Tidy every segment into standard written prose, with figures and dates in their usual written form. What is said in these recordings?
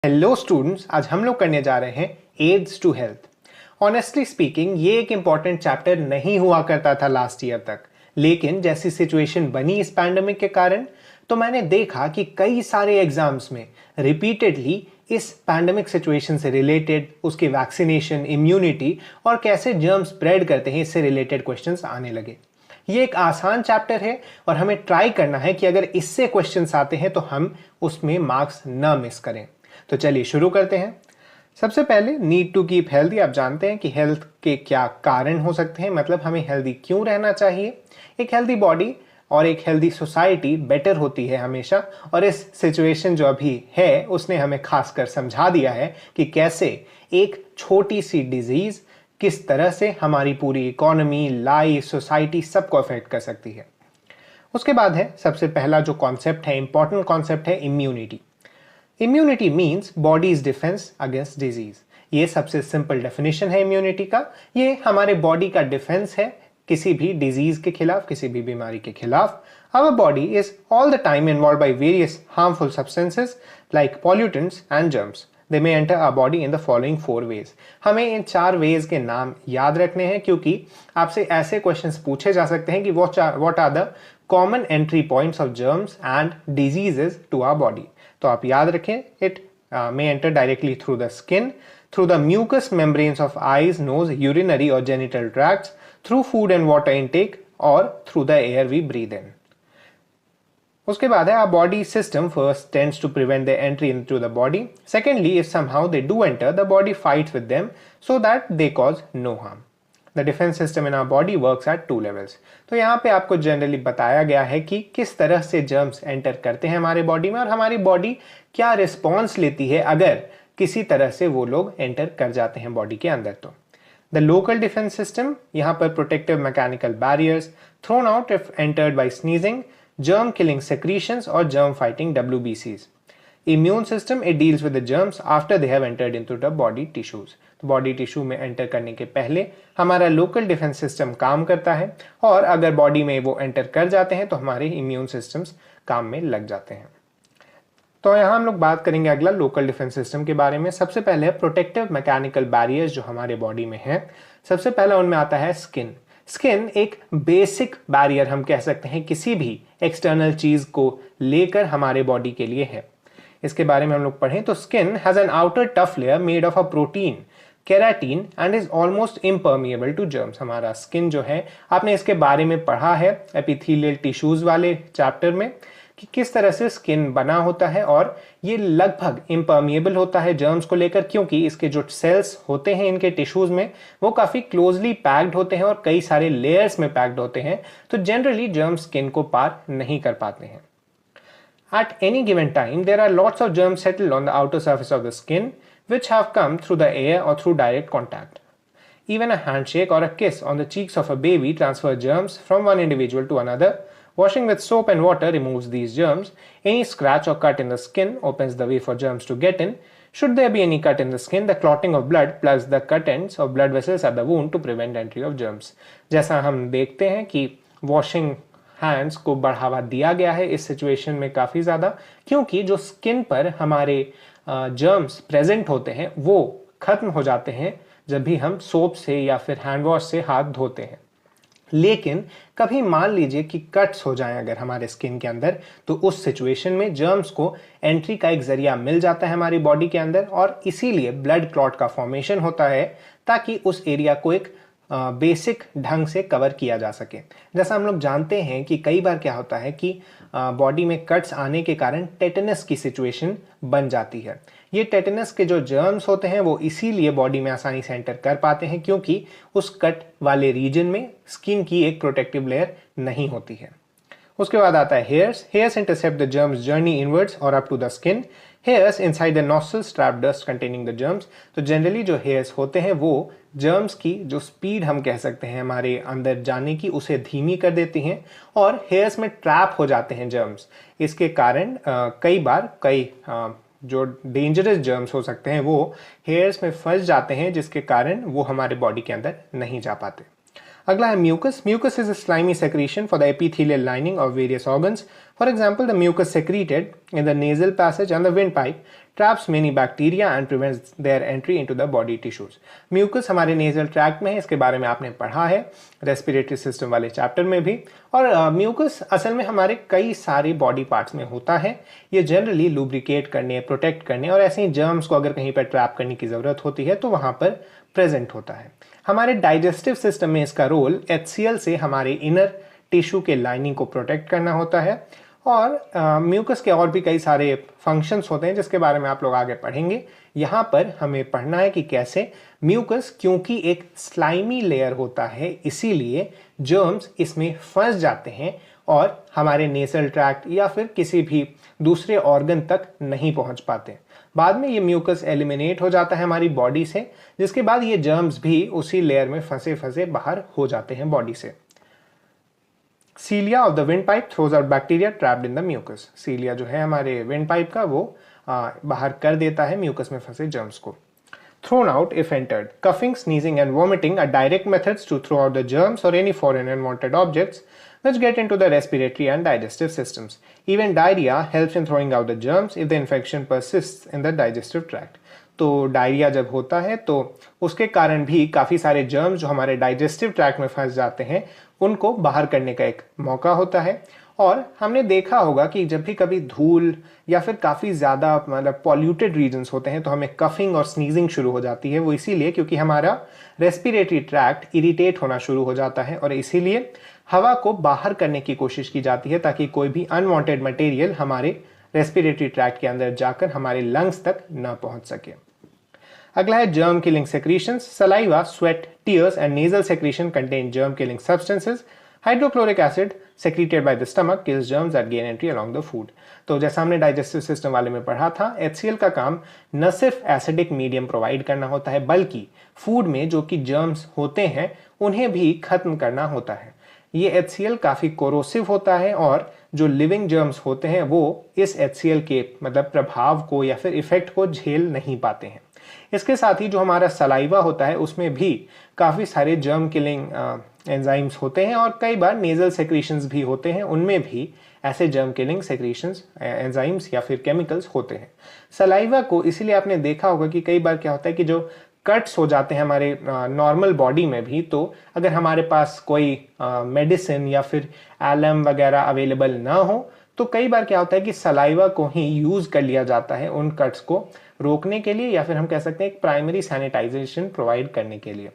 Hello students, आज हम लोग करने जा रहे हैं aids to health. Honestly speaking ये एक इम्पॉर्टेंट चैप्टर नहीं हुआ करता था लास्ट ईयर तक, लेकिन जैसी सिचुएशन बनी इस पैंडेमिक के कारण तो मैंने देखा कि कई सारे एग्जाम्स में रिपीटेडली इस पैंडेमिक सिचुएशन से रिलेटेड, उसके वैक्सीनेशन, इम्यूनिटी और कैसे जर्म स्प्रेड करते हैं इससे रिलेटेड क्वेश्चंस आने लगे। ये एक आसान चैप्टर है और हमें ट्राई करना है कि अगर इससे क्वेश्चंस आते हैं तो हम उसमें मार्क्स न मिस करें। तो चलिए शुरू करते हैं। सबसे पहले नीड टू कीप हेल्दी। आप जानते हैं कि हेल्थ के क्या कारण हो सकते हैं, मतलब हमें हेल्दी क्यों रहना चाहिए। एक हेल्दी बॉडी और एक हेल्दी सोसाइटी बेटर होती है हमेशा, और इस सिचुएशन जो अभी है उसने हमें खासकर समझा दिया है कि कैसे एक छोटी सी डिजीज किस तरह से हमारी पूरी इकोनॉमी, लाइफ, सोसाइटी सबको अफेक्ट कर सकती है। उसके बाद है सबसे पहला जो कॉन्सेप्ट है, इंपॉर्टेंट कॉन्सेप्ट है immunity. Immunity means bodies defence against disease. ये सबसे सिंपल डेफिनेशन है इम्यूनिटी का। ये हमारे बॉडी का डिफेंस है किसी भी डिजीज के खिलाफ, किसी भी बीमारी के खिलाफ। Our body is all the time involve by various harmful substances like pollutants and germs. They may enter our body in the following 4 ways. हमें इन 4 वेज के नाम याद रखने हैं, क्योंकि आपसे ऐसे क्वेश्चंस पूछे जा सकते हैं कि what are the common entry points of germs and diseases to our body. तो आप याद रखें, it may enter directly through the skin, through the mucous membranes of eyes, nose, urinary or genital tracts, through food and water intake or through the air we breathe in. उसके बाद है our body system first tends to prevent their entry into the body. Secondly, if somehow they do enter, the body fights with them so that they cause no harm. The defense system in our body works at 2 levels. तो यहाँ पे आपको generally बताया गया है कि किस तरह से जर्म्स एंटर करते हैं हमारे बॉडी में और हमारी बॉडी क्या रिस्पॉन्स लेती है अगर किसी तरह से वो लोग एंटर कर जाते हैं बॉडी के अंदर। तो द लोकल डिफेंस सिस्टम, यहाँ पर protective mechanical barriers thrown out if entered by sneezing, germ killing secretions or germ fighting WBCs. Immune system, it deals with the germs after they have entered into the body tissues. तो body tissue में enter करने के पहले हमारा local defence system काम करता है, और अगर बॉडी में वो एंटर कर जाते हैं तो हमारे इम्यून सिस्टम्स काम में लग जाते हैं। तो यहाँ हम लोग बात करेंगे अगला लोकल डिफेंस सिस्टम के बारे में। सबसे पहले है प्रोटेक्टिव मैकेनिकल बैरियर्स जो हमारे बॉडी में है। सबसे पहला उनमें आता है स्किन। स्किन एक बेसिक बैरियर हम कह सकते हैं किसी भी एक्सटर्नल चीज को लेकर हमारे बॉडी के लिए है। इसके बारे में हम लोग पढ़ें तो skin has an outer tough layer made of a protein keratin and is almost impermeable to germs. हमारा स्किन जो है, आपने इसके बारे में पढ़ा है एपिथेलियल टिश्यूज वाले चैप्टर में कि किस तरह से स्किन बना होता है, और ये लगभग इम्पर्मिएबल होता है जर्म्स को लेकर, क्योंकि इसके जो सेल्स होते हैं इनके टिश्यूज में वो काफी क्लोजली पैक्ड होते हैं और कई सारे लेयर्स में पैक्ड होते हैं, तो जनरली जर्म्स स्किन को पार नहीं कर पाते हैं। At any given time, there are lots of germs settled on the outer surface of the skin, which have come through the air or through direct contact. Even a handshake or a kiss on the cheeks of a baby transfers germs from one individual to another. Washing with soap and water removes these germs. Any scratch or cut in the skin opens the way for germs to get in. Should there be any cut in the skin, the clotting of blood plugs the cut ends of blood vessels at the wound to prevent entry of germs. जैसा हम देखते हैं कि washing hands को बढ़ावा दिया गया है इस सिचुएशन में काफ़ी ज़्यादा, क्योंकि जो स्किन पर हमारे जर्म्स प्रेजेंट होते हैं वो खत्म हो जाते हैं जब भी हम सोप से या फिर हैंड वॉश से हाथ धोते हैं। लेकिन कभी मान लीजिए कि कट्स हो जाएं अगर हमारे स्किन के अंदर, तो उस सिचुएशन में जर्म्स को एंट्री का एक जरिया मिल जाता है हमारी बॉडी के अंदर, और इसीलिए ब्लड क्लॉट का फॉर्मेशन होता है ताकि उस एरिया को एक बेसिक ढंग से कवर किया जा सके। जैसा हम लोग जानते हैं कि कई बार क्या होता है कि बॉडी में कट्स आने के कारण टेटनस की सिचुएशन बन जाती है। ये टेटनस के जो जर्म्स होते हैं वो इसीलिए बॉडी में आसानी से एंटर कर पाते हैं, क्योंकि उस कट वाले रीजन में स्किन की एक प्रोटेक्टिव लेयर नहीं होती है। उसके बाद आता है hairs. Hairs intercept the germs journey inwards और up to the skin. Hairs inside the nostrils trap dust containing the germs. तो जनरली जो हेयर्स होते हैं वो जर्म्स की जो स्पीड हम कह सकते हैं हमारे अंदर जाने की, उसे धीमी कर देती हैं और हेयर्स में ट्रैप हो जाते हैं जर्म्स। इसके कारण कई बार जो डेंजरस जर्म्स हो सकते हैं वो हेयर्स में फंस जाते हैं, जिसके कारण वो हमारे बॉडी के अंदर नहीं जा पाते। अगला है mucus. Mucus is a slimy secretion for the epithelial lining of various organs. For example, the mucus secreted in the nasal passage and the windpipe traps many bacteria and prevents their entry into the body tissues. म्यूकस हमारे nasal tract में है, इसके बारे में आपने पढ़ा है रेस्पिरेटरी सिस्टम वाले चैप्टर में भी। और म्यूकस असल में हमारे कई सारे बॉडी पार्ट्स में होता है। ये जनरली लुब्रिकेट करने, प्रोटेक्ट करने और ऐसे ही जर्म्स को अगर कहीं पर ट्रैप करने की ज़रूरत होती है तो वहाँ पर प्रेजेंट होता है। हमारे डाइजेस्टिव सिस्टम में इसका रोल HCl से हमारे इनर टिश्यू के लाइनिंग को प्रोटेक्ट करना होता है। और म्यूकस के और भी कई सारे फंक्शंस होते हैं जिसके बारे में आप लोग आगे पढ़ेंगे। यहाँ पर हमें पढ़ना है कि कैसे म्यूकस, क्योंकि एक स्लाइमी लेयर होता है, इसीलिए जर्म्स इसमें फंस जाते हैं और हमारे नेसल ट्रैक्ट या फिर किसी भी दूसरे ऑर्गन तक नहीं पहुंच पाते। बाद में ये म्यूकस एलिमिनेट हो जाता है हमारी बॉडी से, जिसके बाद ये जर्म्स भी उसी लेयर में फंसे फंसे बाहर हो जाते हैं बॉडी से। Cilia of the wind pipe throws out bacteria trapped in the mucus. Cilia जो है हमारे विंड पाइप का, वो बाहर कर देता है म्यूकस में फंसे जर्म्स को। Thrown out if entered. Coughing, sneezing and vomiting are direct methods to throw out the germs और any foreign unwanted objects which get into the respiratory and digestive systems. Even diarrhea helps in throwing out the germs if the infection persists in the digestive tract. तो diarrhoea जब होता है तो उसके कारण भी काफ़ी सारे जर्म्स जो हमारे डाइजेस्टिव ट्रैक्ट में फंस जाते हैं उनको बाहर करने का एक मौका होता है। और हमने देखा होगा कि जब भी कभी धूल या फिर काफ़ी ज़्यादा मतलब पॉल्यूटेड रीजन्स होते हैं तो हमें कफिंग और स्नीजिंग शुरू हो जाती है। वो इसीलिए क्योंकि हमारा रेस्पिरेटरी ट्रैक्ट इरिटेट होना शुरू हो जाता है और इसीलिए हवा को बाहर करने की कोशिश की जाती है ताकि कोई भी अनवांटेड मटेरियल हमारे रेस्पिरेटरी ट्रैक्ट के अंदर जाकर हमारे लंग्स तक न पहुंच सके। अगला है germ killing secretions. Saliva, sweat, tears and nasal secretion contain germ killing substances. Hydrochloric acid secreted by the stomach kills germs that gain entry along the food। तो जैसा हमने डाइजेस्टिव सिस्टम वाले में पढ़ा था, HCl का काम न सिर्फ एसिडिक मीडियम प्रोवाइड करना होता है बल्कि फूड में जो कि जर्म्स होते हैं उन्हें भी खत्म करना होता है। ये HCl काफ़ी कोरोसिव होता है और जो लिविंग जर्म्स होते हैं वो इस HCl के मतलब प्रभाव को या फिर इफेक्ट को झेल नहीं पाते हैं। इसके साथ ही जो हमारा सलाइवा होता है उसमें भी काफ़ी सारे जर्म किलिंग एंजाइम्स होते हैं और कई बार नेजल सेक्रीशंस भी होते हैं, उनमें भी ऐसे जर्म किलिंग सेक्रीशंस एंजाइम्स या फिर केमिकल्स होते हैं। सलाइवा को इसीलिए आपने देखा होगा कि कई बार क्या होता है कि जो कट्स हो जाते हैं हमारे नॉर्मल बॉडी में भी, तो अगर हमारे पास कोई मेडिसिन या फिर एलम वगैरह अवेलेबल ना हो तो कई बार क्या होता है कि सलाइवा को ही यूज कर लिया जाता है उन कट्स को रोकने के लिए या फिर हम कह सकते हैं एक प्राइमरी सैनिटाइजेशन प्रोवाइड करने के लिए।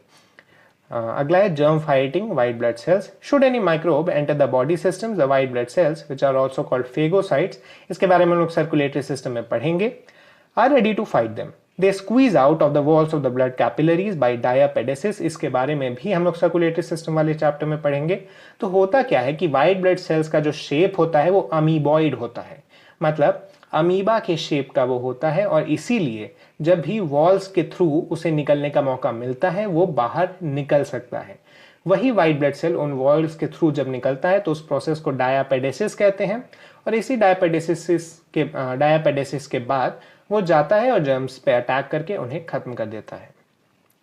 अगला है germ fighting white blood cells. Should any microbe enter the body system the white blood cells which are also called phagocytes, इसके बारे में हम लोग सर्कुलेटरी सिस्टम में पढ़ेंगे, are ready to fight them. They squeeze out of the walls of the blood capillaries by diapedesis, इसके बारे में भी हम लोग सर्कुलेटरी सिस्टम वाले चैप्टर में पढ़ेंगे। तो होता क्या है कि वाइट ब्लड सेल्स का जो शेप होता है वो अमीबॉइड होता है, मतलब अमीबा के शेप का वो होता है और इसीलिए जब भी वॉल्स के थ्रू उसे निकलने का मौका मिलता है वो बाहर निकल सकता है। वही वाइट ब्लड सेल उन वॉल्स के थ्रू जब निकलता है तो उस प्रोसेस को डायापेडेसिस कहते हैं और इसी डायापेडेसिस के बाद वो जाता है और जर्म्स पे अटैक करके उन्हें खत्म कर देता है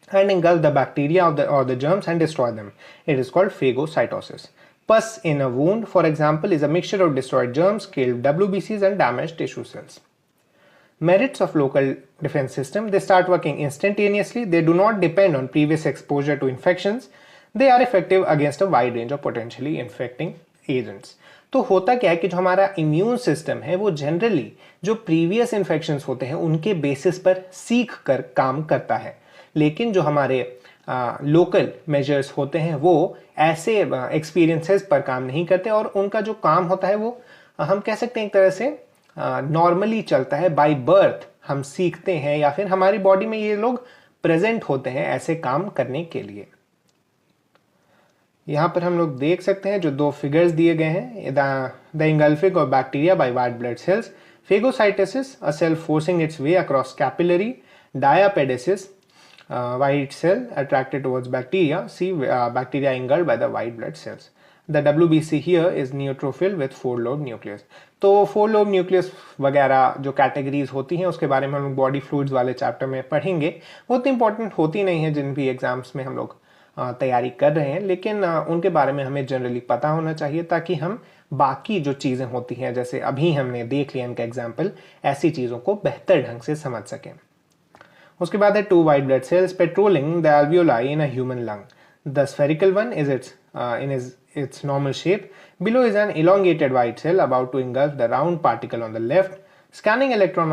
and engulf the bacteria or the germs and destroy them. It is called phagocytosis. Pus in a wound, for example, is a mixture of destroyed germs, killed WBCs and damaged tissue cells. Merits of local defense system: they start working instantaneously, they do not depend on previous exposure to infections, they are effective against a wide range of potentially infecting agents. तो होता क्या है कि जो हमारा immune system है वो generally जो प्रीवियस इन्फेक्शंस होते हैं उनके बेसिस पर सीख कर काम करता है, लेकिन जो हमारे लोकल मेजर्स होते हैं वो ऐसे एक्सपीरियंसेस पर काम नहीं करते और उनका जो काम होता है वो हम कह सकते हैं एक तरह से नॉर्मली चलता है, बाय बर्थ हम सीखते हैं या फिर हमारी बॉडी में ये लोग प्रेजेंट होते हैं ऐसे काम करने के लिए। यहाँ पर हम लोग देख सकते हैं जो दो फिगर्स दिए गए हैं, the engulfing of bacteria by white blood cells, phagocytosis a cell forcing its way across capillary, diapedesis white cell attracted towards bacteria, see bacteria engulfed by the white blood cells. The WBC here is neutrophil with 4-lobe nucleus. तो 4-lobe nucleus वगैरह जो categories होती हैं उसके बारे में हम लोग बॉडी फ्लूइड्स वाले चैप्टर में पढ़ेंगे, वो तो इंपॉर्टेंट होती नहीं है जिन भी एग्जाम्स में हम लोग तैयारी कर रहे हैं, लेकिन उनके बारे में हमें जनरली पता होना चाहिए ताकि हम बाकी जो चीज़ें होती हैं, जैसे अभी हमने देख लिया इनका एग्जाम्पल, ऐसी चीज़ों को बेहतर ढंग से समझ सकें। उसके बाद है 2 white blood cells patrolling the alveoli in a human lung. The spherical one is its normal shape. Below is an elongated white cell about to engulf the round particle on the left. Scanning electron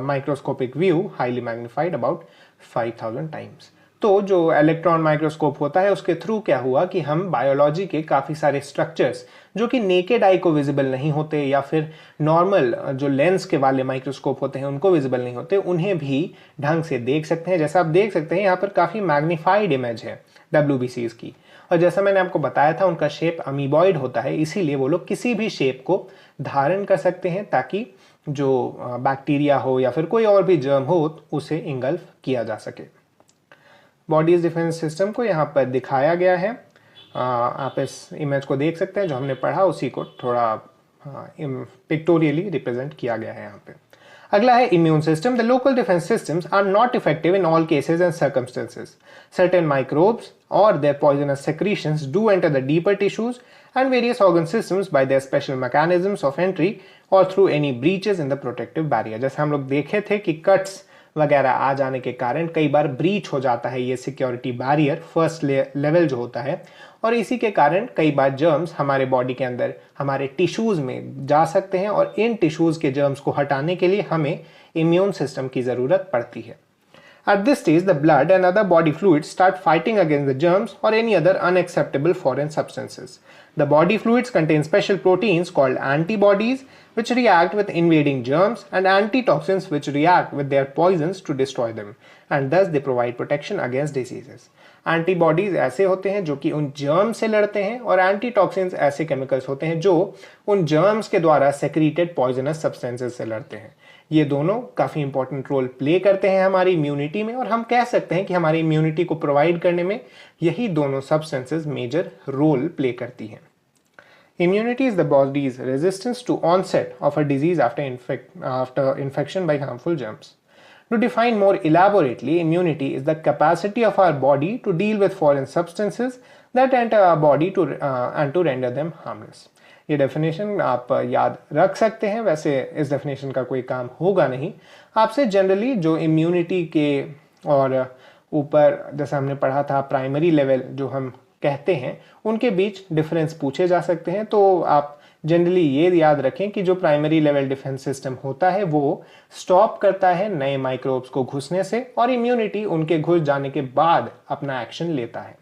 microscopic view, highly magnified about 5000 times. तो जो electron microscope होता है उसके through क्या हुआ कि हम biology के काफ़ी सारे स्ट्रक्चर्स जो कि नेकेड आई को विजिबल नहीं होते या फिर नॉर्मल जो लेंस के वाले माइक्रोस्कोप होते हैं उनको विजिबल नहीं होते, उन्हें भी ढंग से देख सकते हैं। जैसा आप देख सकते हैं यहाँ पर काफ़ी मैग्नीफाइड इमेज है WBCs की, और जैसा मैंने आपको बताया था उनका शेप अमीबॉइड होता है, इसीलिए वो लोग किसी भी शेप को धारण कर सकते हैं ताकि जो बैक्टीरिया हो या फिर कोई और भी जर्म हो उसे इंगल्फ किया जा सके। बॉडीज डिफेंस सिस्टम को यहाँ पर दिखाया गया है, आप इस इमेज को देख सकते हैं, जो हमने पढ़ा उसी को थोड़ा पिक्टोरियली रिप्रेजेंट किया गया है यहाँ पे। अगला है immune system. The local defence systems are not effective in all cases and circumstances. Certain microbes और their poisonous secretions do enter the deeper tissues and various organ systems by their special mechanisms of entry or through any breaches in the protective barrier। जैसे हम लोग देखे थे कि cuts वगैरह आ जाने के कारण कई बार ब्रीच हो जाता है ये सिक्योरिटी बैरियर, फर्स्ट लेवल जो होता है, और इसी के कारण कई बार जर्म्स हमारे बॉडी के अंदर हमारे टिश्यूज में जा सकते हैं और इन टिश्यूज के जर्म्स को हटाने के लिए हमें इम्यून सिस्टम की ज़रूरत पड़ती है। At this stage, the blood and other body fluids start fighting against the germs or any other unacceptable foreign substances. The body fluids contain special proteins called antibodies which react with invading germs and antitoxins which react with their poisons to destroy them, and thus they provide protection against diseases. Antibodies ऐसे होते हैं जो कि उन germs से लड़ते हैं और एंटीटॉक्सिन्स ऐसे केमिकल्स होते हैं जो उन जर्म्स के द्वारा सेक्रीटेड पॉइजनस सब्सटेंसेस से लड़ते हैं। ये दोनों काफ़ी इंपॉर्टेंट रोल प्ले करते हैं हमारी इम्यूनिटी में, और हम कह सकते हैं कि हमारी इम्यूनिटी को प्रोवाइड करने में यही दोनों सब्सटेंसेस मेजर रोल प्ले करती हैं। Immunity is the body's resistance to onset of a disease after infection by harmful germs. To define more elaborately, immunity is the capacity of our body to deal with foreign substances that enter our body and to render them harmless. ये definition आप याद रख सकते हैं, वैसे इस definition का कोई काम होगा नहीं। आपसे जनरली जो इम्यूनिटी के और ऊपर जैसा हमने पढ़ा था प्राइमरी लेवल जो हम कहते हैं उनके बीच डिफरेंस पूछे जा सकते हैं, तो आप जनरली ये याद रखें कि जो प्राइमरी लेवल डिफेंस सिस्टम होता है वो स्टॉप करता है नए माइक्रोब्स को घुसने से, और इम्यूनिटी उनके घुस जाने के बाद अपना एक्शन लेता है।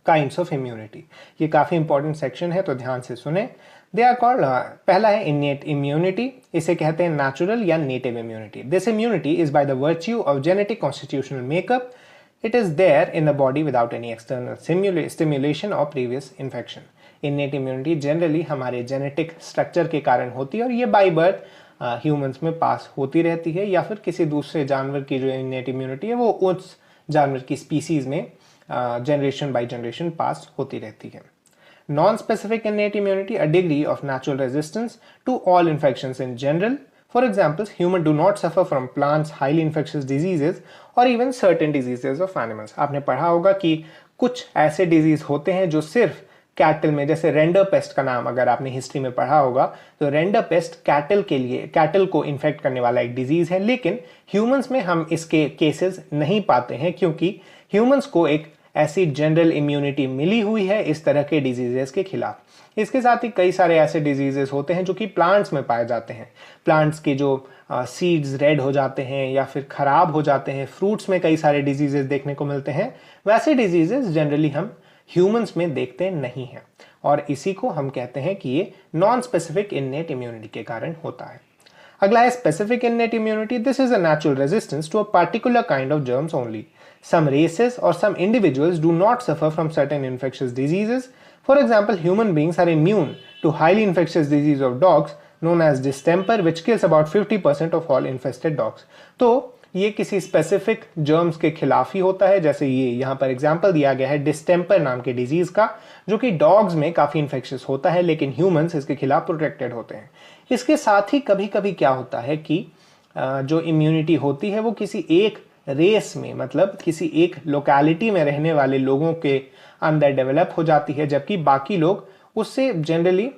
काइंड्स ऑफ इम्यूनिटी, ये काफ़ी इंपॉर्टेंट सेक्शन है तो ध्यान से सुने। दे आर कॉल्ड, पहला है इनेट इम्यूनिटी, इसे कहते हैं नेचुरल या native immunity. This immunity is by the virtue of genetic constitutional makeup. It is there in the body without any external stimulation or previous infection. Innate immunity generally हमारे genetic structure के कारण होती है और ये by birth humans में पास होती रहती है, या फिर किसी दूसरे जानवर की जो इनेट इम्यूनिटी है वो उस जानवर की स्पीसीज में जनरेशन बाय जनरेशन पास होती रहती है। Non specific innate immunity, a degree of natural resistance to all infections in general. For example, humans do not suffer from plants, highly infectious diseases or even certain diseases of animals. आपने पढ़ा होगा कि कुछ ऐसे disease होते हैं जो सिर्फ कैटल में, जैसे रेंडर पेस्ट का नाम अगर आपने हिस्ट्री में पढ़ा होगा तो रेंडर पेस्ट कैटल को इन्फेक्ट करने वाला एक डिजीज है, लेकिन ह्यूमंस में हम इसके केसेस नहीं पाते हैं क्योंकि ह्यूमंस को एक ऐसी जनरल इम्यूनिटी मिली हुई है इस तरह के डिजीजेस के खिलाफ। इसके साथ ही कई सारे ऐसे डिजीजेस होते हैं जो कि प्लांट्स में पाए जाते हैं। प्लांट्स के जो सीड्स रेड हो जाते हैं या फिर खराब हो जाते हैं, फ्रूट्स में कई सारे डिजीजेस देखने को मिलते हैं, वैसे डिजीजेस जनरली हम ह्यूमंस में देखते नहीं हैं, और इसी को हम कहते हैं कि ये नॉन स्पेसिफिक इन्नेट इम्यूनिटी के कारण होता है। अगला है specific innate immunity. This is a natural resistance to a particular kind of germs only. Some races or some individuals do not suffer from certain infectious diseases. For example, human beings are immune to highly infectious disease of dogs known as distemper, which kills about 50% of all infested dogs. तो ये किसी specific germs के खिलाफ ही होता है, जैसे ये यहाँ पर एग्जाम्पल दिया गया है डिस्टेम्पर नाम के डिजीज का, जो कि डॉग्स में काफ़ी इन्फेक्शियस होता है लेकिन ह्यूमंस इसके खिलाफ प्रोटेक्टेड होते हैं। इसके साथ ही कभी कभी क्या होता है कि जो इम्यूनिटी होती है वो किसी एक रेस में, मतलब किसी एक लोकेलिटी में रहने वाले लोगों के अंदर डेवलप हो जाती है, जबकि बाकी लोग उससे जनरली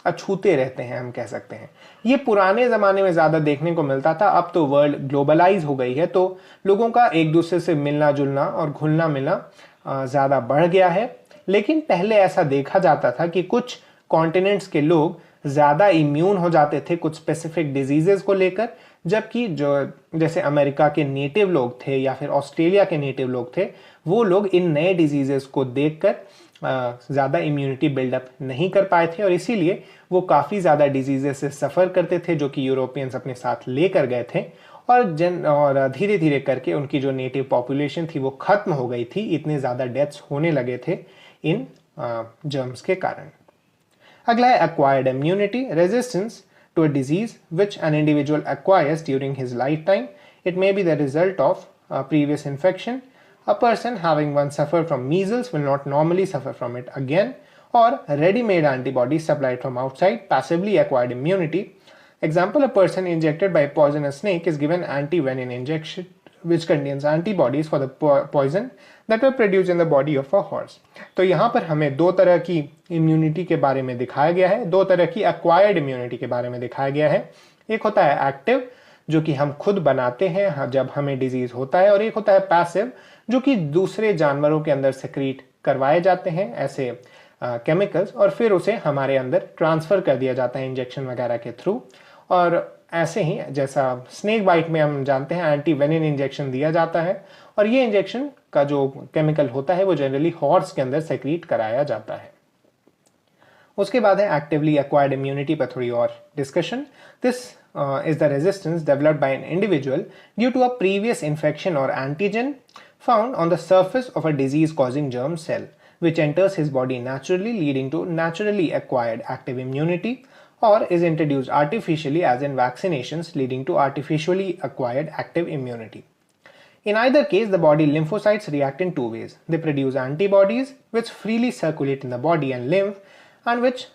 अछूते रहते हैं, हम कह सकते हैं। ये पुराने ज़माने में ज़्यादा देखने को मिलता था। अब तो वर्ल्ड ग्लोबलाइज हो गई है, तो लोगों का एक दूसरे से मिलना जुलना और घुलना मिलना ज़्यादा बढ़ गया है। लेकिन पहले ऐसा देखा जाता था कि कुछ कॉन्टिनेंट्स के लोग ज़्यादा इम्यून हो जाते थे कुछ स्पेसिफिक डिजीजेस को लेकर, जबकि जो जैसे अमेरिका के नेटिव लोग थे या फिर ऑस्ट्रेलिया के नेटिव लोग थे, वो लोग इन नए डिजीजेस को देखकर ज़्यादा इम्यूनिटी बिल्डअप नहीं कर पाए थे, और इसीलिए वो काफ़ी ज़्यादा डिजीजेस से सफ़र करते थे जो कि यूरोपियंस अपने साथ लेकर गए थे। और धीरे धीरे करके उनकी जो नेटिव पॉपुलेशन थी वो ख़त्म हो गई थी, इतने ज़्यादा डेथ्स होने लगे थे इन जर्म्स के कारण। अगला है acquired immunity, resistance to a disease which an individual acquires during his lifetime. It may be the result of previous infection. A person having once suffered from measles will not normally suffer from it again, or ready-made antibodies supplied from outside, passively acquired immunity. Example, a person injected by a poisonous snake is given anti-venom injection which contains antibodies for the poison that were produced in the body of a horse. तो यहाँ पर हमें दो तरह की immunity के बारे में दिखाया गया है, दो तरह की एक्वायर्ड इम्यूनिटी के बारे में दिखाया गया है। एक होता है एक्टिव, जो कि हम खुद बनाते हैं जब हमें डिजीज होता है, और एक होता है पैसिव, जो कि दूसरे जानवरों के अंदर सेक्रीट करवाए जाते हैं ऐसे केमिकल्स, और फिर उसे हमारे अंदर ट्रांसफ़र कर दिया जाता है इंजेक्शन वगैरह के थ्रू। और ऐसे ही जैसा स्नेक बाइट में हम जानते हैं एंटी वेनिन इंजेक्शन दिया जाता है, और ये इंजेक्शन का जो केमिकल होता है वो जनरली हॉर्स के अंदर सेक्रीट कराया जाता है। उसके बाद है एक्टिवली एक्वायर्ड इम्यूनिटी पर थोड़ी और discussion. This is the resistance developed by an individual due to a previous infection or antigen found on the surface of a disease-causing germ cell, which enters his body naturally, leading to naturally acquired active immunity, or is introduced artificially as in vaccinations, leading to artificially acquired active immunity. In either case, the body lymphocytes react in two ways. They produce antibodies which freely circulate in the body and lymph, and which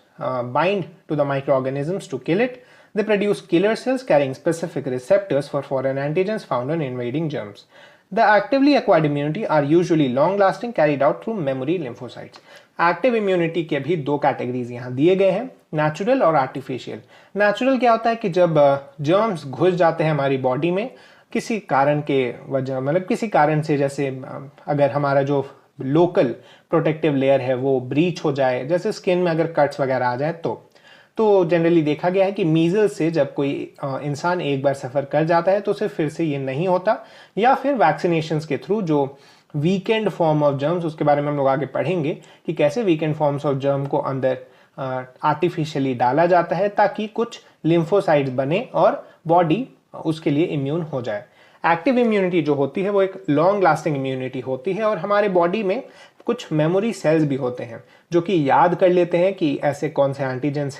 bind to the microorganisms to kill it. They produce killer cells carrying specific receptors for foreign antigens found on invading germs. The actively acquired immunity are usually long-lasting, carried out through memory lymphocytes. Active immunity के भी दो categories यहाँ दिए गए हैं, natural और artificial. Natural क्या होता है कि जब जर्म्स घुस जाते हैं हमारी बॉडी में किसी कारण के वजह, मतलब किसी कारण से, जैसे अगर हमारा जो लोकल प्रोटेक्टिव लेयर है वो ब्रीच हो जाए, जैसे स्किन में अगर कट्स वगैरह आ जाए, तो जनरली देखा गया है कि मीजल्स से जब कोई इंसान एक बार सफ़र कर जाता है तो उसे फिर से ये नहीं होता, या फिर वैक्सीनेशंस के थ्रू जो वीकेंड फॉर्म ऑफ जर्म्स, उसके बारे में हम लोग आगे पढ़ेंगे कि कैसे वीकेंड फॉर्म्स ऑफ जर्म को अंदर आर्टिफिशियली डाला जाता है ताकि कुछ लिम्फोसाइट्स बने और बॉडी उसके लिए इम्यून हो जाए। एक्टिव इम्यूनिटी जो होती है वो एक लॉन्ग लास्टिंग इम्यूनिटी होती है, और हमारे बॉडी में कुछ मेमोरी सेल्स भी होते हैं जो कि याद कर लेते हैं कि ऐसे कौन से एंटीजेंस,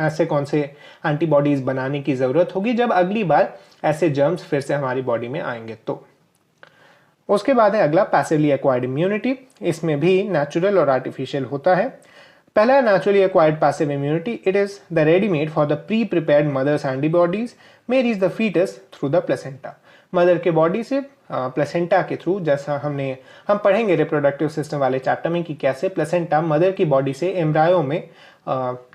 ऐसे कौन से एंटीबॉडीज बनाने की ज़रूरत होगी जब अगली बार ऐसे जर्म्स फिर से हमारी बॉडी में आएंगे। तो उसके बाद है अगला पैसिवली एक्वायर्ड इम्यूनिटी। इसमें भी नेचुरल और आर्टिफिशियल होता है। पहला naturally acquired passive immunity, it is the readymade for the pre prepared mothers antibodies may reach the foetus through the placenta. Mother के बॉडी से प्लेसेंटा के थ्रू, जैसा हम पढ़ेंगे रिप्रोडक्टिव सिस्टम वाले चैप्टर में कि कैसे प्लेसेंटा मदर की बॉडी से एम्ब्रायो में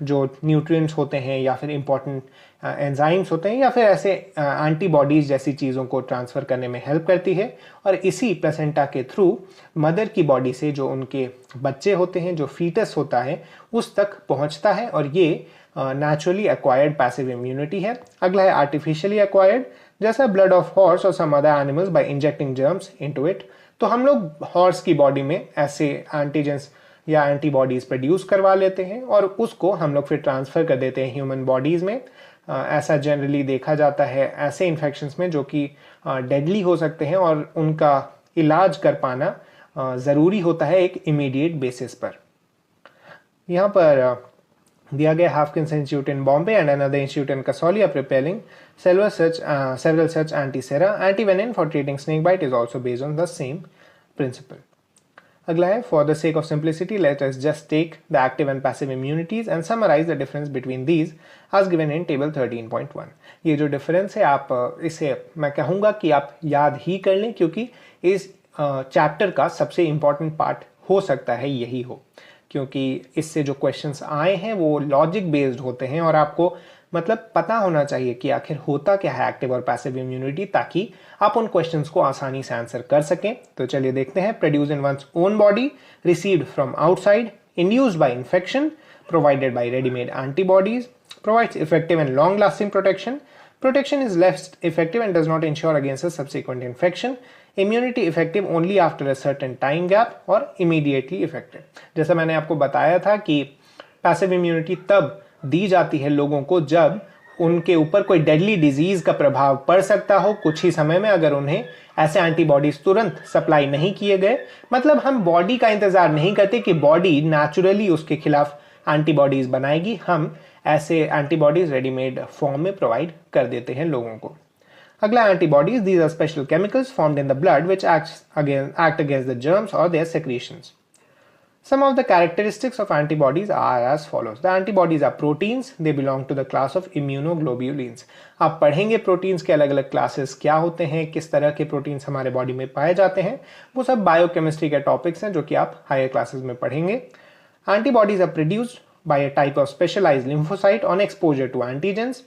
जो न्यूट्रिएंट्स होते हैं या फिर इंपॉर्टेंट एंजाइम्स होते हैं या फिर ऐसे एंटीबॉडीज जैसी चीज़ों को ट्रांसफ़र करने में हेल्प करती है, और इसी प्लेसेंटा के थ्रू मदर की बॉडी से जो उनके बच्चे होते हैं, जो फीटस होता है, उस तक पहुंचता है, और ये नेचुरली एक्वायर्ड पैसिव इम्यूनिटी है। अगला है आर्टिफिशियली एक्वायर्ड, जैसा ब्लड ऑफ हॉर्स और some other animals by injecting germs into it. तो हम लोग हॉर्स की बॉडी में ऐसे एंटीजेंस या एंटीबॉडीज प्रोड्यूस करवा लेते हैं और उसको हम लोग फिर ट्रांसफ़र कर देते हैं ह्यूमन बॉडीज़ में। ऐसा जनरली देखा जाता है ऐसे इन्फेक्शंस में जो कि डेडली हो सकते हैं, और उनका इलाज कर पाना ज़रूरी होता है एक इमीडिएट बेसिस पर। यहाँ पर दिया गया Haffkine's institute in Bombay and another institute in Kasauli are preparing several such anti-sera anti-venin for treating snake bite is also based on the same principle. अगला है for the sake of simplicity let us just take the active and passive immunities and summarise the difference between these as given in table 13.1। ये जो difference है आप इसे मैं कहूँगा कि आप याद ही कर लें, क्योंकि इस चैप्टर का सबसे इम्पॉर्टेंट पार्ट हो सकता है यही हो, क्योंकि इससे जो क्वेश्चंस आए हैं वो लॉजिक बेस्ड होते हैं और आपको मतलब पता होना चाहिए कि आखिर होता क्या है एक्टिव और पैसिव इम्यूनिटी, ताकि आप उन क्वेश्चंस को आसानी से आंसर कर सकें। तो चलिए देखते हैं। Produce in one's own body, received from outside, induced by infection, provided by readymade antibodies, provides effective and long-lasting protection. Protection is less effective and does not ensure against a subsequent infection. Immunity effective only after a certain time gap or immediately effective. जैसा मैंने आपको बताया था कि passive immunity तब दी जाती है लोगों को जब उनके ऊपर कोई डेडली डिजीज का प्रभाव पड़ सकता हो कुछ ही समय में, अगर उन्हें ऐसे एंटीबॉडीज तुरंत सप्लाई नहीं किए गए। मतलब हम बॉडी का इंतजार नहीं करते कि बॉडी नेचुरली उसके खिलाफ एंटीबॉडीज बनाएगी, हम ऐसे एंटीबॉडीज रेडीमेड फॉर्म में प्रोवाइड कर देते हैं लोगों को। अगला antibodies, these are special chemicals formed in the blood which act against the germs और their secretions. Some of the characteristics of antibodies are as follows. The antibodies are proteins. They belong to the class of immunoglobulins. आप पढ़ेंगे proteins के अलग अलग classes क्या होते हैं, किस तरह के प्रोटीन्स हमारे बॉडी में पाए जाते हैं, वो सब बायोकेमिस्ट्री के टॉपिक्स हैं जो कि आप हायर क्लासेस में पढ़ेंगे। Antibodies are produced by a type of specialized lymphocyte on exposure to antigens.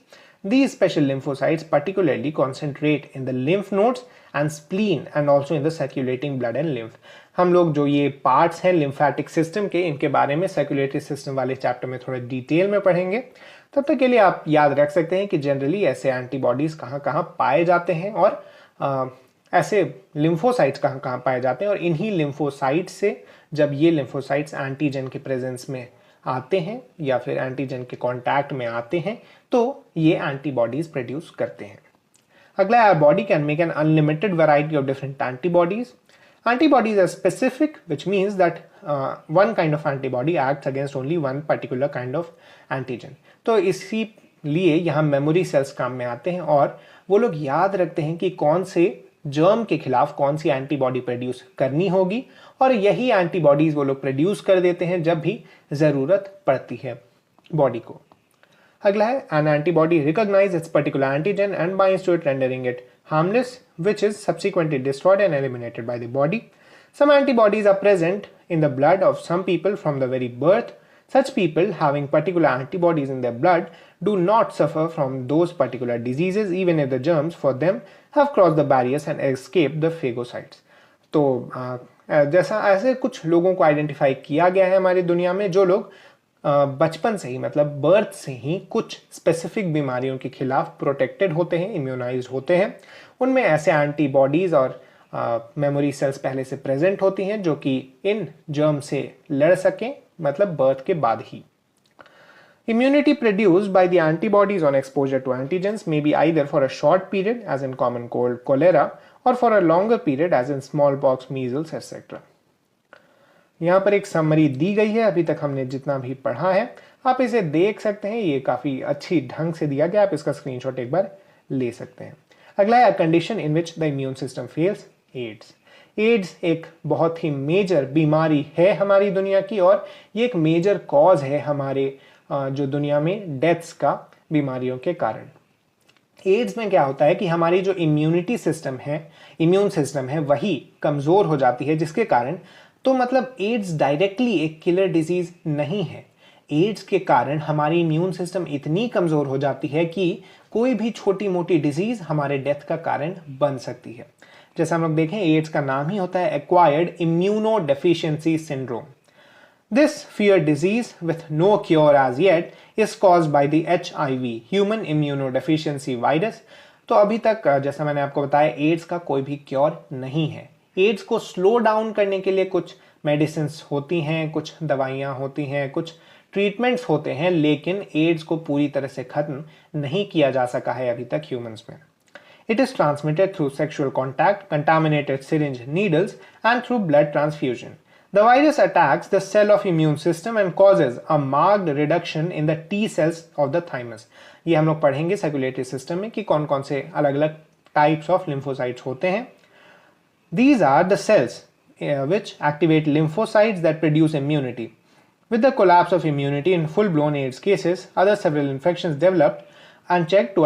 These special lymphocytes particularly concentrate in the lymph nodes and spleen and also in the circulating blood and lymph. हम लोग जो ये parts हैं lymphatic system के, इनके बारे में circulatory system वाले चैप्टर में थोड़ा डिटेल में पढ़ेंगे। तब तक के लिए आप याद रख सकते हैं कि जनरली ऐसे एंटीबॉडीज कहाँ कहाँ पाए जाते हैं और ऐसे लिम्फोसाइट्स कहाँ कहाँ पाए जाते हैं, और इन्हीं लिम्फोसाइट्स से जब ये लिम्फोसाइट्स एंटीजन के प्रेजेंस में आते हैं या फिर एंटीजन के कांटेक्ट में आते हैं तो ये एंटीबॉडीज प्रोड्यूस करते हैं। अगला, our body can make an unlimited variety of different antibodies. Antibodies are specific, which means that one kind of antibody acts against only one particular kind of antigen. तो इसीलिए यहाँ मेमोरी सेल्स काम में आते हैं और वो लोग याद रखते हैं कि कौन से जर्म के खिलाफ कौन सी एंटीबॉडी प्रोड्यूस करनी होगी, और यही एंटीबॉडीज वो लोग प्रोड्यूस कर देते हैं जब भी ज़रूरत पड़ती है बॉडी को। अगला है, an antibody recognises its particular antigen and binds to it rendering it harmless, which is subsequently destroyed and eliminated by the body. Some antibodies are present in the blood of some people from the very birth. Such people having particular antibodies in their blood do not suffer from those particular diseases even if the germs for them have crossed the barriers and escaped the phagocytes. तो जैसा ऐसे कुछ लोगों को identify किया गया है हमारी दुनिया में जो लोग बचपन से ही मतलब बर्थ से ही कुछ स्पेसिफिक बीमारियों के खिलाफ प्रोटेक्टेड होते हैं, इम्यूनाइज्ड होते हैं। उनमें ऐसे एंटीबॉडीज और मेमोरी सेल्स पहले से प्रेजेंट होती हैं जो कि इन जर्म से लड़ सकें, मतलब बर्थ के बाद ही। Immunity produced by the antibodies on exposure to antigens may be either for a short period as in common cold, cholera, or for a longer period as in smallpox, measles, etc. यहाँ पर एक summary दी गई है, अभी तक हमने जितना भी पढ़ा है आप इसे देख सकते हैं, ये काफ़ी अच्छी ढंग से दिया गया, आप इसका स्क्रीनशॉट एक बार ले सकते हैं। अगला है, condition in which the immune system fails, AIDS. AIDS एक बहुत ही मेजर बीमारी है हमारी दुनिया की और ये एक मेजर कॉज है हमारे जो दुनिया में डेथ्स का बीमारियों के कारण। एड्स में क्या होता है कि हमारी जो इम्यूनिटी सिस्टम है, इम्यून सिस्टम है, वही कमज़ोर हो जाती है, जिसके कारण तो मतलब एड्स डायरेक्टली एक किलर डिजीज नहीं है। एड्स के कारण हमारी इम्यून सिस्टम इतनी कमज़ोर हो जाती है कि कोई भी छोटी मोटी डिजीज हमारे डेथ का कारण बन सकती है। जैसे हम लोग देखें, एड्स का नाम ही होता है acquired immuno deficiency syndrome. This fear disease with no cure as yet is caused by the HIV, human immuno deficiency virus. तो अभी तक जैसा मैंने आपको बताया, एड्स का कोई भी क्योर नहीं है। एड्स को स्लो डाउन करने के लिए कुछ मेडिसिन होती हैं, कुछ दवाइयाँ होती हैं, कुछ ट्रीटमेंट्स होते हैं, लेकिन एड्स को पूरी तरह से खत्म नहीं किया जा सका है अभी तक ह्यूमंस में। It is transmitted through sexual contact, contaminated syringe needles and through blood transfusion. The virus attacks the cell of immune system and causes a marked reduction in the T cells of the thymus. ये हम लोग पढ़ेंगे circulatory system में कि कौन कौन से अलग अलग टाइप्स ऑफ लिम्फोसाइट्स होते हैं। These are the cells which activate lymphocytes that produce immunity. With the collapse of immunity in full-blown AIDS cases, other several infections developed unchecked to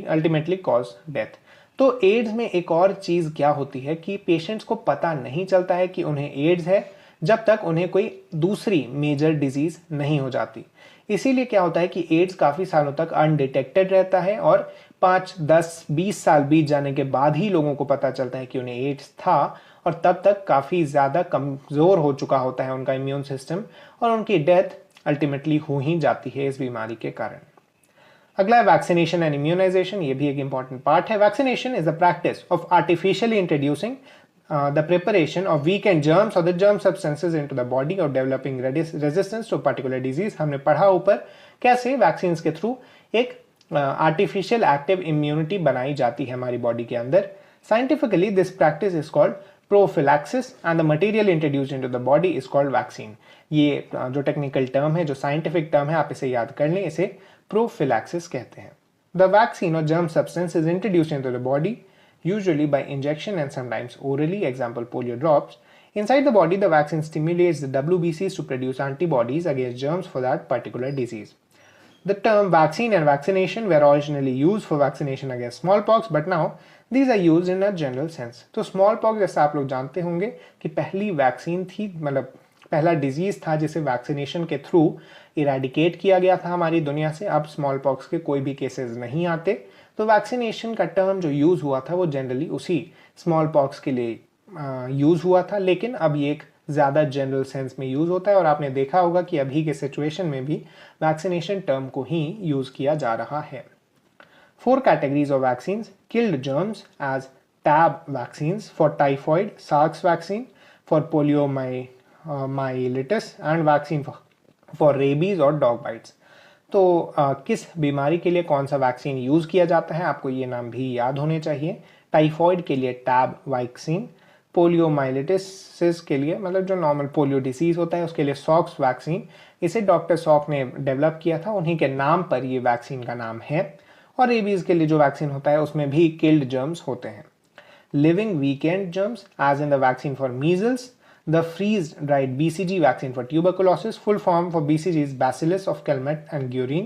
ultimately cause death. तो ads में एक और चीज़ क्या होती है कि पेशेंट्स को पता नहीं चलता है कि उन्हें एड्स है जब तक उन्हें कोई दूसरी मेजर डिजीज नहीं हो जाती। इसीलिए क्या होता है कि एड्स काफ़ी सालों तक अनडिटेक्टेड रहता है और 5, 10, 20 साल बीत जाने के बाद ही लोगों को पता चलता है कि उन्हें एड्स था और तब तक काफ़ी ज़्यादा कमज़ोर हो चुका होता है उनका इम्यून सिस्टम और उनकी डेथ अल्टीमेटली हो ही जाती है इस बीमारी के कारण। अगला है वैक्सीनेशन एंड इम्यूनाइजेशन, ये भी एक इंपॉर्टेंट पार्ट है। Vaccination is the practice of artificially introducing the preparation of weakened germs or the germ substances into the body or developing resistance to particular disease। हमने पढ़ा ऊपर कैसे वैक्सीन के through एक आर्टिफिशियल एक्टिव इम्यूनिटी बनाई जाती है हमारी बॉडी के अंदर। Scientifically this practice is called prophylaxis and the material introduced into the body is called vaccine. ये जो टेक्निकल टर्म है, जो साइंटिफिक टर्म है, आप इसे याद कर लें, इसे प्रोफिलैक्सिस कहते हैं। द वैक्सीन और germ substance is introduced into the body usually by injection and sometimes orally, example polio drops. Inside the body, the vaccine stimulates the WBCs to produce antibodies against germs for that particular disease. The term vaccine and vaccination were originally used for vaccination against smallpox, but now these are used in a general sense. तो smallpox जैसा आप लोग जानते होंगे कि पहली vaccine थी, मतलब पहला डिजीज था जिसे वैक्सीनेशन के थ्रू इरेडिकेट किया गया था हमारी दुनिया से। अब स्मॉलपॉक्स के कोई भी केसेस नहीं आते, तो वैक्सीनेशन का टर्म जो यूज़ हुआ था वो जनरली उसी स्मॉल पॉक्स के लिए यूज़ हुआ था, लेकिन अब ये एक ज़्यादा जनरल सेंस में यूज़ होता है और आपने देखा होगा कि अभी के सिचुएशन में भी वैक्सीनेशन टर्म को ही यूज़ किया जा रहा है। 4 categories of vaccines killed germs as TAB vaccines for typhoid, सार्स vaccine for poliomyelitis and vaccine for rabies or dog bites. तो किस बीमारी के लिए कौन सा वैक्सीन यूज़ किया जाता है, आपको ये नाम भी याद होने चाहिए। टाइफॉइड के लिए टैब वैक्सीन, पोलियोमाइलिटिस के लिए, मतलब जो नॉर्मल पोलियो डिसीज़ होता है, उसके लिए सॉक्स वैक्सीन। इसे डॉक्टर सॉक ने डेवलप किया था, उन्हीं के नाम पर ये वैक्सीन का नाम है। और रेबीज़ के लिए जो वैक्सीन होता है उसमें भी किल्ड जर्म्स होते हैं। Living weakened germs as in the vaccine for measles, the freeze-dried BCG vaccine for tuberculosis, full form for BCG is Bacillus of Calmette and Guerin,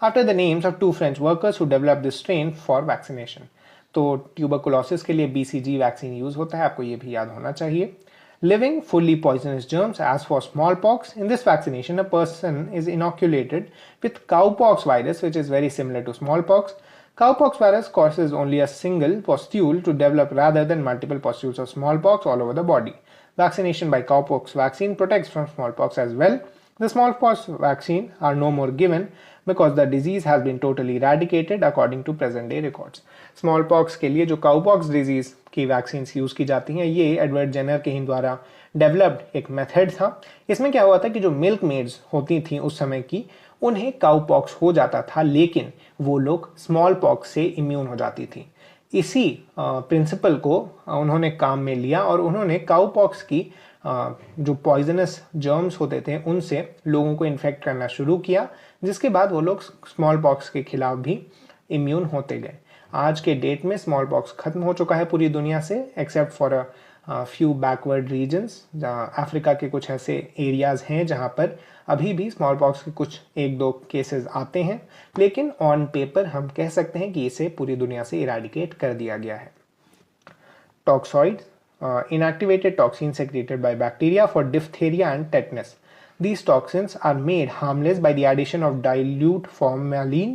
after the names of 2 French workers who developed this strain for vaccination. तो tuberculosis के लिए BCG vaccine use होता है, आपको ये भी याद होना चाहिए। Living fully poisonous germs as for smallpox, in this vaccination a person is inoculated with cowpox virus, which is very similar to smallpox. Cowpox virus causes only a single pustule to develop rather than multiple pustules of smallpox all over the body. Vaccination by cowpox vaccine protects from smallpox as well. The smallpox vaccine are no more given because the disease has been totally eradicated according to present day records. Smallpox के लिए जो cowpox disease की vaccines use की जाती हैं, ये Edward Jenner के ही द्वारा डेवलप्ड एक मेथड था। इसमें क्या हुआ था कि जो मिल्क मेड्स होती थी उस समय की, उन्हें काउपॉक्स हो जाता था, लेकिन वो लोग स्मॉल पॉक्स से इम्यून हो जाती थी। इसी प्रिंसिपल को उन्होंने काम में लिया और उन्होंने काउपॉक्स की जो पॉइजनस जर्म्स होते थे उनसे लोगों को इन्फेक्ट करना शुरू किया, जिसके बाद वो लोग स्मॉल पॉक्स के खिलाफ भी इम्यून होते गए। आज के डेट में स्मॉल पॉक्स खत्म हो चुका है पूरी दुनिया से, except for a few backward regions. Africa के कुछ ऐसे एरियाज हैं जहाँ पर अभी भी स्मॉल पॉक्स के कुछ 1-2 केसेस आते हैं, लेकिन ऑन पेपर हम कह सकते हैं कि इसे पूरी दुनिया से इरेडिकेट कर दिया गया है। Toxoid, inactivated toxins secreted by bacteria for diphtheria and tetanus. These toxins are made harmless by the addition of dilute formalin,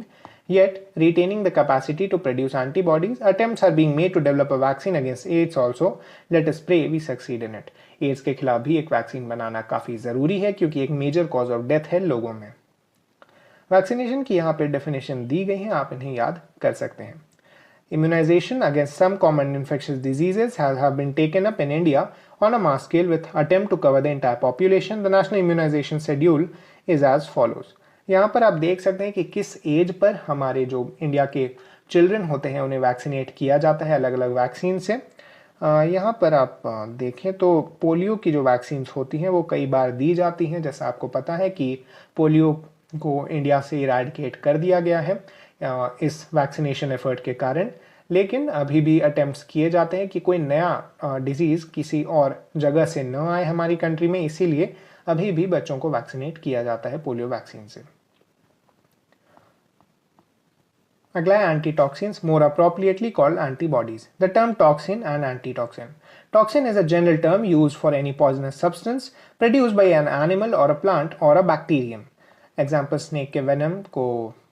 yet retaining the capacity to produce antibodies. Attempts are being made to develop a vaccine against AIDS also. Let us pray we succeed in it. AIDS के खिलाफ भी एक vaccine बनाना काफ़ी ज़रूरी है क्योंकि एक major cause of death है लोगों में। वैक्सीनेशन की यहाँ पे डेफिनेशन दी गई है, आप इन्हें याद कर सकते हैं। Immunization against some common infectious diseases have been taken up in India on a mass scale with attempt to cover the entire population. The national immunization schedule is as follows. यहाँ पर आप देख सकते हैं कि किस एज पर हमारे जो इंडिया के चिल्ड्रन होते हैं उन्हें वैक्सीनेट किया जाता है अलग अलग वैक्सीन से। यहाँ पर आप देखें तो पोलियो की जो वैक्सीन्स होती हैं वो कई बार दी जाती हैं। जैसा आपको पता है कि पोलियो को इंडिया से इरेडिकेट कर दिया गया है इस वैक्सीनेशन एफर्ट के कारण, लेकिन अभी भी अटेम्प्ट्स किए जाते हैं कि कोई नया डिजीज़ किसी और जगह से न आए हमारी कंट्री में, इसीलिए अभी भी बच्चों को वैक्सीनेट किया जाता है पोलियो वैक्सीन से। अगला है antitoxins, more appropriately called antibodies. The term toxin and antitoxin. Toxin is a general term used for any poisonous substance produced by an animal or a plant or a bacterium. Example, snake के venom को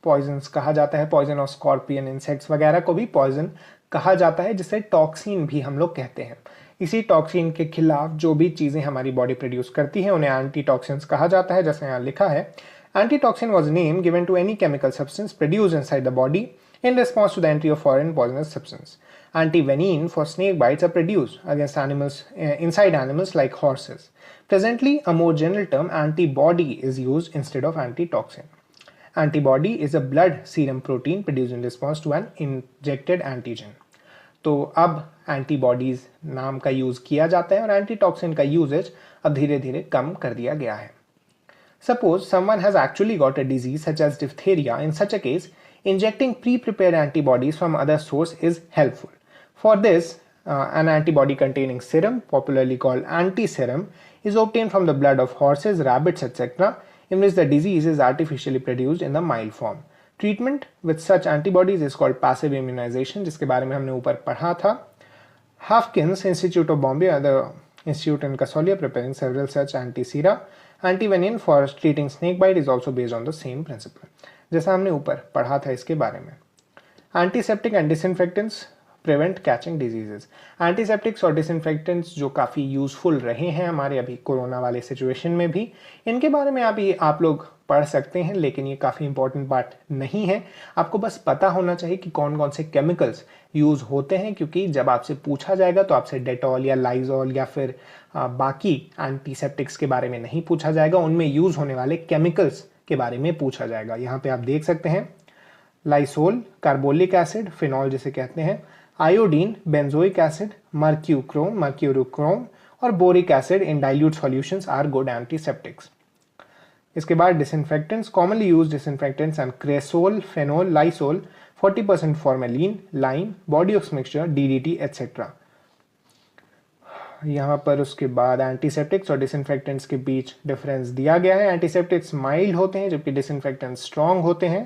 poisons कहा जाता है, poison और scorpion insects वगैरह को भी poison कहा जाता है, जिसे टॉक्सिन भी हम लोग कहते हैं। इसी टॉक्सिन के खिलाफ जो भी चीज़ें हमारी बॉडी प्रोड्यूस करती हैं उन्हें एंटीटॉक्सिन्स कहा जाता है। जैसे यहाँ लिखा है, antitoxin was name given to any chemical substance produce inside the body in response to the entry of foreign poisonous substance. Antivenin for snake bites are produced against animals inside animals like horses. Presently, a more general term antibody is used instead of antitoxin. Antibody is a blood serum protein produced in response to an injected antigen. तो अब antibodies नाम का use किया जाता है और antitoxin का usage अब धीरे धीरे कम कर दिया गया है। Suppose someone has actually got a disease such as diphtheria. In such a case, injecting pre-prepared antibodies from other source is helpful. For this, an antibody containing serum, popularly called antiserum, is obtained from the blood of horses, rabbits, etc., in which the disease is artificially produced in the mild form. Treatment with such antibodies is called passive immunization, जिसके बारे में हमने ऊपर पढ़ा था। Hopkins Institute of Bombay and the Institute in Kasauli are preparing several such antisera. Antivenin for treating snake bite is also based on the same principle. जैसा हमने ऊपर पढ़ा था इसके बारे में। Antiseptic and disinfectants prevent catching diseases. Antiseptics और disinfectants जो काफ़ी यूजफुल रहे हैं हमारे अभी कोरोना वाले सिचुएशन में भी, इनके बारे में आप लोग पढ़ सकते हैं, लेकिन ये काफ़ी इंपॉर्टेंट बात नहीं है। आपको बस पता होना चाहिए कि कौन कौन से केमिकल्स यूज़ होते हैं, क्योंकि जब आपसे पूछा जाएगा तो आपसे डेटॉल या लाइजॉल या फिर बाकी एंटीसेप्टिक्स के बारे में नहीं पूछा जाएगा, उनमें यूज़ होने वाले केमिकल्स के बारे में पूछा जाएगा। यहाँ पे आप देख सकते हैं लाइसोल, कार्बोलिक एसिड, फिनॉल जिसे कहते हैं, आयोडीन, बेंजोइक एसिड, मर्क्यूरोक्रोम और boric acid in dilute solutions are good antiseptics. इसके बाद disinfectants, commonly use disinfectants and cresol, phenol, lysol, 40% formalin, lime, Bordeaux mixture, DDT etcetera. यहाँ पर उसके बाद एंटीसेप्टिक्स और डिसइंफेक्टेंट्स के बीच डिफरेंस दिया गया है। एंटीसेप्टिक्स माइल्ड होते हैं जबकि डिसइंफेक्टेंट्स स्ट्रॉन्ग होते हैं।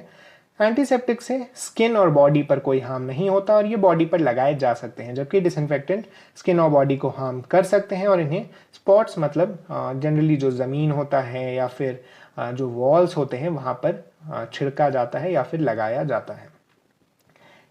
एंटीसेप्टिक से स्किन और बॉडी पर कोई हार्म नहीं होता और ये बॉडी पर लगाए जा सकते हैं, जबकि डिसइंफेक्टेंट स्किन और बॉडी को हार्म कर सकते हैं और इन्हें स्पॉट्स मतलब जनरली जो ज़मीन होता है या फिर जो वॉल्स होते हैं वहाँ पर छिड़का जाता है या फिर लगाया जाता है।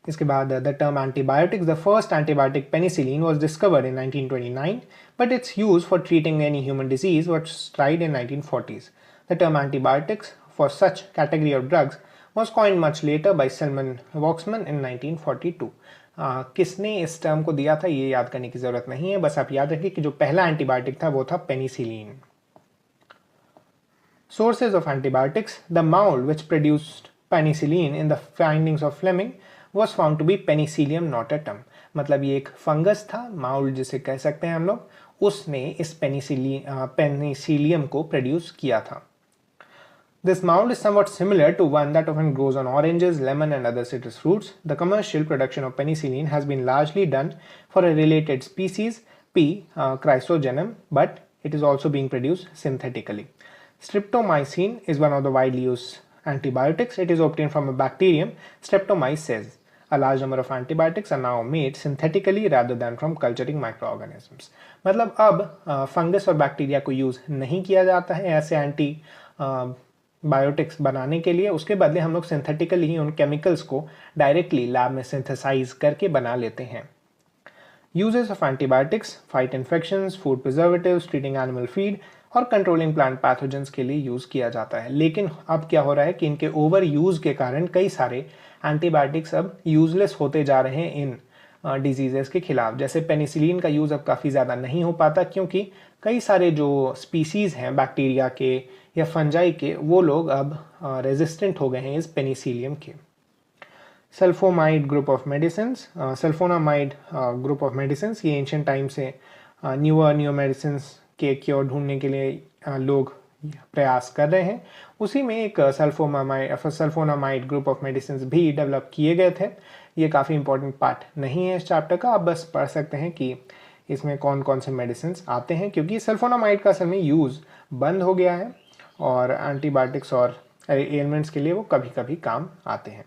इसके बाद the term antibiotics, the first antibiotic penicillin was discovered in 1929 but it's use for treating any human disease was tried in 1940s. The term antibiotics for such category of drugs was coined much later by Salman Waxman in 1942. किसने इस term को दिया था ये याद करने की जरूरत नहीं है, बस आप याद रखिए कि जो पहला एंटीबायोटिक था वो था penicillin. Sources of antibiotics, the mold which produced penicillin in the findings of Fleming was found to be Penicillium notatum. मतलब ये एक फंगस था, माउल्ड जिसे कह सकते हैं हम लोग, उसने इस पेनिसिलियम को प्रोड्यूस किया था। This mold is somewhat similar to one that often grows on oranges, lemon and other citrus fruits. The commercial production of penicillin has been largely done for a related species, P. Chrysogenum, but it is also being produced synthetically. Streptomycin is one of the widely used antibiotics. It is obtained from a bacterium, Streptomyces. A large number of antibiotics are now made synthetically rather than from culturing microorganisms. मतलब अब fungus और bacteria को use नहीं किया जाता है ऐसे anti biotics बनाने के लिए, उसके बदले हम लोग सिंथेटिकली ही उन केमिकल्स को डायरेक्टली लैब में सिंथेसाइज करके बना लेते हैं। Uses of antibiotics, fight infections, food preservatives, treating animal feed और कंट्रोलिंग प्लांट पैथोजेंस के लिए यूज किया जाता है। लेकिन अब क्या हो रहा है कि इनके ओवर यूज के कारण कई सारे एंटीबायोटिक्स अब यूजलेस होते जा रहे हैं इन डिजीजेस के खिलाफ। जैसे पेनिसिलिन का यूज़ अब काफ़ी ज़्यादा नहीं हो पाता क्योंकि कई सारे जो स्पीसीज़ हैं बैक्टीरिया के या फंजाई के, वो लोग अब रेजिस्टेंट हो गए हैं इस पेनिसिलियम के। Sulphamide group of medicine, sulphonamide group of medicine, ये एंशिएंट टाइम से न्यू मेडिसिन के क्योर ढूंढने के लिए लोग प्रयास कर रहे हैं। उसी में एक सल्फोनामाइड ग्रुप ऑफ मेडिसिन भी डेवलप किए गए थे। ये काफ़ी इंपॉर्टेंट पार्ट नहीं है इस चैप्टर का। आप बस पढ़ सकते हैं कि इसमें कौन कौन से मेडिसिन आते हैं, क्योंकि सल्फोनामाइड का असल में यूज़ बंद हो गया है और एंटीबायोटिक्स और एलिमेंट्स के लिए वो कभी कभी काम आते हैं।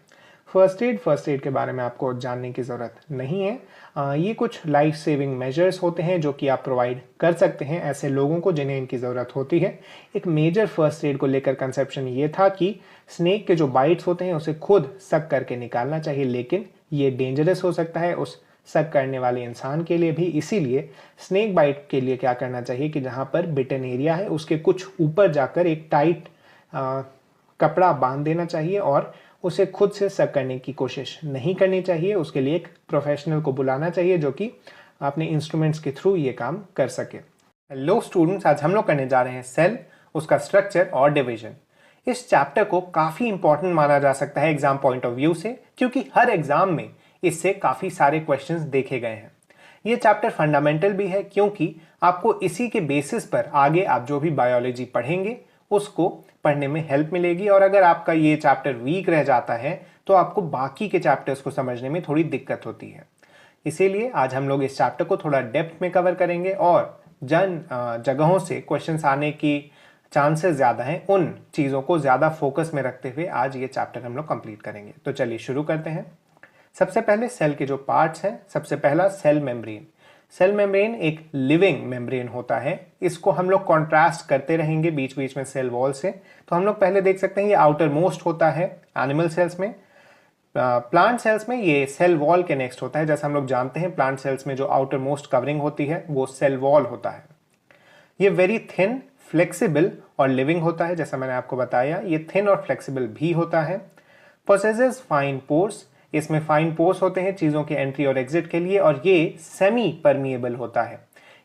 फर्स्ट एड के बारे में आपको जानने की ज़रूरत नहीं है। ये कुछ लाइफ सेविंग मेजर्स होते हैं जो कि आप प्रोवाइड कर सकते हैं ऐसे लोगों को जिन्हें इनकी ज़रूरत होती है। एक मेजर फर्स्ट एड को लेकर कंसेप्शन ये था कि स्नेक के जो बाइट्स होते हैं उसे खुद सक करके निकालना चाहिए, लेकिन ये डेंजरस हो सकता है उस सक करने वाले इंसान के लिए भी। इसीलिए स्नेक बाइट के लिए क्या करना चाहिए कि जहाँ पर बिटन एरिया है उसके कुछ ऊपर जाकर एक टाइट कपड़ा बांध देना चाहिए और उसे खुद से सक करने की कोशिश नहीं करनी चाहिए। उसके लिए एक प्रोफेशनल को बुलाना चाहिए जो कि अपने इंस्ट्रूमेंट्स के थ्रू ये काम कर सके। हेलो स्टूडेंट्स, आज हम लोग करने जा रहे हैं सेल, उसका स्ट्रक्चर और डिवीजन। इस चैप्टर को काफ़ी इंपॉर्टेंट माना जा सकता है एग्जाम पॉइंट ऑफ व्यू से, क्योंकि हर एग्जाम में इससे काफ़ी सारे क्वेश्चंस देखे गए हैं। ये चैप्टर फंडामेंटल भी है क्योंकि आपको इसी के बेसिस पर आगे आप जो भी बायोलॉजी पढ़ेंगे उसको पढ़ने में हेल्प मिलेगी। और अगर आपका ये चैप्टर वीक रह जाता है तो आपको बाकी के चैप्टर्स को समझने में थोड़ी दिक्कत होती है। इसीलिए आज हम लोग इस चैप्टर को थोड़ा डेप्थ में कवर करेंगे और जिन जगहों से क्वेश्चंस आने की चांसेस ज़्यादा हैं उन चीज़ों को ज़्यादा फोकस में रखते हुए आज ये चैप्टर हम लोग कंप्लीट करेंगे। तो चलिए शुरू करते हैं। सबसे पहले सेल के जो पार्ट्स हैं, सबसे पहला सेल मेम्ब्रेन। सेल मेम्ब्रेन एक लिविंग मेम्ब्रेन होता है। इसको हम लोग कॉन्ट्रास्ट करते रहेंगे बीच बीच में सेल वॉल से। तो हम लोग पहले देख सकते हैं ये आउटर मोस्ट होता है एनिमल सेल्स में। प्लांट सेल्स में ये सेल वॉल के नेक्स्ट होता है। जैसा हम लोग जानते हैं प्लांट सेल्स में जो आउटर मोस्ट कवरिंग होती है वो सेल वॉल होता है। ये वेरी थिन, फ्लेक्सिबल और लिविंग होता है। जैसा मैंने आपको बताया ये थिन और फ्लेक्सिबल भी होता है। पोसेसेस फाइन पोर्स, इसमें फाइन पोर्स होते हैं चीज़ों के एंट्री और एग्जिट के लिए, और ये सेमी परमिएबल होता है।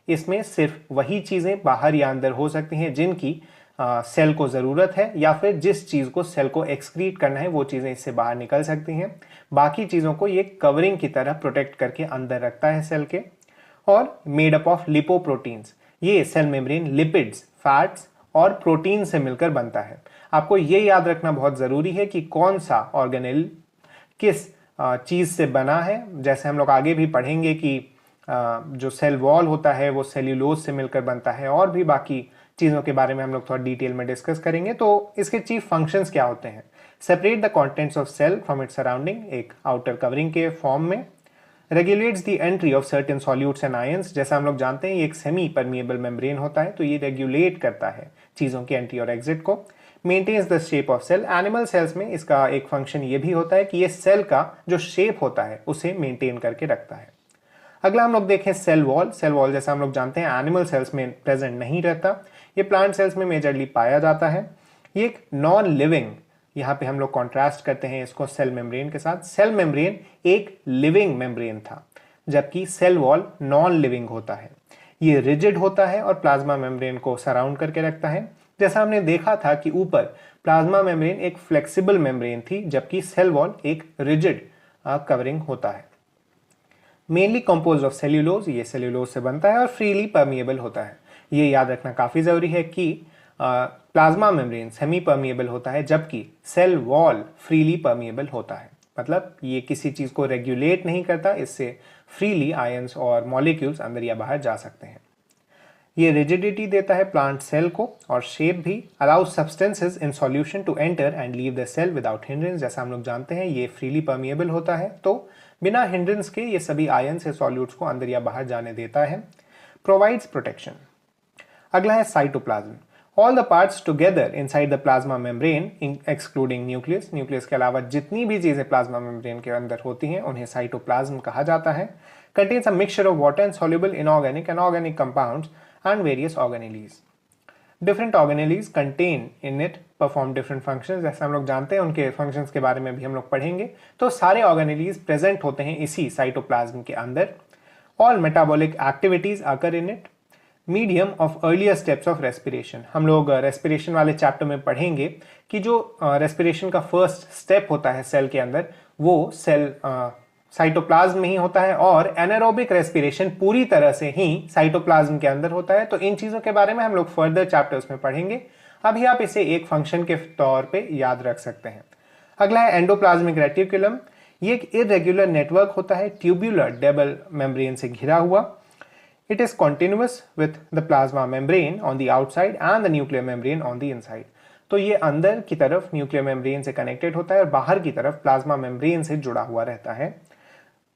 इसमें सिर्फ वही चीज़ें बाहर या अंदर हो सकती हैं जिनकी सेल को ज़रूरत है, या फिर जिस चीज़ को सेल को एक्सक्रीट करना है वो चीज़ें इससे बाहर निकल सकती हैं। बाकी चीज़ों को ये कवरिंग की तरह प्रोटेक्ट करके अंदर रखता है सेल के। और मेड अप ऑफ लिपोप्रोटीन्स, ये सेल मेम्ब्रेन लिपिड्स, फैट्स और प्रोटीन से मिलकर बनता है। आपको ये याद रखना बहुत ज़रूरी है कि कौन सा ऑर्गेनेल किस चीज़ से बना है। जैसे हम लोग आगे भी पढ़ेंगे कि जो सेल वॉल होता है वो सेल्यूलोज से मिलकर बनता है, और भी बाकी चीज़ों के बारे में हम लोग थोड़ा डिटेल में डिस्कस करेंगे। तो इसके चीफ फंक्शंस क्या होते हैं? Separate the contents of cell from its surrounding, एक आउटर कवरिंग के फॉर्म में। Regulates the entry of certain solutes and ions, जैसा हम लोग जानते हैं ये एक सेमी परमिएबल मेम्ब्रेन होता है, तो ये रेगुलेट करता है चीज़ों की एंट्री और एग्जिट को। Maintains the shape of cell, animal cells में इसका एक फंक्शन ये भी होता है कि ये सेल का जो शेप होता है उसे मेंटेन करके रखता है। अगला हम लोग देखें सेल वॉल। सेल वॉल जैसा हम लोग जानते हैं एनिमल सेल्स में प्रेजेंट नहीं रहता, ये प्लांट सेल्स में मेजरली पाया जाता है। ये एक नॉन लिविंग, यहाँ पे हम लोग कॉन्ट्रास्ट करते हैं इसको सेल मेम्ब्रेन के साथ। सेल मेम्ब्रेन एक लिविंग मेम्ब्रेन था, जबकि सेल वॉल नॉन लिविंग होता है। ये रिजिड होता है और प्लाज्मा मेम्ब्रेन को सराउंड करके रखता है। जैसा हमने देखा था कि ऊपर प्लाज्मा मेम्ब्रेन एक फ्लेक्सिबल मेम्ब्रेन थी, जबकि सेल वॉल एक रिजिड कवरिंग होता है। मेनली कंपोज्ड ऑफ सेल्यूलोज, ये सेल्यूलोज से बनता है और फ्रीली परमिएबल होता है। ये याद रखना काफ़ी ज़रूरी है कि प्लाज्मा मेम्ब्रेन सेमी परमिएबल होता है, जबकि सेल वॉल फ्रीली परमिएबल होता है। मतलब ये किसी चीज़ को रेगुलेट नहीं करता, इससे फ्रीली आयंस और मॉलिक्यूल्स अंदर या बाहर जा सकते हैं। ये रिजिडिटी देता है प्लांट सेल को, और शेप भी। Allow substances in solution to enter and leave the cell without hindrance, जैसा हम लोग जानते हैं ये फ्रीली परमिएबल होता है, तो बिना हिंड्रेंस के ये सभी आयंस या सॉल्यूट्स को अंदर या बाहर जाने देता है। Provides protection. अगला है cytoplasm. All the parts together inside the plasma membrane excluding nucleus, nucleus के अलावा जितनी भी चीजें प्लाज्मा मेम्ब्रेन के अंदर होती हैं उन्हें साइटोप्लाज्म कहा जाता है। Contains a mixture of water and soluble inorganic and organic compounds and various organelles. Different organelles contain in it perform different functions, जैसे हम लोग जानते हैं उनके functions के बारे में भी हम लोग पढ़ेंगे। तो सारे organelles present होते हैं इसी cytoplasm के अंदर। All metabolic activities occur in it. Medium of earlier steps of respiration, हम लोग respiration वाले चैप्टर में पढ़ेंगे कि जो respiration का first step होता है सेल के अंदर वो सेल साइटोप्लाज्म में ही होता है, और एनारोबिक रेस्पिरेशन पूरी तरह से ही साइटोप्लाज्म के अंदर होता है। तो इन चीज़ों के बारे में हम लोग फर्दर चैप्टर्स में पढ़ेंगे। अभी आप इसे एक फंक्शन के तौर पे याद रख सकते हैं। अगला है एंडोप्लाज्मिक रेटिकुलम। ये एक इरेग्युलर नेटवर्क होता है ट्यूब्यूलर डबल मेम्ब्रेन से घिरा हुआ। It is continuous with the plasma membrane on the outside and the nuclear membrane on the inside. तो ये अंदर की तरफ न्यूक्लियर मेम्ब्रेन से कनेक्टेड होता है और बाहर की तरफ प्लाज्मा मेम्ब्रेन से जुड़ा हुआ रहता है।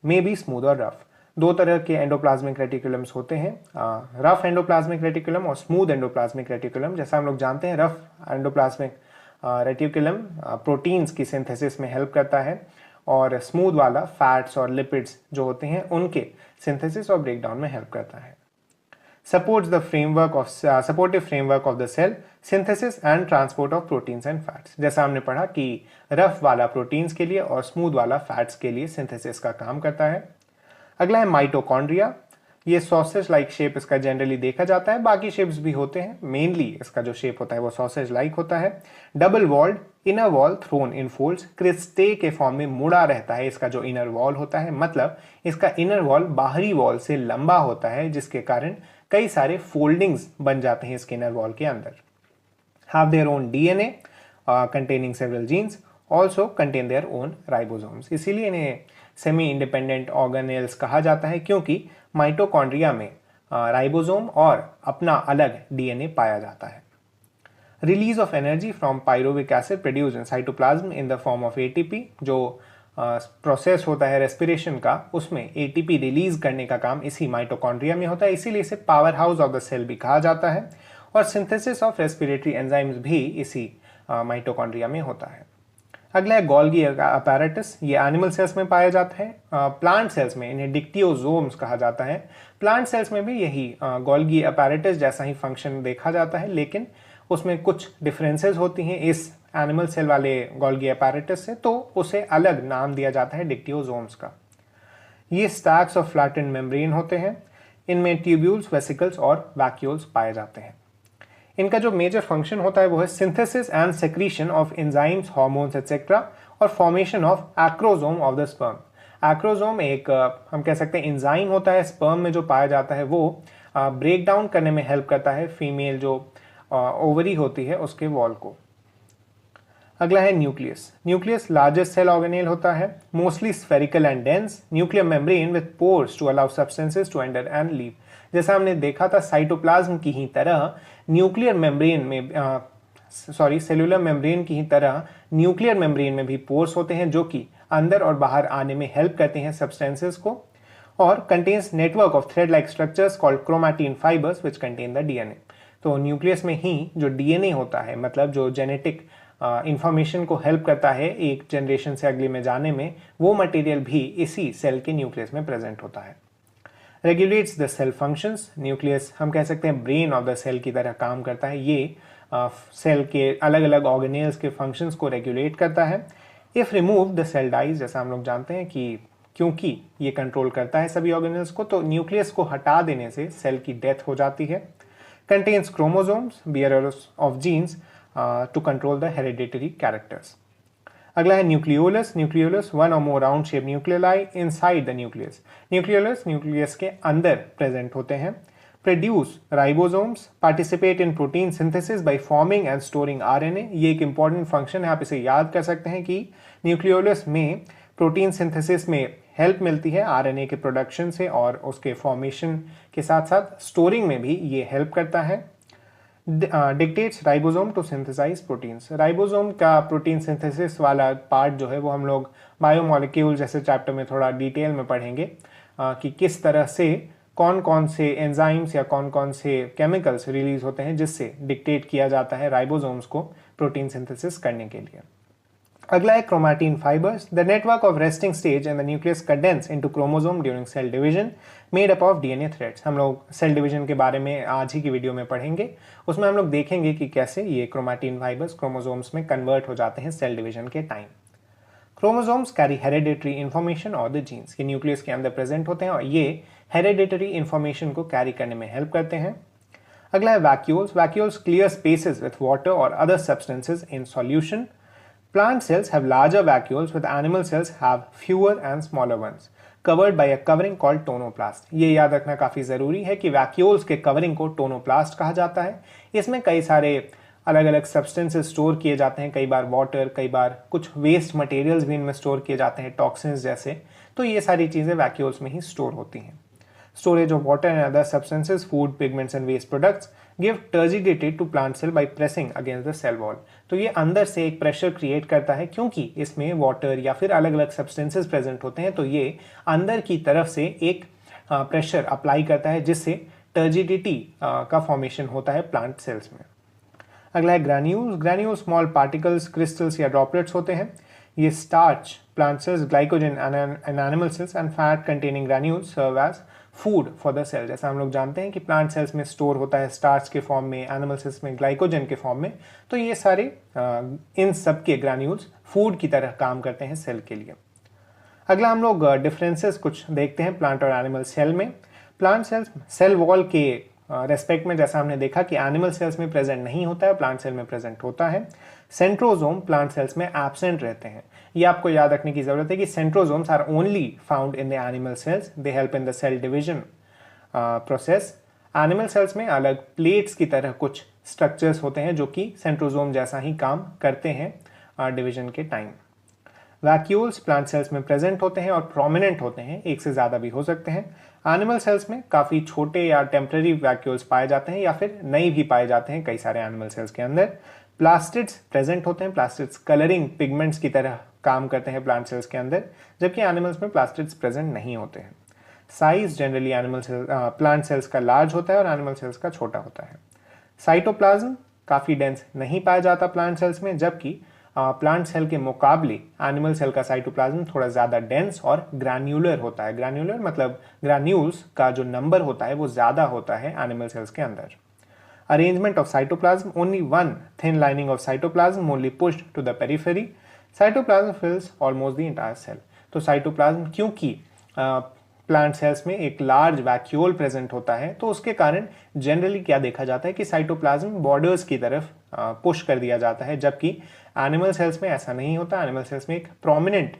मे बी स्मूथ और रफ। दो तरह के एंडोप्लाज्मिक रेटिकुलम्स होते हैं, रफ एंडोप्लाज्मिक रेटिकुलम और स्मूथ एंडोप्लाज्मिक रेटिकुलम। जैसा हम लोग जानते हैं रफ एंडोप्लाज्मिक रेटिकुलम प्रोटीन्स की सिंथेसिस में हेल्प करता है और स्मूथ वाला फैट्स और लिपिड्स जो होते हैं उनके सिंथेसिस और ब्रेकडाउन में हेल्प करता है। supports the framework of supportive framework of the cell synthesis and transport of proteins and fats। जैसा हमने पढ़ा कि रफ वाला प्रोटीन्स के लिए और स्मूथ वाला फैट्स के लिए सिंथेसिस का काम करता है। अगला है माइटोकॉन्ड्रिया। ये सॉसेज लाइक शेप इसका जनरली देखा जाता है, बाकी शेप्स भी होते हैं, मेनली इसका जो शेप होता है वो सॉसेज लाइक होता है। Double walled, inner wall thrown in folds, cristae के फॉर्म में मुड़ा रहता है इसका जो इनर वॉल होता है, मतलब इसका इनर वॉल बाहरी वॉल से लंबा होता है जिसके कारण कई सारे फोल्डिंग्स बन जाते हैं इसके इनर वॉल के अंदर। Have their own DNA containing several genes, also contain their own ribosomes. इसीलिए इन्हें सेमी इंडिपेंडेंट ऑर्गेनेल्स कहा जाता है क्योंकि माइटोकॉन्ड्रिया में राइबोसोम और अपना अलग डीएनए पाया जाता है। Release of energy from pyruvic acid produced in cytoplasm in the form of ATP. जो प्रोसेस होता है रेस्पिरेशन का, उसमें एटीपी रिलीज करने का काम इसी माइटोकॉन्ड्रिया में होता है, इसीलिए इसे power house of the cell भी कहा जाता है। और सिंथेसिस ऑफ रेस्पिरेटरी एंजाइम्स भी इसी माइटोकॉन्ड्रिया में होता है। अगला है गोल्गी अपैरेटस। ये एनिमल सेल्स में पाया जाता है। प्लांट सेल्स में इन्हें डिक्टियोजोम्स कहा जाता है। प्लांट सेल्स में भी यही गोल्गी अपैरेटस जैसा ही फंक्शन देखा जाता है, लेकिन उसमें कुछ डिफरेंसेस होती हैं इस एनिमल सेल वाले गोल्गी अपैरेटस से, तो उसे अलग नाम दिया जाता है डिक्टियोजोम्स का। ये स्टैक्स ऑफ फ्लैटेंड मेम्ब्रेन होते हैं। इनमें ट्यूब्यूल्स, वेसिकल्स और वैक्यूल्स पाए जाते हैं। इनका जो मेजर फंक्शन होता है वो है synthesis and secretion of enzymes, hormones etcetera और formation of acrosome of the sperm. Acrosome एक हम कह सकते हैं एंजाइम होता है स्पर्म में जो पाया जाता है, वो ब्रेक डाउन करने में हेल्प करता है फीमेल जो ओवरी होती है उसके वॉल को। अगला है nucleus. Nucleus largest cell organelle होता है, mostly spherical and dense, nuclear membrane with pores to allow substances to enter and leave. जैसा हमने देखा था साइटोप्लाज्म की ही तरह न्यूक्लियर मेम्ब्रेन में सेलुलर मेम्ब्रेन की ही तरह न्यूक्लियर मेम्ब्रेन में भी पोर्स होते हैं जो कि अंदर और बाहर आने में हेल्प करते हैं सब्सटेंसेस को, और contains network of thread like structures called chromatin fibres which contain the DNA. तो न्यूक्लियस में ही जो डीएनए होता है, मतलब जो जेनेटिक इंफॉर्मेशन को हेल्प करता है एक जनरेशन से अगले में जाने में, वो मटेरियल भी इसी सेल के न्यूक्लियस में प्रेजेंट होता है। Regulates the cell functions. Nucleus हम कह सकते हैं ब्रेन ऑफ द सेल की तरह काम करता है। ये सेल के अलग अलग ऑर्गेनेल्स के फंक्शंस को रेगुलेट करता है। If remove the cell dies, जैसा हम लोग जानते हैं कि क्योंकि ये कंट्रोल करता है सभी ऑर्गेनेल्स को, तो न्यूक्लियस को हटा देने से सेल की डेथ हो जाती है। Contains chromosomes, bearers of genes to control the hereditary characters. अगला है nucleolus. Nucleolus one or more round shape nucleoli inside the nucleus. Nucleolus nucleus के अंदर प्रेजेंट होते हैं। Produce ribosomes, participate in protein synthesis by forming and storing RNA. ये एक important function है, आप इसे याद कर सकते हैं कि न्यूक्लियोलस में प्रोटीन सिंथेसिस में हेल्प मिलती है आरएनए के प्रोडक्शन से, और उसके फॉर्मेशन के साथ साथ स्टोरिंग में भी ये हेल्प करता है। Dictates ribosome to synthesise proteins. Ribosome का प्रोटीन सिंथेसिस वाला पार्ट जो है वो हम लोग बायोमोलिक्यूल जैसे चैप्टर में थोड़ा डिटेल में पढ़ेंगे कि किस तरह से कौन कौन से एंजाइम्स या कौन कौन से केमिकल्स रिलीज होते हैं जिससे डिक्टेट किया जाता है राइबोसोम्स को प्रोटीन सिंथेसिस करने के लिए। अगला है chromatin fibres. The network of resting stage in the nucleus condense into chromosome during cell division made up of DNA threads. हम लोग सेल डिवीजन के बारे में आज ही की वीडियो में पढ़ेंगे। उसमें हम लोग देखेंगे कि कैसे ये क्रोमैटिन फाइबर्स क्रोमोसोम्स में कन्वर्ट हो जाते हैं सेल डिवीजन के time. Chromosomes carry hereditary information और द जीन्स। ये न्यूक्लियस के अंदर प्रेजेंट होते हैं और ये हेरिडिटरी इन्फॉर्मेशन को कैरी करने में हेल्प करते हैं। अगला है vacuoles. Vacuoles clear spaces with water और other substances in solution. Plant cells have larger vacuoles with animal cells have fewer and smaller ones covered by a covering called tonoplast। ये याद रखना काफ़ी ज़रूरी है कि वैक्यूल्स के कवरिंग को टोनोप्लास्ट कहा जाता है। इसमें कई सारे अलग अलग सब्सटेंसेस स्टोर किए जाते हैं, कई बार वाटर, कई बार कुछ वेस्ट मटेरियल्स भी इनमें स्टोर किए जाते हैं, टॉक्सिन्स जैसे। तो ये सारी चीज़ें वैक्यूल्स में ही स्टोर होती हैं। Storage of water and other substances, food, pigments and waste products give turgidity to plant cell by pressing against the cell wall। तो ये अंदर से एक प्रेशर क्रिएट करता है, क्योंकि इसमें वाटर या फिर अलग अलग सब्सटेंसेस प्रेजेंट होते हैं, तो ये अंदर की तरफ से एक प्रेशर अप्लाई करता है, जिससे टर्जिडिटी का फॉर्मेशन होता है प्लांट सेल्स में। अगला है granules. Granule small particles, crystals या ड्रॉपलेट्स होते हैं। ये starch, plant cells, glycogen and animal cells and fat containing granules serve as food for the cell. जैसा हम लोग जानते हैं कि प्लांट सेल्स में स्टोर होता है स्टार्च के फॉर्म में, एनिमल सेल्स में ग्लाइकोजन के फॉर्म में, तो ये सारे इन सब के ग्रैन्यूल्स फूड की तरह काम करते हैं सेल के लिए। अगला हम लोग डिफरेंसेस कुछ देखते हैं प्लांट और एनिमल सेल में। प्लांट सेल्स सेल वॉल के रेस्पेक्ट में जैसा हमने देखा कि एनिमल सेल्स में प्रेजेंट नहीं होता है, प्लांट सेल में प्रेजेंट होता है। सेंट्रोजोम प्लांट सेल्स में एब्सेंट रहते हैं। ये आपको याद रखने की जरूरत है कि centrosomes are only found in the animal cells, they help in the cell division process. Animal cells में अलग प्लेट्स की तरह कुछ स्ट्रक्चर्स होते हैं जो कि सेंट्रोजोम जैसा ही काम करते हैं डिवीजन के टाइम। वैक्यूल्स प्लांट सेल्स में प्रेजेंट होते हैं और प्रोमिनेंट होते हैं, एक से ज्यादा भी हो सकते हैं। एनिमल सेल्स में काफी छोटे या टेम्पररी वैक्यूल्स पाए जाते हैं या फिर नई भी पाए जाते हैं कई सारे एनिमल सेल्स के अंदर। प्लास्टिड्स प्रेजेंट होते हैं, प्लास्टिड्स कलरिंग पिगमेंट्स की तरह काम करते हैं प्लांट सेल्स के अंदर, जबकि एनिमल्स में प्लास्टिड्स प्रेजेंट नहीं होते हैं। Size generally animal cell plant cells का लार्ज होता है और एनिमल सेल्स का छोटा होता है। साइटोप्लाज्म काफी डेंस नहीं पाया जाता प्लांट सेल्स में, जबकि प्लांट सेल के मुकाबले एनिमल सेल का साइटोप्लाज्म थोड़ा ज्यादा डेंस और ग्रैन्युलर होता है। ग्रैन्युलर मतलब ग्रैन्यूल्स का जो नंबर होता है वो ज्यादा होता है एनिमल सेल्स के अंदर। Arrangement of cytoplasm, only one thin lining of cytoplasm only pushed to the periphery. Cytoplasm fills almost the entire cell। तो साइटोप्लाज्म क्योंकि प्लांट सेल्स में एक लार्ज वैक्यूल प्रेजेंट होता है, तो उसके कारण जनरली क्या देखा जाता है कि साइटोप्लाज्म बॉर्डर्स की तरफ पुश कर दिया जाता है, जबकि एनिमल सेल्स में ऐसा नहीं होता। एनिमल सेल्स में एक प्रोमिनेंट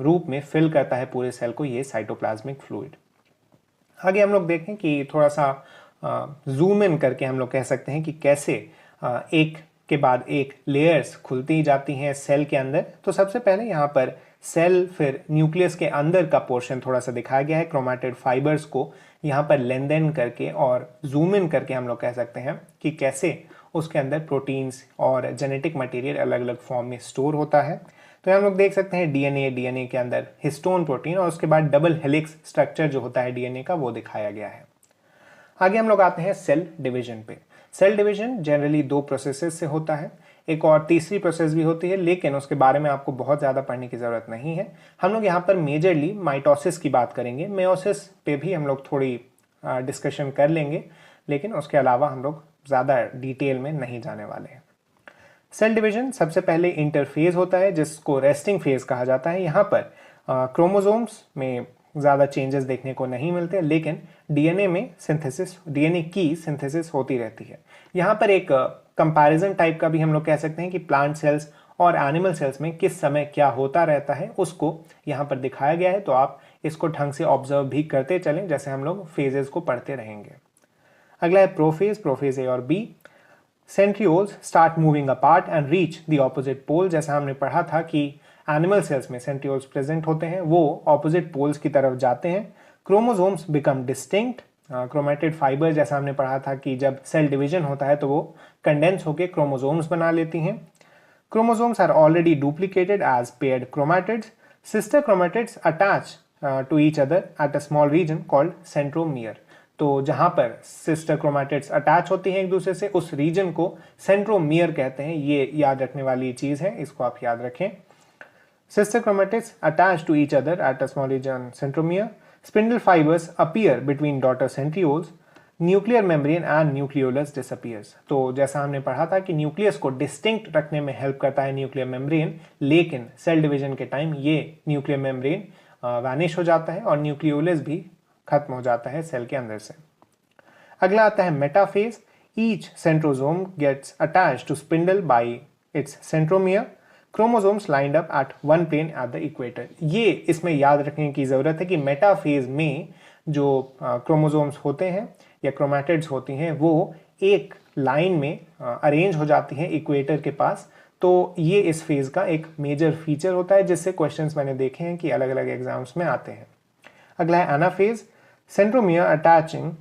रूप में फिल करता है पूरे सेल को ये साइटोप्लाज्मिक फ्लूइड। आगे हम लोग देखें कि थोड़ा सा जूम इन करके हम लोग कह सकते हैं कि कैसे एक के बाद एक लेयर्स खुलती जाती हैं सेल के अंदर। तो सबसे पहले यहाँ पर सेल फिर न्यूक्लियस के अंदर का पोर्शन थोड़ा सा दिखाया गया है, क्रोमैटिड फाइबर्स को यहाँ पर लेंदेन करके और जूम इन करके हम लोग कह सकते हैं कि कैसे उसके अंदर प्रोटीन्स और जेनेटिक मटेरियल अलग अलग फॉर्म में स्टोर होता है। तो हम लोग देख सकते हैं डीएनए के अंदर हिस्टोन प्रोटीन और उसके बाद डबल हेलिक्स स्ट्रक्चर जो होता है डीएनए का, वो दिखाया गया है। आगे हम लोग आते हैं सेल डिवीजन पे। सेल डिवीजन जनरली 2 प्रोसेसेस से होता है, एक और तीसरी प्रोसेस भी होती है, लेकिन उसके बारे में आपको बहुत ज़्यादा पढ़ने की ज़रूरत नहीं है। हम लोग यहाँ पर मेजरली माइटोसिस की बात करेंगे, मेयोसिस पे भी हम लोग थोड़ी डिस्कशन कर लेंगे, लेकिन उसके अलावा हम लोग ज़्यादा डिटेल में नहीं जाने वाले हैं। सेल डिवीजन सबसे पहले इंटरफेज होता है जिसको रेस्टिंग फेज कहा जाता है। यहाँ पर क्रोमोसोम्स में ज़्यादा चेंजेस देखने को नहीं मिलते, लेकिन डीएनए में सिंथेसिस, डीएनए की सिंथेसिस होती रहती है। यहाँ पर एक कंपैरिजन टाइप का भी हम लोग कह सकते हैं कि प्लांट सेल्स और एनिमल सेल्स में किस समय क्या होता रहता है, उसको यहाँ पर दिखाया गया है। तो आप इसको ढंग से ऑब्जर्व भी करते चलें जैसे हम लोग फेजेस को पढ़ते रहेंगे। अगला है प्रोफेज, प्रोफेज ए और B. Centrioles start moving apart and reach the opposite pole. जैसा हमने पढ़ा था कि एनिमल सेल्स में सेंट्रियोल्स प्रेजेंट होते हैं, वो ऑपोजिट पोल्स की तरफ जाते हैं। Chromosomes become distinct. Chromatid fibre जैसा हमने पढ़ा था कि जब सेल डिवीजन होता है तो वो कंडेंस होकर क्रोमोसोम्स बना लेती हैं। Chromosomes are already duplicated as paired chromatids. Sister chromatids attach to each other at a small region called centromere. तो जहां पर सिस्टर क्रोमैटिड्स अटैच होती हैं एक दूसरे से, उस रीजन को सेंट्रोमियर कहते हैं। ये याद रखने वाली चीज है, इसको आप याद रखें। Sister chromatids attach to each other at a small region centromere. Spindle fibers appear between daughter centrioles. Nuclear membrane and nucleolus disappears. तो जैसा हमने पढ़ा था कि न्यूक्लियस को डिस्टिंक्ट रखने में हेल्प करता है न्यूक्लियर मेम्ब्रेन, लेकिन सेल डिवीजन के टाइम ये न्यूक्लियर मेम्ब्रेन वैनिश हो जाता है और न्यूक्लियोलस भी खत्म हो जाता है सेल के अंदर से। अगला आता है metaphase. Each centrosome gets attached to spindle by its centromere. Chromosomes lined up at one plane at the equator. ये इसमें याद रखने की जरूरत है कि मेटाफेज में जो क्रोमोसोम्स होते हैं या क्रोमैटिड्स होती हैं वो एक लाइन में अरेंज हो जाती हैं इक्वेटर के पास। तो ये इस फेज का एक मेजर फीचर होता है जिससे क्वेश्चंस मैंने देखे हैं कि अलग अलग एग्जाम्स में आते हैं। अगला है anaphase. Centromere attaching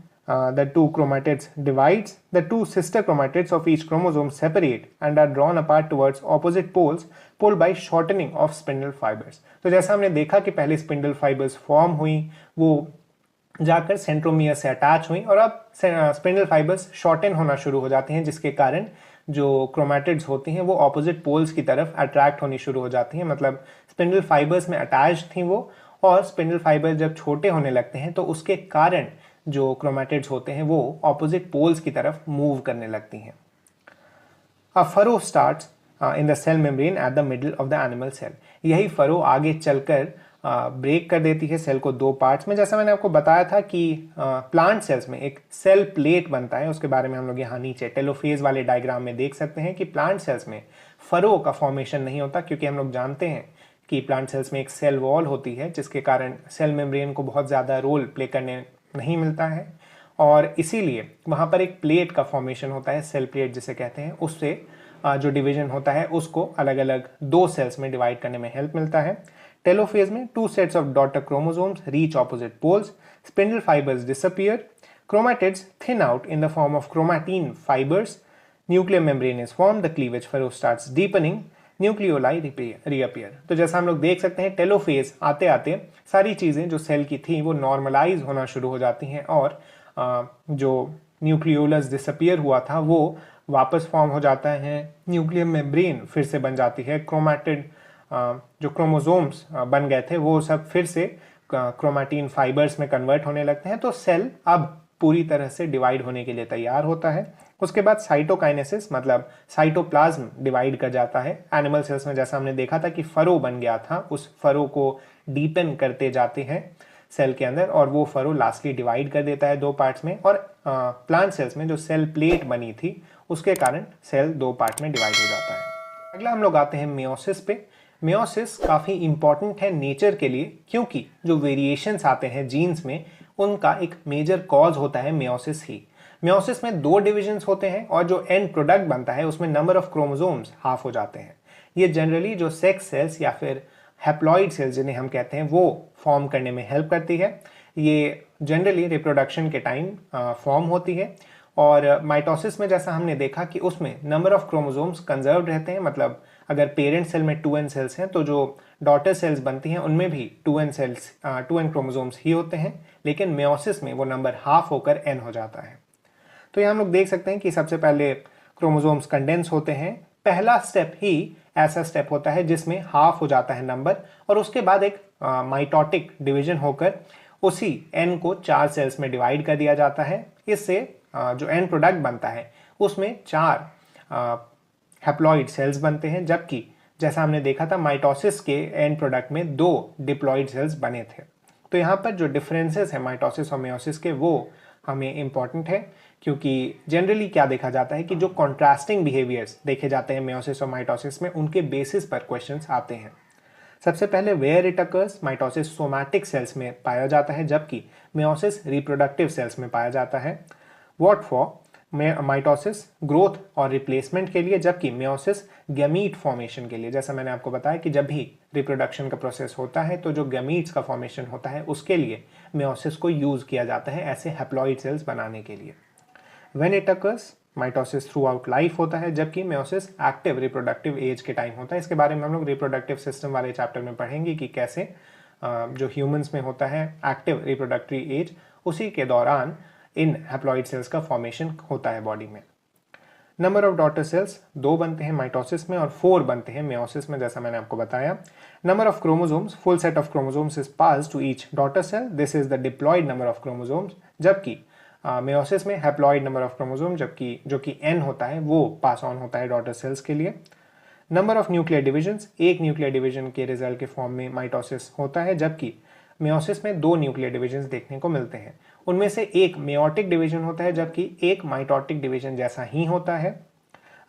the two chromatids divides, the two sister chromatids of each chromosome separate and are drawn apart towards opposite poles pulled by shortening of spindle fibers। तो जैसा हमने देखा कि पहले स्पिंडल फाइबर्स फॉर्म हुई, वो जाकर centromere से अटैच हुई और अब स्पिंडल फाइबर्स शॉर्टन होना शुरू हो जाती हैं, जिसके कारण जो क्रोमैटिड्स होती हैं वो ऑपोजिट पोल्स की तरफ अट्रैक्ट होनी शुरू हो जाती हैं। मतलब स्पिंडल फाइबर्स में अटैच थी वो, और स्पिंडल फाइबर जब छोटे होने लगते हैं तो उसके कारण जो क्रोमैटिड्स होते हैं वो ऑपोजिट पोल्स की तरफ मूव करने लगती हैं। A furrow starts in the cell membrane at the middle of the animal cell. यही फरो आगे चलकर ब्रेक कर देती है सेल को दो पार्ट्स में। जैसा मैंने आपको बताया था कि प्लांट सेल्स में एक सेल प्लेट बनता है, उसके बारे में हम लोग यहाँ नीचे टेलोफेज वाले डायग्राम में देख सकते हैं कि प्लांट सेल्स में फरो का फॉर्मेशन नहीं होता, क्योंकि हम लोग जानते हैं कि प्लांट सेल्स में एक सेल वॉल होती है जिसके कारण सेल मेम्ब्रेन को बहुत ज़्यादा रोल प्ले करने नहीं मिलता है, और इसीलिए वहाँ पर एक प्लेट का फॉर्मेशन होता है, सेल प्लेट जिसे कहते हैं। उससे जो डिवीजन होता है उसको अलग अलग दो सेल्स में डिवाइड करने में हेल्प मिलता है। टेलोफेज में two sets of daughter chromosomes reach opposite poles, spindle fibres disappear, chromatids thin out in the form of chromatin fibres, nuclear membrane is form, the cleavage furrow starts deepening, nucleoli reappear. तो जैसा हम लोग देख सकते हैं telophase आते आते सारी चीज़ें जो सेल की थी वो नॉर्मलाइज होना शुरू हो जाती हैं, और जो न्यूक्लियोलस डिसअपियर हुआ था वो वापस फॉर्म हो जाता है, न्यूक्लियर मेम्ब्रेन फिर से बन जाती है, क्रोमैटिड जो क्रोमोसोम्स बन गए थे वो सब फिर से क्रोमैटिन फाइबर्स में कन्वर्ट होने लगते हैं। तो सेल अब पूरी तरह से डिवाइड होने के लिए तैयार होता है। उसके बाद साइटोकाइनेसिस मतलब साइटोप्लाज्म डिवाइड कर जाता है। एनिमल सेल्स में जैसा हमने देखा था कि फरो बन गया था, उस फरो को डीपन करते जाते हैं सेल के अंदर, और वो फरो लास्टली डिवाइड कर देता है दो पार्ट्स में। और प्लांट सेल्स में जो सेल प्लेट बनी थी उसके कारण सेल दो पार्ट में डिवाइड हो जाता है। अगला हम लोग आते हैं मेयोसिस पे। मेयोसिस काफ़ी इंपॉर्टेंट है नेचर के लिए, क्योंकि जो वेरिएशंस आते हैं जीन्स में उनका एक मेजर कॉज होता है मेयोसिस ही। मेयोसिस में दो डिविजन्स होते हैं और जो एंड प्रोडक्ट बनता है उसमें नंबर ऑफ क्रोमोसोम्स हाफ हो जाते हैं। ये जनरली जो सेक्स सेल्स या फिर हैप्लॉइड सेल्स जिन्हें हम कहते हैं वो फॉर्म करने में हेल्प करती है। ये जनरली रिप्रोडक्शन के टाइम फॉर्म होती है, और माइटोसिस में जैसा हमने देखा कि उसमें नंबर ऑफ क्रोमोसोम्स कंजर्व रहते हैं। मतलब अगर पेरेंट सेल में 2n सेल्स हैं तो जो डॉटर सेल्स बनती हैं उनमें भी 2n क्रोमोसोम्स ही होते हैं, लेकिन मेयोसिस में वो नंबर हाफ होकर n हो जाता है। तो यहाँ हम लोग देख सकते हैं कि सबसे पहले क्रोमोसोम्स कंडेंस होते हैं। पहला स्टेप ही ऐसा स्टेप होता है जिसमें हाफ हो जाता है नंबर, और उसके बाद एक माइटोटिक डिवीजन होकर उसी n को 4 सेल्स में डिवाइड कर दिया जाता है। इससे जो एंड प्रोडक्ट बनता है उसमें 4 हैप्लॉइड सेल्स बनते हैं, जबकि जैसा हमने देखा था माइटोसिस के एंड प्रोडक्ट में 2 डिप्लॉइड सेल्स बने थे। तो यहाँ पर जो डिफरेंसेस है माइटोसिस और मेयोसिस के वो हमें इंपॉर्टेंट है, क्योंकि जनरली क्या देखा जाता है कि जो कॉन्ट्रास्टिंग बिहेवियर्स देखे जाते हैं मेयोसिस और माइटोसिस में उनके बेसिस पर क्वेश्चंस आते हैं। सबसे पहले where it occurs, mitosis somatic cells में पाया जाता है जबकि मेयोसिस रिप्रोडक्टिव सेल्स में पाया जाता है। व्हाट फॉर, माइटोसिस ग्रोथ और रिप्लेसमेंट के लिए, जबकि मेयोसिस गैमीट फॉर्मेशन के लिए। जैसा मैंने आपको बताया कि जब भी रिप्रोडक्शन का प्रोसेस होता है तो जो गैमीट्स का फॉर्मेशन होता है उसके लिए मेयोसिस को यूज किया जाता है ऐसे हैप्लॉइड सेल्स बनाने के लिए। When it occurs, mitosis through out life होता है, जबकि मेयोसिस एक्टिव रिप्रोडक्टिव एज के टाइम होता है। इसके बारे में हम लोग रिप्रोडक्टिव सिस्टम वाले चैप्टर में पढ़ेंगे कि कैसे जो ह्यूमंस में होता है एक्टिव रिप्रोडक्टिव एज, उसी के दौरान इन हैप्लॉइड सेल्स का फॉर्मेशन होता है बॉडी में। नंबर ऑफ डॉटर सेल्स 2 बनते हैं माइटोसिस में और 4 बनते हैं मेयोसिस में, जैसा मैंने आपको बताया। Number of chromosomes, full set of chromosomes is pass to each daughter cell, this is the diploid number of chromosomes, जबकि मेयोसिस में हैप्लॉइड नंबर ऑफ क्रोमोसोम जबकि जो कि n होता है वो पास ऑन होता है डॉटर सेल्स के लिए। नंबर ऑफ न्यूक्लियर डिविजन्स, एक न्यूक्लियर डिवीजन के रिजल्ट के फॉर्म में माइटोसिस होता है, जबकि मेयोसिस में 2 न्यूक्लियर डिविजन्स देखने को मिलते हैं। उनमें से एक मेयोटिक डिवीजन होता है जबकि एक माइटोटिक डिवीजन जैसा ही होता है।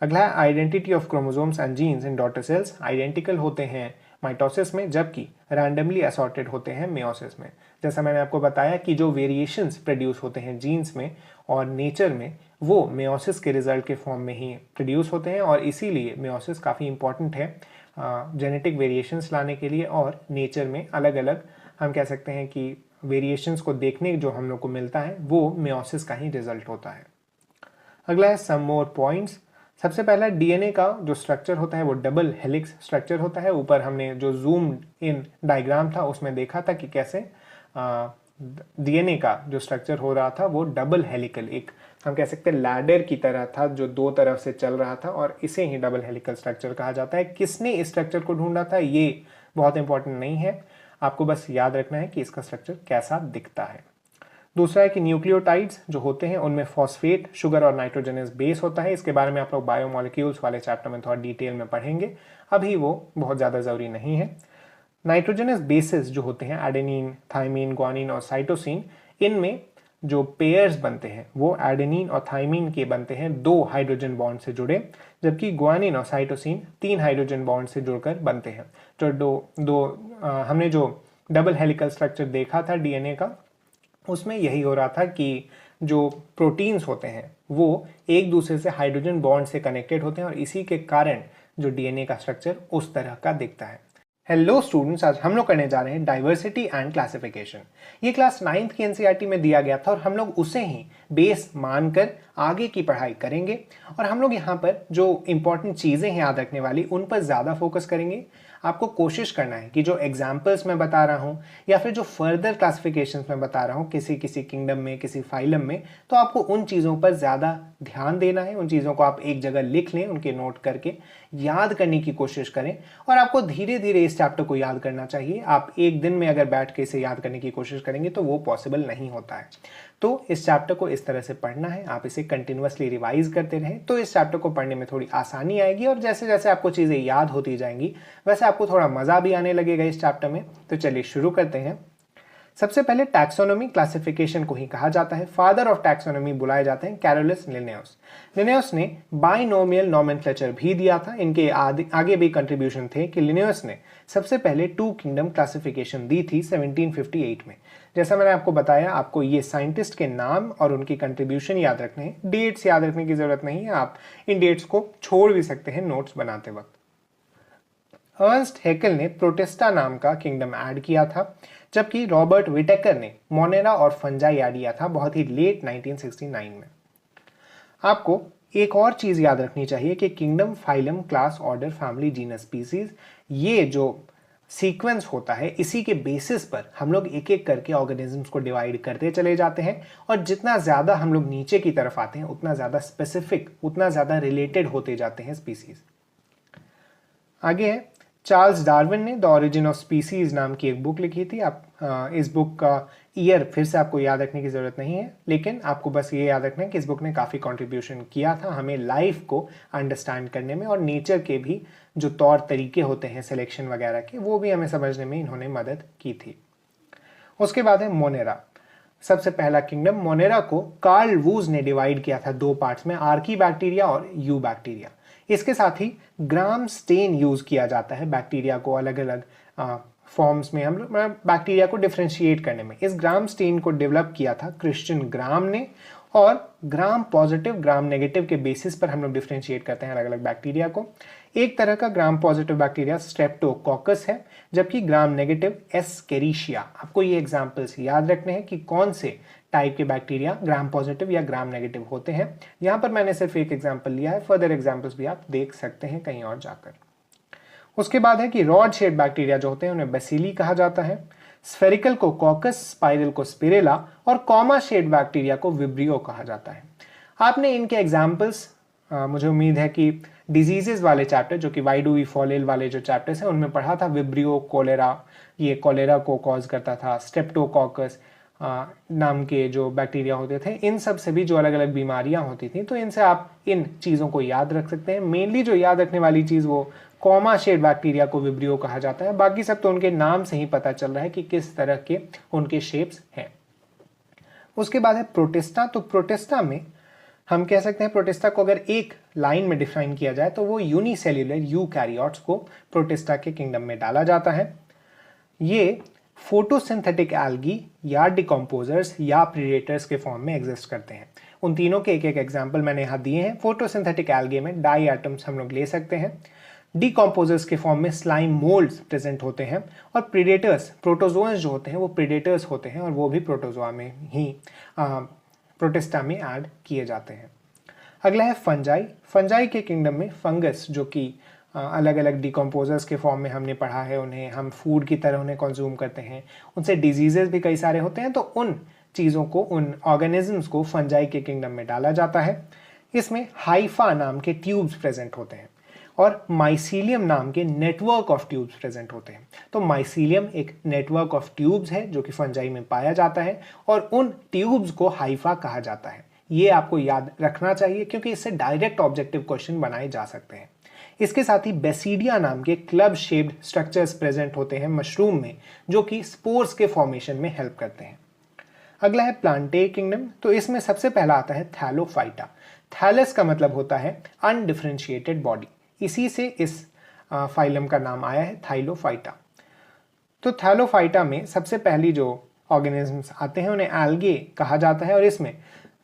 अगला है identity of chromosomes and genes in daughter cells, identical होते हैं माइटोसिस में, जबकि रैंडमली असॉर्टेड होते हैं मेयोसिस में। जैसा मैंने आपको बताया कि जो वेरिएशंस प्रोड्यूस होते हैं जीन्स में और नेचर में, वो मेयोसिस के रिजल्ट के फॉर्म में ही प्रोड्यूस होते हैं, और इसीलिए मेयोसिस काफ़ी इंपॉर्टेंट है जेनेटिक वेरिएशंस लाने के लिए, और नेचर में अलग अलग हम कह सकते हैं कि वेरिएशंस को देखने जो हम लोग को मिलता है वो मेयोसिस का ही रिजल्ट होता है। अगला है सम मोर पॉइंट्स। सबसे पहला, डीएनए का जो स्ट्रक्चर होता है वो डबल हेलिक्स स्ट्रक्चर होता है। ऊपर हमने जो जूम इन डायग्राम था उसमें देखा था कि कैसे डीएनए का जो स्ट्रक्चर हो रहा था वो डबल हेलिकल, एक हम कह सकते हैं लैडर की तरह था जो दो तरफ से चल रहा था, और इसे ही डबल हेलिकल स्ट्रक्चर कहा जाता है। किसने इस स्ट्रक्चर को ढूंढा था ये बहुत इंपॉर्टेंट नहीं है, आपको बस याद रखना है कि इसका स्ट्रक्चर कैसा दिखता है। दूसरा है कि न्यूक्लियोटाइड्स जो होते हैं उनमें फॉस्फेट, शुगर और नाइट्रोजनस बेस होता है। इसके बारे में आप लोग बायोमोलिक्यूल्स वाले चैप्टर में थोड़ा डिटेल में पढ़ेंगे, अभी वो बहुत ज़्यादा ज़रूरी नहीं है। नाइट्रोजनस बेसिस जो होते हैं एडेनिन, थाइमीन, ग्वानिन और साइटोसिन, इनमें जो पेयर्स बनते हैं वो एडेनिन और थाइमीन के बनते हैं 2 हाइड्रोजन बॉन्ड से जुड़े, जबकि ग्वानिन और साइटोसिन 3 हाइड्रोजन बॉन्ड से जुड़कर बनते हैं। तो हमने जो डबल हेलिकल स्ट्रक्चर देखा था डीएनए का, उसमें यही हो रहा था कि जो प्रोटीन्स होते हैं वो एक दूसरे से हाइड्रोजन बॉन्ड से कनेक्टेड होते हैं, और इसी के कारण जो डीएनए का स्ट्रक्चर उस तरह का दिखता है। हेलो स्टूडेंट्स, आज हम लोग करने जा रहे हैं डाइवर्सिटी एंड क्लासिफिकेशन। ये क्लास 9th की एनसीईआरटी में दिया गया था और हम लोग उसे ही बेस मानकर आगे की पढ़ाई करेंगे, और हम लोग यहाँ पर जो इंपॉर्टेंट चीज़ें हैं याद रखने वाली उन पर ज़्यादा फोकस करेंगे। आपको कोशिश करना है कि जो एग्जाम्पल्स मैं बता रहा हूँ या फिर जो फर्दर क्लासिफिकेशंस मैं बता रहा हूँ किसी किसी किंगडम में, किसी फाइलम में, तो आपको उन चीज़ों पर ज़्यादा ध्यान देना है। उन चीज़ों को आप एक जगह लिख लें, उनके नोट करके याद करने की कोशिश करें, और आपको धीरे धीरे इस चैप्टर को याद करना चाहिए। आप एक दिन में अगर बैठ के इसे याद करने की कोशिश करेंगे तो वो पॉसिबल नहीं होता है। तो इस चैप्टर को इस तरह से पढ़ना है, आप इसे कंटिन्यूअसली रिवाइज करते रहें तो इस चैप्टर को पढ़ने में थोड़ी आसानी आएगी, और जैसे जैसे आपको चीज़ें याद होती जाएंगी वैसे आपको थोड़ा मज़ा भी आने लगेगा इस चैप्टर में। तो चलिए शुरू करते हैं। सबसे पहले टैक्सोनॉमी क्लासिफिकेशन को ही कहा जाता है। फादर ऑफ टैक्सोनॉमी बुलाए जाते हैं कैरोलस लिन्नेउस। लिन्नेउस ने बाइनोमियल नोमेनक्लेचर भी दिया था। इनके आगे भी कंट्रीब्यूशन थे कि लिन्नेउस ने सबसे पहले 2 किंगडम क्लासिफिकेशन दी थी 1758 में। जैसा मैंने आपको बताया, आपको ये साइंटिस्ट के नाम और उनकी कंट्रीब्यूशन याद रखने हैं, डेट्स याद रखने की जरूरत नहीं है, आप इन डेट्स को छोड़ भी सकते हैं नोट्स बनाते वक्त। अर्नस्ट हैकेल ने प्रोटेस्टा नाम का किंगडम ऐड किया था, जबकि रॉबर्ट विटेकर ने मोनेरा और फंजाई ऐड किया था बहुत ही लेट 1969 में। आपको एक और चीज याद रखनी चाहिए कि kingdom, phylum, class, order, family, genus, species, ये जो सीक्वेंस होता है इसी के बेसिस पर हम लोग एक एक करके ऑर्गेनिजम्स को डिवाइड करते चले जाते हैं, और जितना ज्यादा हम लोग नीचे की तरफ आते हैं उतना ज्यादा स्पेसिफिक, उतना ज्यादा रिलेटेड होते जाते हैं स्पीसीज। आगे है चार्ल्स डार्विन ने द ओरिजिन ऑफ स्पीसीज नाम की एक बुक लिखी थी। आप इस बुक का ईयर फिर से आपको याद रखने की जरूरत नहीं है, लेकिन आपको बस ये याद रखना है कि इस बुक ने काफ़ी कंट्रीब्यूशन किया था हमें लाइफ को अंडरस्टैंड करने में, और नेचर के भी जो तौर तरीके होते हैं सिलेक्शन वगैरह के, वो भी हमें समझने में इन्होंने मदद की थी। उसके बाद है मोनेरा। सबसे पहला किंगडम मोनेरा को कार्ल वूज ने डिवाइड किया था 2 पार्ट्स में, आर्की बैक्टीरिया और यू बैक्टीरिया। इसके साथ ही ग्राम स्टेन यूज किया जाता है बैक्टीरिया को अलग अलग फॉर्म्स में, हम लोग बैक्टीरिया को डिफ्रेंशिएट करने में। इस ग्राम स्टेन को डेवलप किया था क्रिश्चियन ग्राम ने, और ग्राम पॉजिटिव, ग्राम नेगेटिव के बेसिस पर हम लोग डिफ्रेंशिएट करते हैं अलग अलग बैक्टीरिया को। एक तरह का ग्राम पॉजिटिव बैक्टीरिया स्ट्रेप्टोकोकस है, जबकि ग्राम नेगेटिव एस्केरिशिया। आपको ये एग्जांपल्स याद रखने हैं कि कौन से टाइप के बैक्टीरिया ग्राम पॉजिटिव या ग्राम नेगेटिव होते हैं। यहाँ पर मैंने सिर्फ एक एग्जाम्पल लिया है, फर्दर एग्जाम्पल्स भी आप देख सकते हैं कहीं और जाकर। उसके बाद है कि रॉड शेप बैक्टीरिया जो होते हैं उन्हें बेसिली कहा जाता है, स्फेरिकल को कॉकस, स्पाइरल को स्पिरेला, और कॉमा शेड बैक्टीरिया को विब्रियो कहा जाता है। आपने इनके एग्जाम्पल्स मुझे उम्मीद है कि डिजीजेस वाले चैप्टर, जो कि why do we fall ill वाले जो चैप्टर्स हैं उनमें पढ़ा था। विब्रियो कोलेरा, ये कोलेरा को कॉज करता था। स्ट्रेप्टोकोकस नाम के जो बैक्टीरिया होते थे, इन सब से भी जो अलग अलग बीमारियां होती थी, तो इनसे आप इन चीज़ों को याद रख सकते हैं। मेनली जो याद रखने वाली चीज़ वो कॉमा शेड बैक्टीरिया को विब्रियो कहा जाता है, बाकी सब तो उनके नाम से ही पता चल रहा है कि किस तरह के उनके शेप्स हैं। उसके बाद है प्रोटिस्टा। तो प्रोटिस्टा में हम कह सकते हैं प्रोटिस्टा को अगर एक लाइन में डिफाइन किया जाए तो वो यूनिसेल्यूलर यूकैरियोट्स को प्रोटिस्टा के किंगडम में डाला जाता है। ये फोटोसिंथेटिक एल्गी या डिकम्पोजर्स या प्रीडेटर्स के फॉर्म में एग्जिस्ट करते हैं। उन तीनों के एक एक एग्जाम्पल मैंने यहाँ दिए हैं। फोटोसिंथेटिक एल्गे में डाई एटम्स हम लोग ले सकते हैं, डिकम्पोजर्स के फॉर्म में स्लाइम मोल्ड्स प्रेजेंट होते हैं, और प्रीडेटर्स प्रोटोजोअन्स जो होते हैं वो प्रीडेटर्स होते हैं और वो भी प्रोटोजोआ में ही प्रोटिस्टा में ऐड किए जाते हैं। अगला है फंजाई। फंजाई के किंगडम में फंगस जो कि अलग अलग डिकम्पोजर्स के फॉर्म में हमने पढ़ा है, उन्हें हम फूड की तरह उन्हें कंज्यूम करते हैं, उनसे डिजीजेस भी कई सारे होते हैं, तो उन चीज़ों को, उन ऑर्गेनिजम्स को फंजाई के किंगडम में डाला जाता है। इसमें हाइफा नाम के ट्यूब्स प्रेजेंट होते हैं और माइसीलियम नाम के नेटवर्क ऑफ ट्यूब्स प्रेजेंट होते हैं। तो माइसीलियम एक नेटवर्क ऑफ ट्यूब्स है जो कि फंजाई में पाया जाता है और उन ट्यूब्स को हाइफा कहा जाता है। ये आपको याद रखना चाहिए क्योंकि इससे डायरेक्ट ऑब्जेक्टिव क्वेश्चन बनाए जा सकते हैं। इसके साथ ही बेसिडिया नाम के क्लब शेप्ड स्ट्रक्चर्स प्रेजेंट होते हैं मशरूम में, जो कि स्पोर्स के फॉर्मेशन में हेल्प करते हैं। अगला है प्लांटे किंगडम। तो इसमें सबसे पहला आता है थैलोफाइटा। थैलस का मतलब होता है अनडिफरेंशिएटेड बॉडी, इसी से इस फाइलम का नाम आया है थाइलोफाइटा। तो थैलोफाइटा में सबसे पहली जो ऑर्गेनिजम्स आते हैं उन्हें एल्गे कहा जाता है और इसमें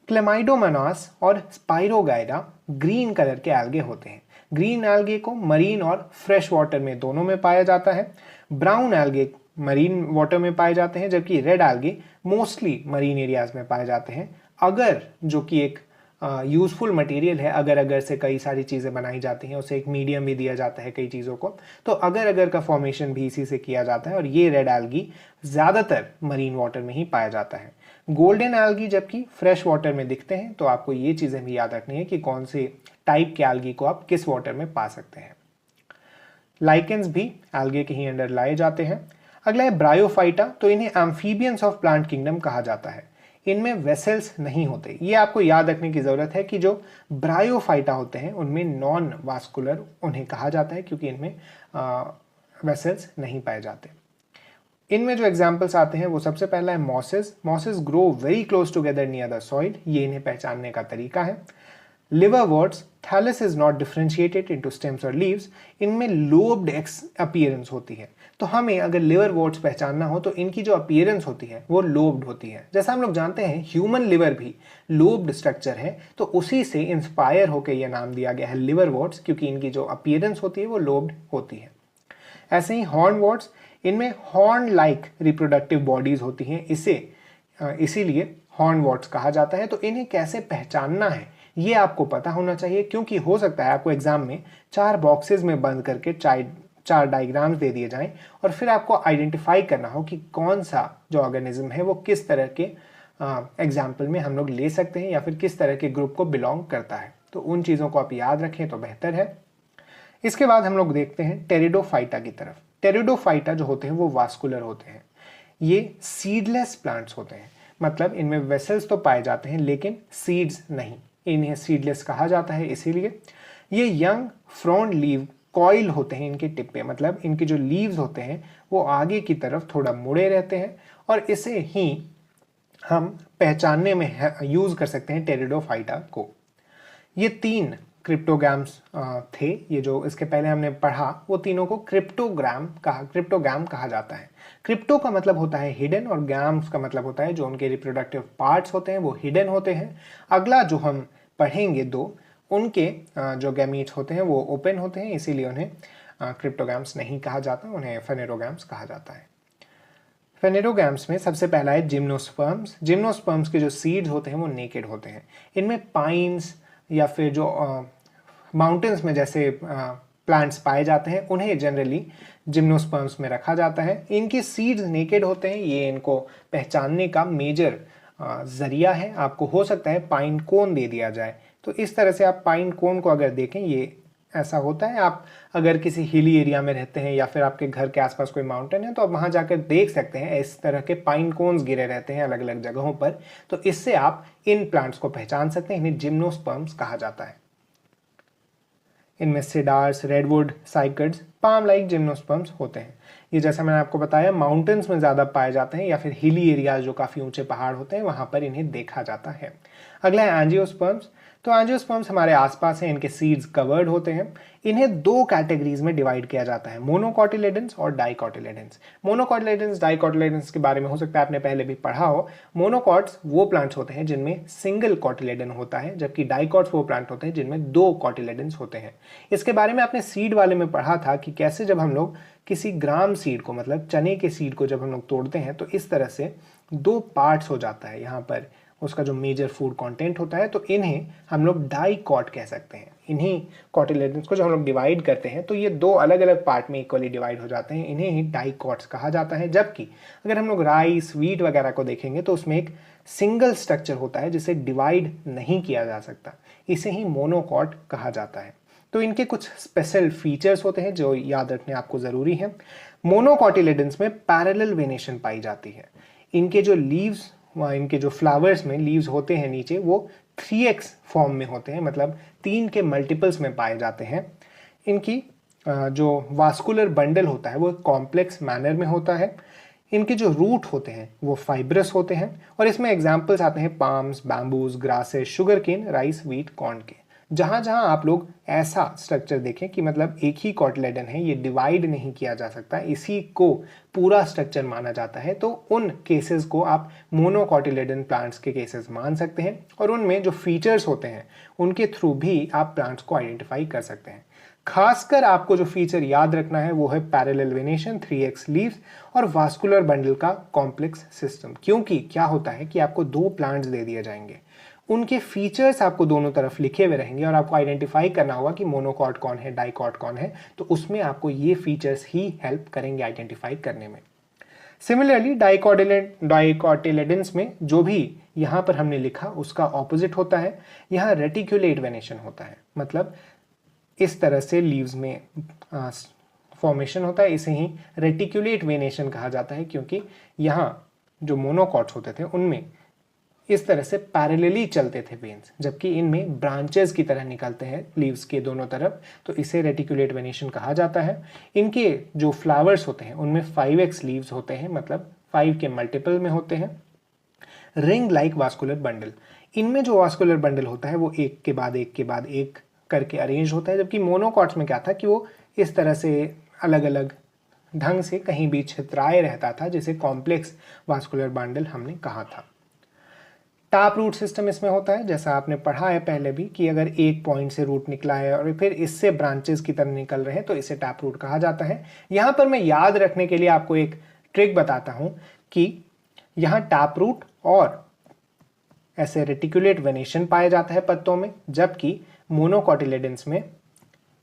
क्लेमाइडोमोनास और स्पाइरोगाइरा ग्रीन कलर के एल्गे होते हैं। ग्रीन एल्गे को मरीन और फ्रेश वाटर में दोनों में पाया जाता है। ब्राउन एल्गे मरीन वाटर में पाए जाते हैं, जबकि red algae mostly marine areas में पाए जाते हैं। अगर जो कि एक यूजफुल मटेरियल है, अगर अगर से कई सारी चीज़ें बनाई जाती हैं, उसे एक मीडियम भी दिया जाता है कई चीज़ों को, तो अगर अगर का फॉर्मेशन भी इसी से किया जाता है और ये रेड एल्गी ज़्यादातर मरीन वाटर में ही पाया जाता है। गोल्डन एल्गी जबकि फ्रेश वाटर में दिखते हैं, तो आपको ये चीज़ें भी याद रखनी है कि कौन से टाइप के एल्गी को आप किस वाटर में पा सकते हैं। लाइकेंस भी एल्गे के ही अंडर लाए जाते हैं। अगला है ब्रायोफाइटा। तो इन्हें एम्फीबियंस ऑफ प्लांट किंगडम कहा जाता है। इनमें वेसल्स नहीं होते। ये आपको याद रखने की ज़रूरत है कि जो ब्रायोफाइटा होते हैं उनमें नॉन वास्कुलर उन्हें कहा जाता है, क्योंकि इनमें वेसल्स नहीं पाए जाते। इनमें जो एग्जाम्पल्स आते हैं वो सबसे पहला है mosses. Mosses grow very close together near the soil, ये इन्हें पहचानने का तरीका है। Liverworts, thallus is not differentiated into stems और लीव्स, इनमें लोब्ड अपीयरेंस होती है। तो हमें अगर लिवरवर्ट्स पहचानना हो तो इनकी जो अपीयरेंस होती है वो लोब्ड होती है। जैसा हम लोग जानते हैं ह्यूमन लिवर भी लोब्ड स्ट्रक्चर है, तो उसी से इंस्पायर होकर यह नाम दिया गया है लिवरवर्ट्स, क्योंकि इनकी जो अपीयरेंस होती है वो लोब्ड होती है। ऐसे ही हॉर्नवर्ट्स, इनमें हॉर्न लाइक रिप्रोडक्टिव बॉडीज होती हैं, इसीलिए हॉर्नवर्ट्स कहा जाता है। तो इन्हें कैसे पहचानना है ये आपको पता होना चाहिए, क्योंकि हो सकता है आपको एग्जाम में 4 बॉक्सेस में बंद करके 4 डायग्राम्स दे दिए जाएं और फिर आपको आइडेंटिफाई करना हो कि कौन सा जो ऑर्गेनिज्म है वो किस तरह के एग्जाम्पल में हम लोग ले सकते हैं या फिर किस तरह के ग्रुप को बिलोंग करता है। तो उन चीज़ों को आप याद रखें तो बेहतर है। इसके बाद हम लोग देखते हैं टेरिडोफाइटा की तरफ। टेरिडोफाइटा जो होते हैं वो वास्कुलर होते हैं। ये सीडलेस प्लांट्स होते हैं, मतलब इनमें वेसल्स तो पाए जाते हैं लेकिन सीड्स नहीं, इन्हें सीडलेस कहा जाता है। इसीलिए ये यंग फ्रॉन्ट लीव कॉइल होते हैं इनके टिप पे, मतलब इनके जो लीव्स होते हैं वो आगे की तरफ थोड़ा मुड़े रहते हैं और इसे ही हम पहचानने में यूज कर सकते हैं टेरिडोफाइटा को। ये 3 क्रिप्टोग्राम्स थे, ये जो इसके पहले हमने पढ़ा वो तीनों को क्रिप्टोग्राम कहा जाता है। क्रिप्टो का मतलब होता है हिडन और ग्राम्स का मतलब होता है जो उनके रिप्रोडक्टिव पार्ट्स होते हैं वो हिडन होते हैं। अगला जो हम पढ़ेंगे 2, उनके जो गैमीट्स होते हैं वो ओपन होते हैं, इसीलिए उन्हें क्रिप्टोग्राम्स नहीं कहा जाता, उन्हें फेनेरोग्राम्स कहा जाता है। फेनेरोग्राम्स में सबसे पहला है जिम्नोस्पर्म्स। जिम्नोस्पर्म्स के जो सीड्स होते हैं वो नेकेड होते हैं। इनमें पाइन्स या फिर जो माउंटेन्स में जैसे प्लांट्स पाए जाते हैं उन्हें जनरली जिम्नोस्पर्म्स में रखा जाता है। इनके सीड्स नेकेड होते हैं, ये इनको पहचानने का मेजर जरिया है। आपको हो सकता है पाइन कोन दे दिया जाए, तो इस तरह से आप पाइन कोन को अगर देखें ये ऐसा होता है। आप अगर किसी हिली एरिया में रहते हैं या फिर आपके घर के आसपास कोई माउंटेन है तो आप वहाँ जाकर देख सकते हैं इस तरह के पाइन कोन्स गिरे रहते हैं अलग अलग जगहों पर। तो इससे आप इन प्लांट्स को पहचान सकते हैं, इन्हें जिम्नोस्पर्म्स कहा जाता है। इनमें सिडार्स, रेडवुड, साइकड्स पाम लाइक जिम्नोस्पर्म्स होते हैं। ये जैसा मैंने आपको बताया माउंटेन्स में ज़्यादा पाए जाते हैं या फिर हिली एरियाज जो काफ़ी ऊंचे पहाड़ होते हैं वहाँ पर इन्हें देखा जाता है। अगला है एंजियोस्पर्म्स। तो एंजियोस्पर्म्स हमारे आसपास हैं, इनके सीड्स कवर्ड होते हैं। इन्हें दो कैटेगरीज में डिवाइड किया जाता है, मोनोकॉटिलेडन्स और डाइकॉटिलेडन्स। मोनोकॉटिलेडन्स डाइकॉटिलेडन्स के बारे में हो सकता है आपने पहले भी पढ़ा हो। मोनोकॉट्स वो प्लांट्स होते हैं जिनमें सिंगल कॉटिलेडन होता है, जबकि डाइकॉट्स वो प्लांट होते हैं जिनमें दो कॉटिलेडन्स होते हैं। इसके बारे में आपने सीड वाले में पढ़ा था कि कैसे जब हम लोग किसी ग्राम सीड को, मतलब चने के सीड को जब हम लोग तोड़ते हैं तो इस तरह से दो पार्ट्स हो जाता है, यहाँ पर उसका जो मेजर फूड कंटेंट होता है, तो इन्हें हम लोग डाइकॉट कह सकते हैं। इन्हीं कॉटिलेडन्स को जब हम लोग डिवाइड करते हैं तो ये दो अलग अलग पार्ट में इक्वली डिवाइड हो जाते हैं, इन्हें ही डाइकॉट्स कहा जाता है। जबकि अगर हम लोग राइस, व्हीट वगैरह को देखेंगे तो उसमें एक सिंगल स्ट्रक्चर होता है जिसे डिवाइड नहीं किया जा सकता, इसे ही मोनोकॉट कहा जाता है। तो इनके कुछ स्पेशल फीचर्स होते हैं जो याद रखने आपको ज़रूरी है। मोनोकॉटिलेडन्स में पैरेलल वेनेशन पाई जाती है। इनके जो लीव्स, इनके जो फ्लावर्स में लीव्स होते हैं नीचे, वो 3x फॉर्म में होते हैं, मतलब 3 के मल्टीपल्स में पाए जाते हैं। इनकी जो वास्कुलर बंडल होता है वो कॉम्प्लेक्स मैनर में होता है। इनके जो रूट होते हैं वो फाइब्रस होते हैं और इसमें एग्जाम्पल्स आते हैं palms, bamboos, grasses, sugar cane, rice, wheat, corn के। जहाँ जहाँ आप लोग ऐसा स्ट्रक्चर देखें कि मतलब एक ही कॉटिलेडन है, ये डिवाइड नहीं किया जा सकता, इसी को पूरा स्ट्रक्चर माना जाता है, तो उन केसेस को आप मोनोकॉटिलेडन प्लांट्स के केसेस मान सकते हैं और उनमें जो फीचर्स होते हैं उनके थ्रू भी आप प्लांट्स को आइडेंटिफाई कर सकते हैं। खासकर आपको जो फीचर याद रखना है वो है पैरेलल वेनेशन, 3x लीव्स और वास्कुलर बंडल का कॉम्प्लेक्स सिस्टम। क्योंकि क्या होता है कि आपको दो प्लांट्स दे दिए जाएंगे, उनके फीचर्स आपको दोनों तरफ लिखे हुए रहेंगे और आपको आइडेंटिफाई करना होगा कि मोनोकॉट कौन है, डाइकॉट कौन है, तो उसमें आपको ये फीचर्स ही हेल्प करेंगे आइडेंटिफाई करने में। सिमिलरली डाइकॉटिलेडन्स में जो भी यहाँ पर हमने लिखा उसका ऑपोजिट होता है। यहाँ रेटिकुलेट वेनेशन होता है, मतलब इस तरह से लीव्स में फॉर्मेशन होता है, इसे ही रेटिकुलेट वेनेशन कहा जाता है, क्योंकि यहाँ जो मोनोकॉट्स होते थे उनमें इस तरह से पैरेलली चलते थे वेन्स, जबकि इनमें ब्रांचेस की तरह निकलते हैं लीव्स के दोनों तरफ, तो इसे रेटिकुलेट वेनेशन कहा जाता है। इनके जो फ्लावर्स होते हैं उनमें 5x लीव्स होते हैं, मतलब 5 के मल्टीपल में होते हैं। रिंग लाइक वास्कुलर बंडल, इनमें जो वास्कुलर बंडल होता है वो एक के बाद एक के बाद एक करके अरेंज होता है, जबकि मोनोकॉट्स में क्या था कि वो इस तरह से अलग अलग ढंग से कहीं भी छितराए रहता था, जिसे कॉम्प्लेक्स वास्कुलर बंडल हमने कहा था। टैप रूट सिस्टम इसमें होता है, जैसा आपने पढ़ा है पहले भी कि अगर एक पॉइंट से रूट निकला है और फिर इससे ब्रांचेस की तरह निकल रहे हैं तो इसे टैप रूट कहा जाता है। यहाँ पर मैं याद रखने के लिए आपको एक ट्रिक बताता हूँ कि यहाँ टैप रूट और ऐसे रेटिकुलेट वेनेशन पाया जाता है पत्तों में, जबकि मोनोकॉटिलेडन्स में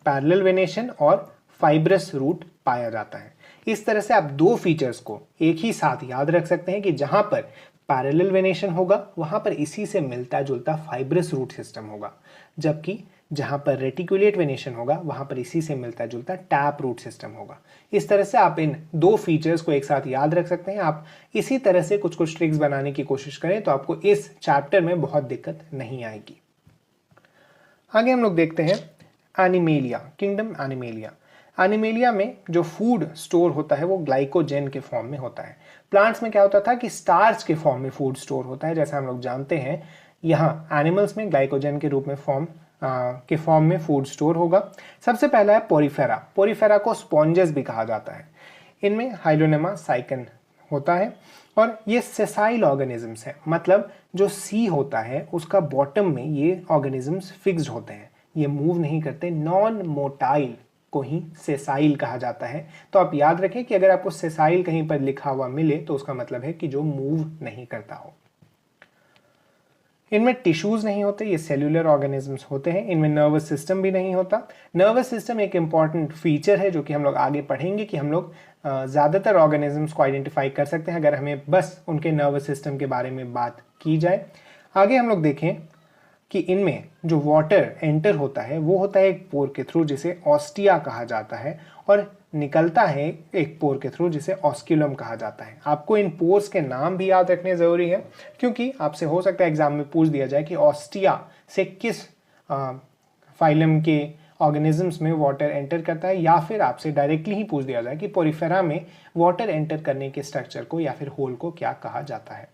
पैरेलल वेनेशन और फाइब्रस रूट पाया जाता है। इस तरह से आप दो फीचर्स को एक ही साथ याद रख सकते हैं कि जहां पर पैरेलल वेनेशन होगा वहां पर इसी से मिलता जुलता फाइब्रस रूट सिस्टम होगा, जबकि जहां पर रेटिकुलेट वेनेशन होगा वहां पर इसी से मिलता जुलता टैप रूट सिस्टम होगा। इस तरह से आप इन दो फीचर्स को एक साथ याद रख सकते हैं। आप इसी तरह से कुछ कुछ ट्रिक्स बनाने की कोशिश करें तो आपको इस चैप्टर में बहुत दिक्कत नहीं आएगी। आगे हम लोग देखते हैं एनिमेलिया, किंगडम एनिमेलिया। एनिमेलिया में जो फूड स्टोर होता है वो ग्लाइकोजेन के फॉर्म में होता है। प्लांट्स में क्या होता था कि स्टार्च के फॉर्म में फूड स्टोर होता है, जैसा हम लोग जानते हैं। यहाँ एनिमल्स में ग्लाइकोजेन के रूप में फॉर्म में फूड स्टोर होगा। सबसे पहला है पोरीफेरा। पोरीफेरा को स्पॉन्जेस भी कहा जाता है। इनमें हाइलोनेमा साइकन होता है और ये सेसाइल ऑर्गेनिजम्स हैं, मतलब जो सी होता है उसका बॉटम में ये ऑर्गेनिजम्स फिक्स्ड होते हैं, ये मूव नहीं करते। नॉन मोटाइल को ही सेसाइल कहा जाता है। तो आप याद रखें कि अगर आपको सेसाइल कहीं पर लिखा हुआ मिले तो उसका मतलब है कि जो मूव नहीं करता हो। इनमें टिश्यूज नहीं होते, ये सेल्यूलर ऑर्गेनिजम्स होते हैं। इनमें नर्वस सिस्टम भी नहीं होता। नर्वस सिस्टम एक इंपॉर्टेंट फीचर है जो कि हम लोग आगे पढ़ेंगे कि हम लोग ज़्यादातर ऑर्गेनिजम्स को आइडेंटिफाई कर सकते हैं अगर हमें बस उनके नर्वस सिस्टम के बारे में बात की जाए। आगे हम लोग देखें कि इनमें जो वाटर एंटर होता है वो होता है एक पोर के थ्रू जिसे ऑस्टिया कहा जाता है, और निकलता है एक पोर के थ्रू जिसे ऑस्क्यूलम कहा जाता है। आपको इन पोर्स के नाम भी याद रखने ज़रूरी है, क्योंकि आपसे हो सकता है एग्जाम में पूछ दिया जाए कि ऑस्टिया से किस फाइलम के ऑर्गेनिजम्स में वाटर एंटर करता है, या फिर आपसे डायरेक्टली ही पूछ दिया जाए कि पोरिफेरा में वाटर एंटर करने के स्ट्रक्चर को या फिर होल को क्या कहा जाता है।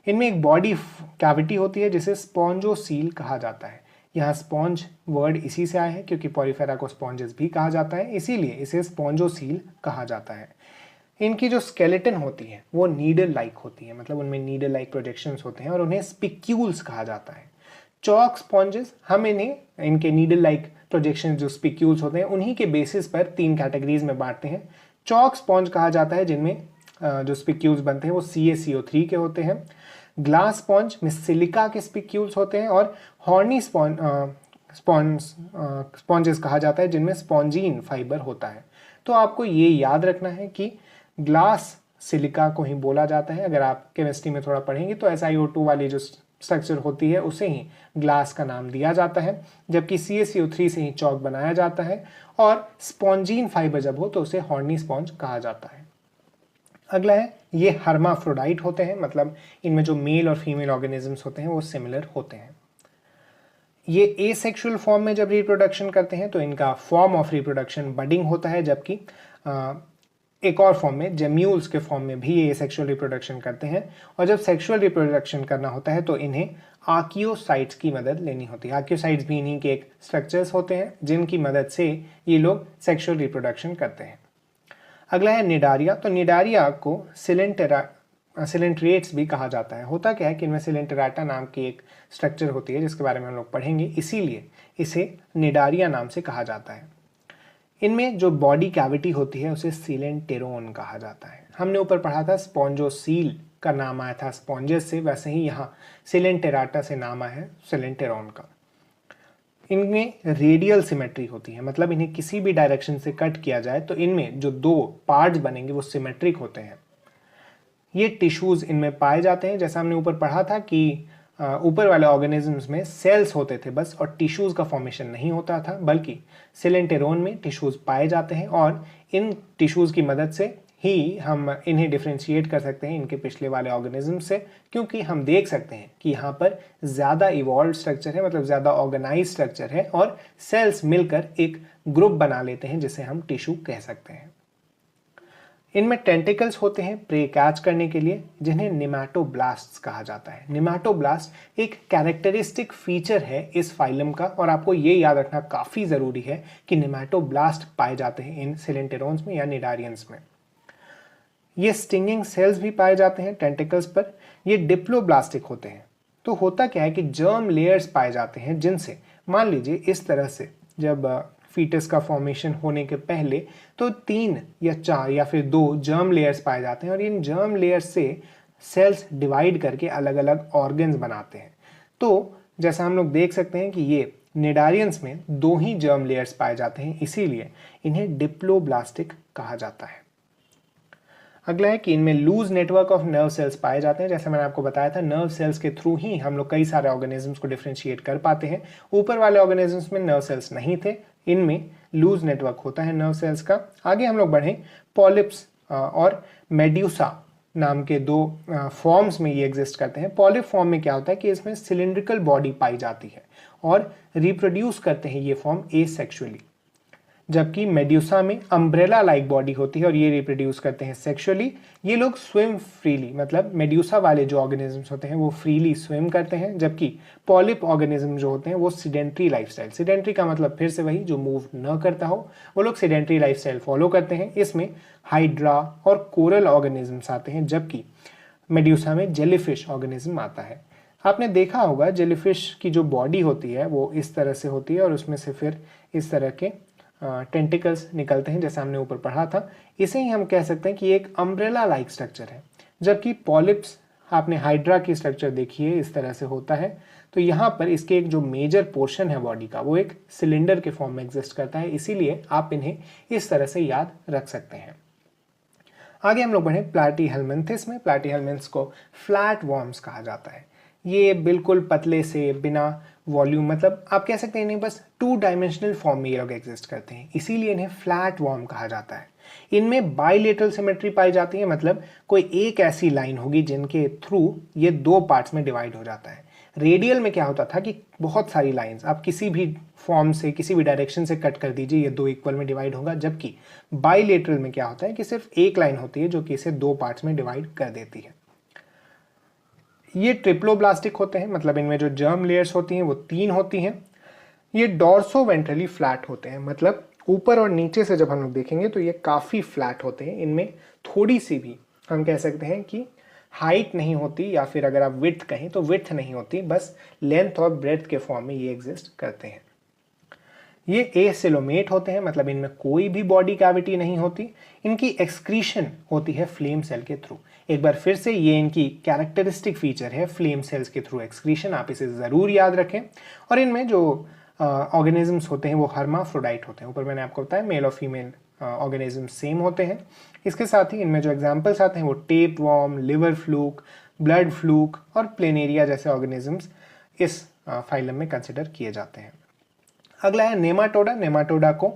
इनमें एक बॉडी कैविटी होती है जिसे स्पॉन्जोसील कहा जाता है। यहाँ स्पॉन्ज वर्ड इसी से आया है क्योंकि पोरिफेरा को स्पॉन्जेस भी कहा जाता है, इसीलिए इसे स्पॉन्जोसील कहा जाता है। इनकी जो स्केलेटन होती है वो नीडल लाइक होती है, मतलब उनमें नीडल लाइक प्रोजेक्शंस होते हैं और उन्हें स्पिक्यूल्स कहा जाता है। चॉक स्पॉन्जेस, हम इन्हें इनके नीडल लाइक प्रोजेक्शन जो स्पिक्यूल्स होते हैं उन्हीं के बेसिस पर 3 कैटेगरीज में बांटते हैं। चॉक स्पॉन्ज कहा जाता है जिनमें जो स्पिक्यूल्स बनते हैं वो CaCO3 के होते हैं। ग्लास स्पॉन्ज में सिलिका के स्पिक्यूल्स होते हैं और हॉर्नी स्पॉन्जेस कहा जाता है जिनमें स्पॉन्जीन फाइबर होता है। तो आपको ये याद रखना है कि ग्लास सिलिका को ही बोला जाता है। अगर आप केमिस्ट्री में थोड़ा पढ़ेंगे तो SiO2 वाली जो स्ट्रक्चर होती है उसे ही ग्लास का नाम दिया जाता है, जबकि CaCO3 से ही चॉक बनाया जाता है और स्पॉन्जीन फाइबर जब हो तो उसे हॉर्नी स्पॉन्ज कहा जाता है। अगला है, ये हर्माफ्रोडाइट होते हैं, मतलब इनमें जो मेल और फीमेल ऑर्गेनिजम्स होते हैं वो सिमिलर होते हैं। ये एसेक्सुअल फॉर्म में जब रिप्रोडक्शन करते हैं तो इनका फॉर्म ऑफ रिप्रोडक्शन बडिंग होता है, जबकि एक और फॉर्म में जेम्यूल्स के फॉर्म में भी ये सेक्सुअल रिप्रोडक्शन करते हैं। और जब सेक्सुअल रिप्रोडक्शन करना होता है तो इन्हें आर्कियोसाइट्स की मदद लेनी होती है। आर्कियोसाइट्स भी इन्हीं के एक स्ट्रक्चर्स होते हैं जिनकी मदद से ये लोग सेक्सुअल रिप्रोडक्शन करते हैं। अगला है निडारिया। तो निडारिया को सिलेंट्रेट्स भी कहा जाता है। होता क्या है कि इनमें सिलेंटराटा नाम की एक स्ट्रक्चर होती है जिसके बारे में हम लोग पढ़ेंगे, इसीलिए इसे निडारिया नाम से कहा जाता है। इनमें जो बॉडी कैविटी होती है उसे सिलेंटेरोन कहा जाता है। हमने ऊपर पढ़ा था स्पॉन्जोसील का नाम आया था स्पॉन्जेस से, वैसे ही यहाँ सिलेंटेराटा से नाम आया है सिलेंटेरोन का। इनमें रेडियल सिमेट्री होती है, मतलब इन्हें किसी भी डायरेक्शन से कट किया जाए तो इनमें जो 2 पार्ट्स बनेंगे वो सिमेट्रिक होते हैं। ये टिश्यूज इनमें पाए जाते हैं। जैसा हमने ऊपर पढ़ा था कि ऊपर वाले ऑर्गेनिजम्स में सेल्स होते थे बस और टिश्यूज का फॉर्मेशन नहीं होता था, बल्कि सिलेंटेरोन में टिश्यूज पाए जाते हैं और इन टिश्यूज की मदद से ही हम इन्हें डिफ्रेंशिएट कर सकते हैं इनके पिछले वाले ऑर्गेनिज्म से, क्योंकि हम देख सकते हैं कि यहाँ पर ज़्यादा इवॉल्व स्ट्रक्चर है, मतलब ज़्यादा ऑर्गेनाइज स्ट्रक्चर है और सेल्स मिलकर एक ग्रुप बना लेते हैं जिसे हम टिश्यू कह सकते हैं। इनमें टेंटिकल्स होते हैं प्रे कैच करने के लिए, जिन्हें निमैटोब्लास्ट्स कहा जाता है। निमैटोब्लास्ट एक कैरेक्टरिस्टिक फीचर है इस फाइलम का और आपको ये याद रखना काफ़ी ज़रूरी है कि निमैटोब्लास्ट पाए जाते हैं इन सिलेंटेरोन्स में या निडारियंस में। ये स्टिंगिंग सेल्स भी पाए जाते हैं टेंटिकल्स पर। ये डिप्लोब्लास्टिक होते हैं। तो होता क्या है कि जर्म लेयर्स पाए जाते हैं जिनसे, मान लीजिए इस तरह से, जब फीटस का फॉर्मेशन होने के पहले तो 3 या 4 या फिर 2 जर्म लेयर्स पाए जाते हैं और इन जर्म लेयर्स से सेल्स डिवाइड करके अलग अलग ऑर्गन्स बनाते हैं। तो जैसा हम लोग देख सकते हैं कि ये निडारियंस में 2 ही जर्म लेयर्स पाए जाते हैं, इसीलिए इन्हें डिप्लोब्लास्टिक कहा जाता है। अगला है कि इनमें loose network of nerve cells पाए जाते हैं। जैसे मैंने आपको बताया था, नर्व सेल्स के थ्रू ही हम लोग कई सारे ऑर्गेनिजम्स को डिफ्रेंशिएट कर पाते हैं। ऊपर वाले ऑर्गेनिजम्स में नर्व सेल्स नहीं थे, इनमें लूज नेटवर्क होता है नर्व सेल्स का। आगे हम लोग बढ़ें, पॉलिप्स और मेड्यूसा नाम के 2 फॉर्म्स में ये एग्जिस्ट करते हैं। पॉलिप फॉर्म में क्या होता है कि इसमें सिलिंड्रिकल बॉडी पाई जाती है और रिप्रोड्यूस करते हैं ये फॉर्म एसेक्सुअली, जबकि मेड्यूसा में अम्ब्रेला लाइक बॉडी होती है और ये रिप्रोड्यूस करते हैं सेक्सुअली। ये लोग स्विम फ्रीली, मतलब मेड्यूसा वाले जो ऑर्गेनिजम्स होते हैं वो फ्रीली स्विम करते हैं, जबकि पॉलिप ऑर्गेनिज्म जो होते हैं वो सिडेंट्री लाइफस्टाइल, सिडेंट्री का मतलब फिर से वही जो मूव न करता हो, वो लोग सिडेंट्री लाइफस्टाइल फॉलो करते हैं। इसमें हाइड्रा और कोरल ऑर्गेनिजम्स आते हैं, जबकि मेड्यूसा में जेलीफिश ऑर्गेनिज्म आता है। आपने देखा होगा जेलीफिश की जो बॉडी होती है वो इस तरह से होती है और उसमें से फिर इस तरह के टेंटिकल्स निकलते हैं, जैसे हमने ऊपर पढ़ा था। इसे ही हम कह सकते हैं कि एक अम्ब्रेला लाइक स्ट्रक्चर है, जबकि पॉलिप्स, आपने हाइड्रा की स्ट्रक्चर देखी है, इस तरह से होता है। तो यहाँ पर इसके एक जो मेजर पोर्शन है बॉडी का वो एक सिलेंडर के फॉर्म में एग्जिस्ट करता है, इसीलिए आप इन्हें इस तरह से याद रख सकते हैं। आगे हम लोग बढ़े प्लैटीहेल्मिन्थिस में। प्लैटीहेल्मिन्थ्स को फ्लैट वॉर्म्स कहा जाता है। ये बिल्कुल पतले से, बिना वॉल्यूम, मतलब आप कह सकते हैं इन्हें बस 2 डायमेंशनल फॉर्म में ये लोग एग्जिस्ट करते हैं, इसीलिए इन्हें फ्लैट वॉर्म कहा जाता है। इनमें बाइलेटरल सिमेट्री पाई जाती है, मतलब कोई एक ऐसी लाइन होगी जिनके थ्रू ये 2 पार्ट्स में डिवाइड हो जाता है। रेडियल में क्या होता था कि बहुत सारी लाइंस आप किसी भी फॉर्म से, किसी भी डायरेक्शन से कट कर दीजिए, ये दो इक्वल में डिवाइड होगा। जबकि बाइलेटरल में क्या होता है कि सिर्फ एक लाइन होती है जो कि इसे दो पार्ट्स में डिवाइड कर देती है। ये ट्रिप्लोब्लास्टिक होते हैं, मतलब इनमें जो जर्म लेयर्स होती हैं वो 3 होती हैं। ये डॉर्सो वेंट्रली फ्लैट होते हैं, मतलब ऊपर और नीचे से जब हम लोग देखेंगे तो ये काफ़ी फ्लैट होते हैं। इनमें थोड़ी सी भी हम कह सकते हैं कि हाइट नहीं होती, या फिर अगर आप विड्थ कहें तो विड्थ नहीं होती, बस लेंथ और ब्रेड्थ के फॉर्म में ये एग्जिस्ट करते हैं। ये एसिलोमेट होते हैं, मतलब इनमें कोई भी बॉडी कैविटी नहीं होती। इनकी एक्सक्रीशन होती है फ्लेम सेल के थ्रू। एक बार फिर से ये इनकी कैरेक्टरिस्टिक फीचर है, फ्लेम सेल्स के थ्रू एक्सक्रीशन, आप इसे ज़रूर याद रखें। और इनमें जो ऑर्गेनिजम्स होते हैं वो हर्माफ्रोडाइट होते हैं। ऊपर मैंने आपको बताया मेल और फीमेल ऑर्गेनिज्म सेम होते हैं। इसके साथ ही इनमें जो एग्जाम्पल्स आते हैं वो tape warm, liver fluke, blood fluke और प्लेनेरिया जैसे ऑर्गेनिजम्स इस फाइलम में कंसिडर किए जाते हैं। अगला है नेमाटोडा। नेमाटोडा को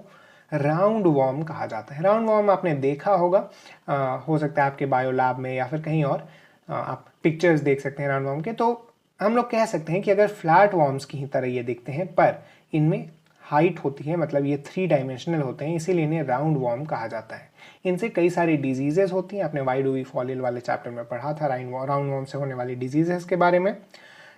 राउंड वॉर्म कहा जाता है। राउंड वॉर्म आपने देखा होगा, हो सकता है आपके बायो लैब में या फिर कहीं और आप पिक्चर्स देख सकते हैं राउंड वॉर्म के। तो हम लोग कह सकते हैं कि अगर फ्लैट वॉर्म्स की ही तरह ये दिखते हैं, पर इनमें हाइट होती है, मतलब ये 3 डायमेंशनल होते हैं, इसीलिए इन्हें राउंड वॉर्म कहा जाता है। इनसे कई सारी डिजीजेस होती हैं। आपने why do we fall ill वाले चैप्टर में पढ़ा था राउंड वॉर्म से होने वाली डिजीजेस के बारे में।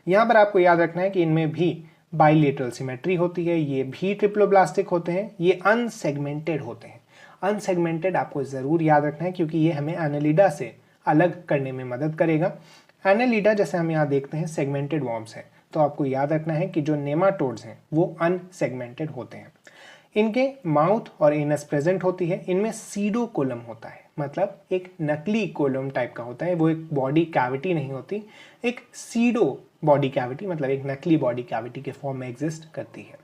यहाँ पर आपको याद रखना है कि इनमें भी बाइलेटरल सिमेट्री होती है, ये भी ट्रिप्लोब्लास्टिक होते हैं, ये अनसेगमेंटेड होते हैं। अनसेगमेंटेड आपको ज़रूर याद रखना है क्योंकि ये हमें एनालिडा से अलग करने में मदद करेगा। एनालिडा जैसे हम यहाँ देखते हैं सेगमेंटेड वॉर्म्स है, तो आपको याद रखना है कि जो नेमाटोड्स हैं वो अनसेगमेंटेड होते हैं। इनके माउथ और एनस प्रेजेंट होती है। इनमें सीडो कोलम होता है, मतलब एक नकली कोलम टाइप का होता है, वो एक बॉडी कैविटी नहीं होती, एक सीडो बॉडी कैविटी, मतलब एक नकली बॉडी कैविटी के फॉर्म में एग्जिस्ट करती है।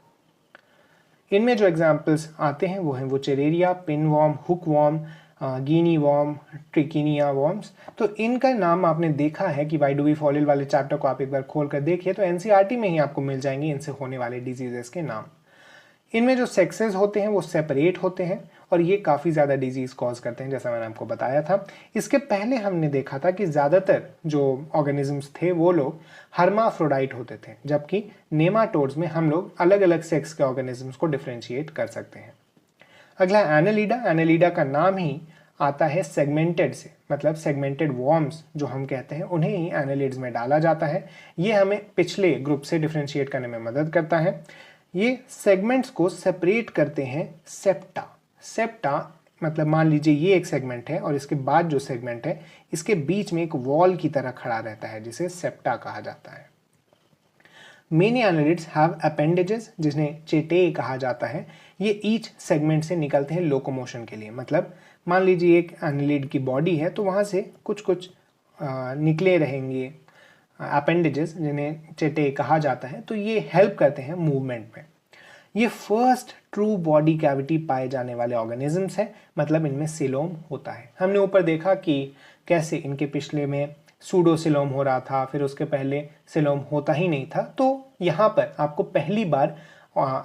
इनमें जो एग्जाम्पल्स आते हैं वो हैं wuchereria, pin worm, hook worm, guinea worm, trichinella worms. तो इनका नाम आपने देखा है कि why do we fall ill वाले चैप्टर को आप एक बार खोल कर देखिए तो एनसीईआरटी में ही आपको मिल जाएंगे इनसे होने वाले डिजीजेस के नाम। इनमें जो सेक्सेस होते हैं वो सेपरेट होते हैं और ये काफ़ी ज़्यादा डिजीज़ कॉज करते हैं, जैसा मैंने आपको बताया था। इसके पहले हमने देखा था कि ज़्यादातर जो ऑर्गेनिजम्स थे वो लोग हर्माफ्रोडाइट होते थे, जबकि नेमाटोड्स में हम लोग अलग अलग सेक्स के ऑर्गेनिजम्स को डिफ्रेंशिएट कर सकते हैं। अगला एनालिडा। एनालिडा का नाम ही आता है सेगमेंटेड से, मतलब सेगमेंटेड वॉर्म्स जो हम कहते हैं उन्हें ही एनालिड्स में डाला जाता है। ये हमें पिछले ग्रुप से डिफ्रेंशिएट करने में मदद करता है। ये सेगमेंट्स को सेपरेट करते हैं सेप्टा। सेप्टा मतलब मान लीजिए ये एक सेगमेंट है और इसके बाद जो सेगमेंट है इसके बीच में एक वॉल की तरह खड़ा रहता है जिसे सेप्टा कहा जाता है। मेनी एनालिड्स हैव अपेंडेजेस जिन्हें चेटे कहा जाता है। ये ईच सेगमेंट से निकलते हैं लोकोमोशन के लिए, मतलब मान लीजिए एक एनालिड की बॉडी है तो वहाँ से कुछ कुछ निकले रहेंगे अपेंडेजेस जिन्हें चेटे कहा जाता है, तो ये हेल्प करते हैं मूवमेंट में। ये फर्स्ट ट्रू बॉडी कैविटी पाए जाने वाले ऑर्गेनिजम्स हैं, मतलब इनमें सिलोम होता है। हमने ऊपर देखा कि कैसे इनके पिछले में सूडोसिलोम हो रहा था, फिर उसके पहले सिलोम होता ही नहीं था, तो यहाँ पर आपको पहली बार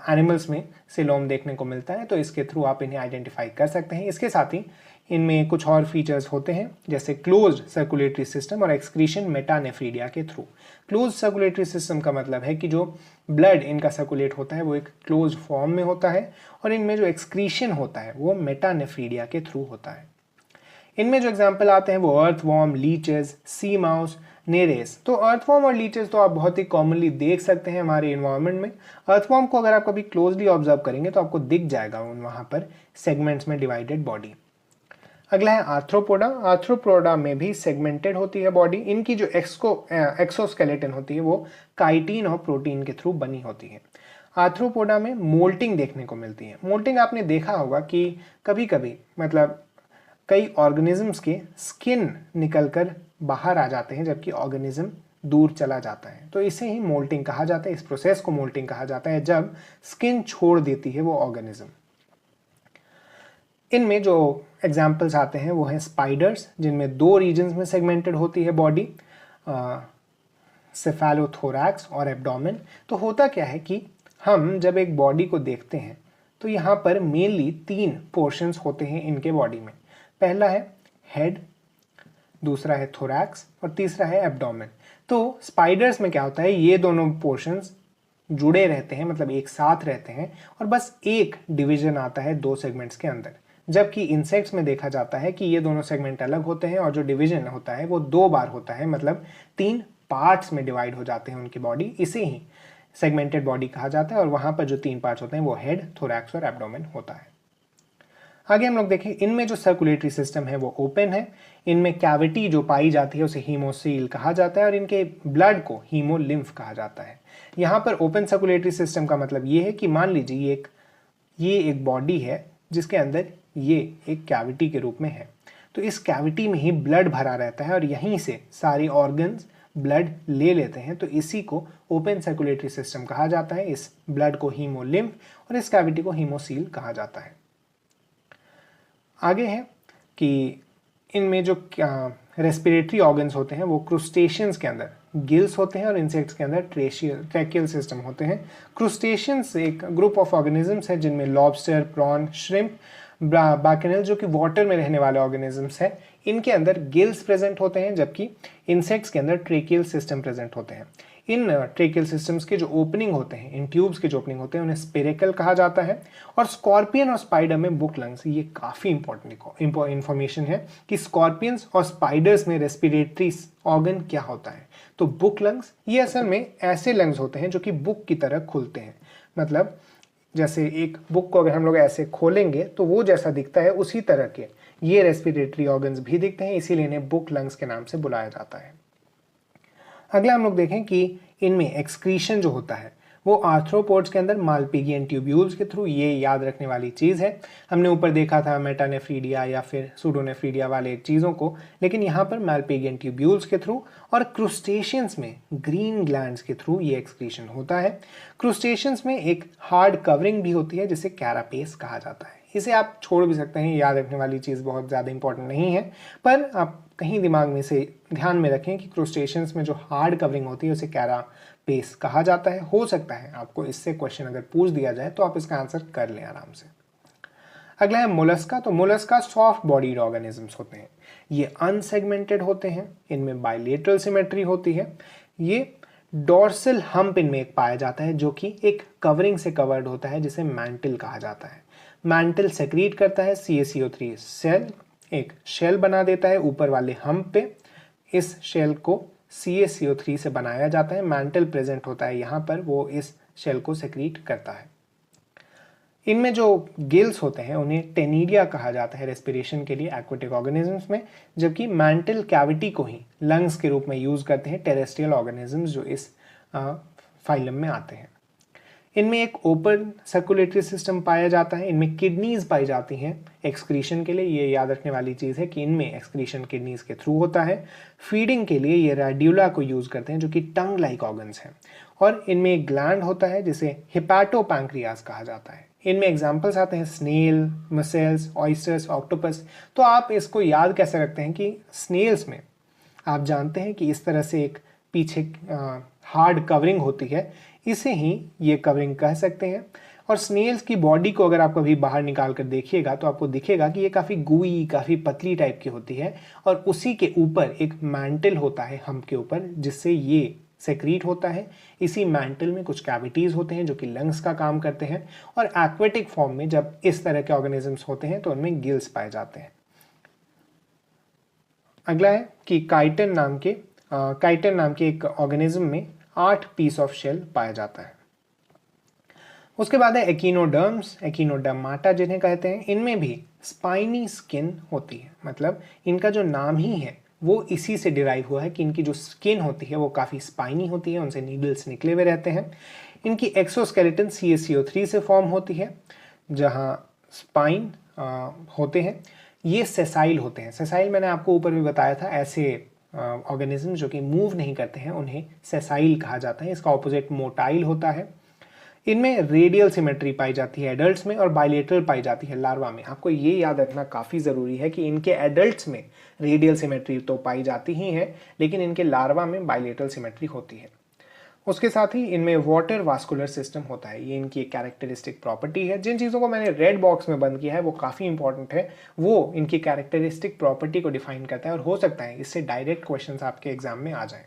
एनिमल्स में सिलोम देखने को मिलता है, तो इसके थ्रू आप इन्हें आइडेंटिफाई कर सकते हैं। इसके साथ ही इनमें कुछ और फीचर्स होते हैं जैसे क्लोज्ड सर्कुलेटरी सिस्टम और एक्सक्रीशन मेटानेफ्रीडिया के थ्रू। क्लोज्ड सर्कुलेटरी सिस्टम का मतलब है कि जो ब्लड इनका सर्कुलेट होता है वो एक क्लोज्ड फॉर्म में होता है और इनमें जो एक्सक्रीशन होता है वो मेटानेफ्रीडिया के थ्रू होता है। इनमें जो एग्जाम्पल आते हैं वो earthworm, leches, sea mouse, Nereis. तो अर्थवॉर्म और लीचेस तो आप बहुत ही कॉमनली देख सकते हैं हमारे इन्वायरमेंट में। अर्थवॉर्म को अगर आप कभी क्लोजली ऑब्जर्व करेंगे तो आपको दिख जाएगा वहाँ पर सेगमेंट्स में डिवाइडेड बॉडी। अगला है आर्थ्रोपोडा। आर्थ्रोपोडा में भी सेगमेंटेड होती है बॉडी। इनकी जो एक्सोस्केलेटन होती है वो काइटिन और प्रोटीन के थ्रू बनी होती है। आर्थ्रोपोडा में मोल्टिंग देखने को मिलती है। मोल्टिंग आपने देखा होगा कि कभी कभी मतलब कई ऑर्गेनिजम्स के स्किन निकलकर बाहर आ जाते हैं जबकि ऑर्गेनिज्म दूर चला जाता है, तो इसे ही मोल्टिंग कहा जाता है। इस प्रोसेस को मोल्टिंग कहा जाता है जब स्किन छोड़ देती है वो ऑर्गेनिज्म। इनमें जो एग्जाम्पल्स आते हैं वो हैं स्पाइडर्स, जिनमें 2 रीजन्स में सेगमेंटेड होती है बॉडी, सेफेलोथोरैक्स और एब्डोमेन। तो होता क्या है कि हम जब एक बॉडी को देखते हैं तो यहाँ पर मेनली 3 पोर्शंस होते हैं इनके बॉडी में। पहला है हेड, दूसरा है थोरैक्स और तीसरा है एब्डोमेन। तो स्पाइडर्स में क्या होता है, ये दोनों पोर्शंस जुड़े रहते हैं, मतलब एक साथ रहते हैं, और बस एक डिवीजन आता है दो सेगमेंट्स के अंदर। जबकि इंसेक्ट्स में देखा जाता है कि ये दोनों सेगमेंट अलग होते हैं और जो डिवीजन होता है वो 2 बार होता है, मतलब 3 पार्ट्स में डिवाइड हो जाते हैं उनकी बॉडी। इसे ही सेगमेंटेड बॉडी कहा जाता है, और वहां पर जो 3 पार्ट्स होते हैं वो हेड, थोरैक्स और एब्डोमेन होता है। आगे हम लोग देखें, इनमें जो सर्कुलेटरी सिस्टम है वो ओपन है। इनमें कैविटी जो पाई जाती है उसे हीमोसील कहा जाता है, और इनके ब्लड को हीमोलिम्फ कहा जाता है। यहाँ पर ओपन सर्कुलेटरी सिस्टम का मतलब ये है कि मान लीजिए ये एक बॉडी है जिसके अंदर ये एक कैविटी के रूप में है, तो इस कैविटी में ही ब्लड भरा रहता है और यहीं से सारे ऑर्गन्स ब्लड ले लेते हैं, तो इसी को ओपन सर्कुलेटरी सिस्टम कहा जाता है। इस ब्लड को हीमोलिम्फ और इस कैविटी को हीमोसील कहा जाता है। आगे है कि इनमें जो रेस्पिरेटरी ऑर्गन्स होते हैं वो क्रूस्टेशियंस के अंदर गिल्स होते हैं और इंसेक्ट्स के अंदर ट्रैकियल सिस्टम होते हैं। क्रूस्टेशियंस एक ग्रुप ऑफ ऑर्गेनिजम्स है जिनमें लॉबस्टर, प्रॉन, श्रिम्प, बैकेनल जो कि वाटर में रहने वाले ऑर्गेनिजम्स हैं, इनके अंदर गिल्स प्रेजेंट होते हैं, जबकि इंसेक्ट्स के अंदर ट्रेकियल सिस्टम प्रेजेंट होते हैं। इन ट्रेकियल सिस्टम्स के जो ओपनिंग होते हैं, इन ट्यूब्स के जो ओपनिंग होते हैं, उन्हें स्पेरिकल कहा जाता है। और स्कॉर्पियन और स्पाइडर में बुक लंग्स, ये काफ़ी इंपॉर्टेंट इंफॉर्मेशन है कि स्कॉर्पियंस और स्पाइडर्स में रेस्पिरेटरी ऑर्गन क्या होता है। तो बुक लंग्स ये असल में ऐसे लंग्स होते हैं जो कि बुक की तरह खुलते हैं, मतलब जैसे एक बुक को अगर हम लोग ऐसे खोलेंगे तो वो जैसा दिखता है उसी तरह के ये रेस्पिरेटरी ऑर्गन्स भी दिखते हैं, इसीलिए इन्हें बुक लंग्स के नाम से बुलाया जाता है। अगला हम लोग देखें कि इनमें एक्सक्रीशन जो होता है वो आर्थ्रोपोड्स के अंदर मालपिगियन ट्यूब्यूल्स के थ्रू, ये याद रखने वाली चीज़ है। हमने ऊपर देखा था मेटानेफ्रीडिया या फिर सूडोनेफ्रीडिया वाले चीज़ों को, लेकिन यहाँ पर मालपिगियन ट्यूब्यूल्स के थ्रू, और क्रूस्टेशियंस में ग्रीन ग्लैंड्स के थ्रू ये एक्सक्रीशन होता है। क्रूस्टेशियंस में एक हार्ड कवरिंग भी होती है जिसे कैरापेस कहा जाता है। इसे आप छोड़ भी सकते हैं, याद रखने वाली चीज़ बहुत ज़्यादा इंपॉर्टेंट नहीं है, पर आप कहीं दिमाग में से ध्यान में रखें कि क्रूस्टेशियंस में जो हार्ड कवरिंग होती है उसे कैरापेस कहा जाता है। हो सकता है आपको इससे क्वेश्चन अगर पूछ दिया जाए तो आप इसका आंसर कर लें आराम से। अगला है मोलस्का। तो मोलस्का सॉफ्ट बॉडीड ऑर्गेनिजम्स होते हैं, ये अनसेगमेंटेड होते हैं, इनमें बाइलेटरल सिमेट्री होती है। ये डोर्सल हम्प इनमें एक पाया जाता है जो कि एक कवरिंग से कवर्ड होता है जिसे मैंटल कहा जाता है। मैंटल सेक्रीट करता है CaCO3 सेल, एक शेल बना देता है ऊपर वाले हम्प पे। इस शेल को CaCO3 से बनाया जाता है, मैंटल प्रेजेंट होता है यहाँ पर, वो इस शेल को सेक्रीट करता है। इनमें जो गिल्स होते हैं उन्हें टेनिडिया कहा जाता है रेस्पिरेशन के लिए एक्वेटिक ऑर्गेनिजम्स में, जबकि मैंटल कैविटी को ही लंग्स के रूप में यूज करते हैं टेरेस्ट्रियल ऑर्गेनिजम्स जो इस फाइलम में आते हैं। इनमें एक ओपन सर्कुलेटरी सिस्टम पाया जाता है। इनमें किडनीज पाई जाती हैं एक्सक्रीशन के लिए, ये याद रखने वाली चीज़ है कि इनमें एक्सक्रीशन किडनीज के थ्रू होता है। फीडिंग के लिए ये रेड्यूला को यूज करते हैं जो कि टंग लाइक ऑर्गन्स हैं। और इनमें एक ग्लैंड होता है जिसे हिपैटोपैंक्रियास कहा जाता है। इनमें एग्जाम्पल्स आते हैं स्नेल, मसेल्स, ऑयस्टर्स, ऑक्टोपस। तो आप इसको याद कैसे रखते हैं कि स्नेल्स में आप जानते हैं कि इस तरह से एक पीछे हार्ड कवरिंग होती है, इसे ही ये कवरिंग कह सकते हैं। और स्नेल्स की बॉडी को अगर आप कभी बाहर निकाल कर देखिएगा तो आपको दिखेगा कि ये काफ़ी गुई, काफ़ी पतली टाइप की होती है, और उसी के ऊपर एक मैंटल होता है हम्प के ऊपर जिससे ये सेक्रीट होता है। इसी मैंटल में कुछ कैविटीज़ होते हैं जो कि लंग्स का काम करते हैं, और एक्वेटिक फॉर्म में जब इस तरह के ऑर्गेनिजम्स होते हैं तो उनमें गिल्स पाए जाते हैं। अगला है कि काइटन नाम के एक ऑर्गेनिज्म में 8 पीस ऑफ शेल पाया जाता है। उसके बाद है एकिनोडर्म्स, एकिनोडर्माटा जिन्हें कहते हैं। इनमें भी स्पाइनी स्किन होती है, मतलब इनका जो नाम ही है वो इसी से डिराइव हुआ है कि इनकी जो स्किन होती है वो काफ़ी स्पाइनी होती है, उनसे नीडल्स निकले हुए रहते हैं। इनकी एक्सोस्केलेटन CaCO3 से फॉर्म होती है, जहाँ स्पाइन होते हैं ये सेसाइल होते हैं। सेसाइल मैंने आपको ऊपर भी बताया था, ऐसे ऑर्गेनिज्म जो कि मूव नहीं करते हैं उन्हें सेसाइल कहा जाता है। इसका ऑपोजिट मोटाइल होता है। इनमें रेडियल सिमेट्री पाई जाती है एडल्ट्स में, और बाइलेटरल पाई जाती है लार्वा में। आपको ये याद रखना काफ़ी ज़रूरी है कि इनके एडल्ट्स में रेडियल सिमेट्री तो पाई जाती ही है, लेकिन इनके लार्वा में बाइलेटरल सिमेट्री होती है। उसके साथ ही इनमें वाटर वास्कुलर सिस्टम होता है, ये इनकी एक कैरेक्टरिस्टिक प्रॉपर्टी है। जिन चीज़ों को मैंने रेड बॉक्स में बंद किया है वो काफ़ी इंपॉर्टेंट है, वो इनकी कैरेक्टरिस्टिक प्रॉपर्टी को डिफाइन करता है, और हो सकता है इससे डायरेक्ट क्वेश्चंस आपके एग्जाम में आ जाएं।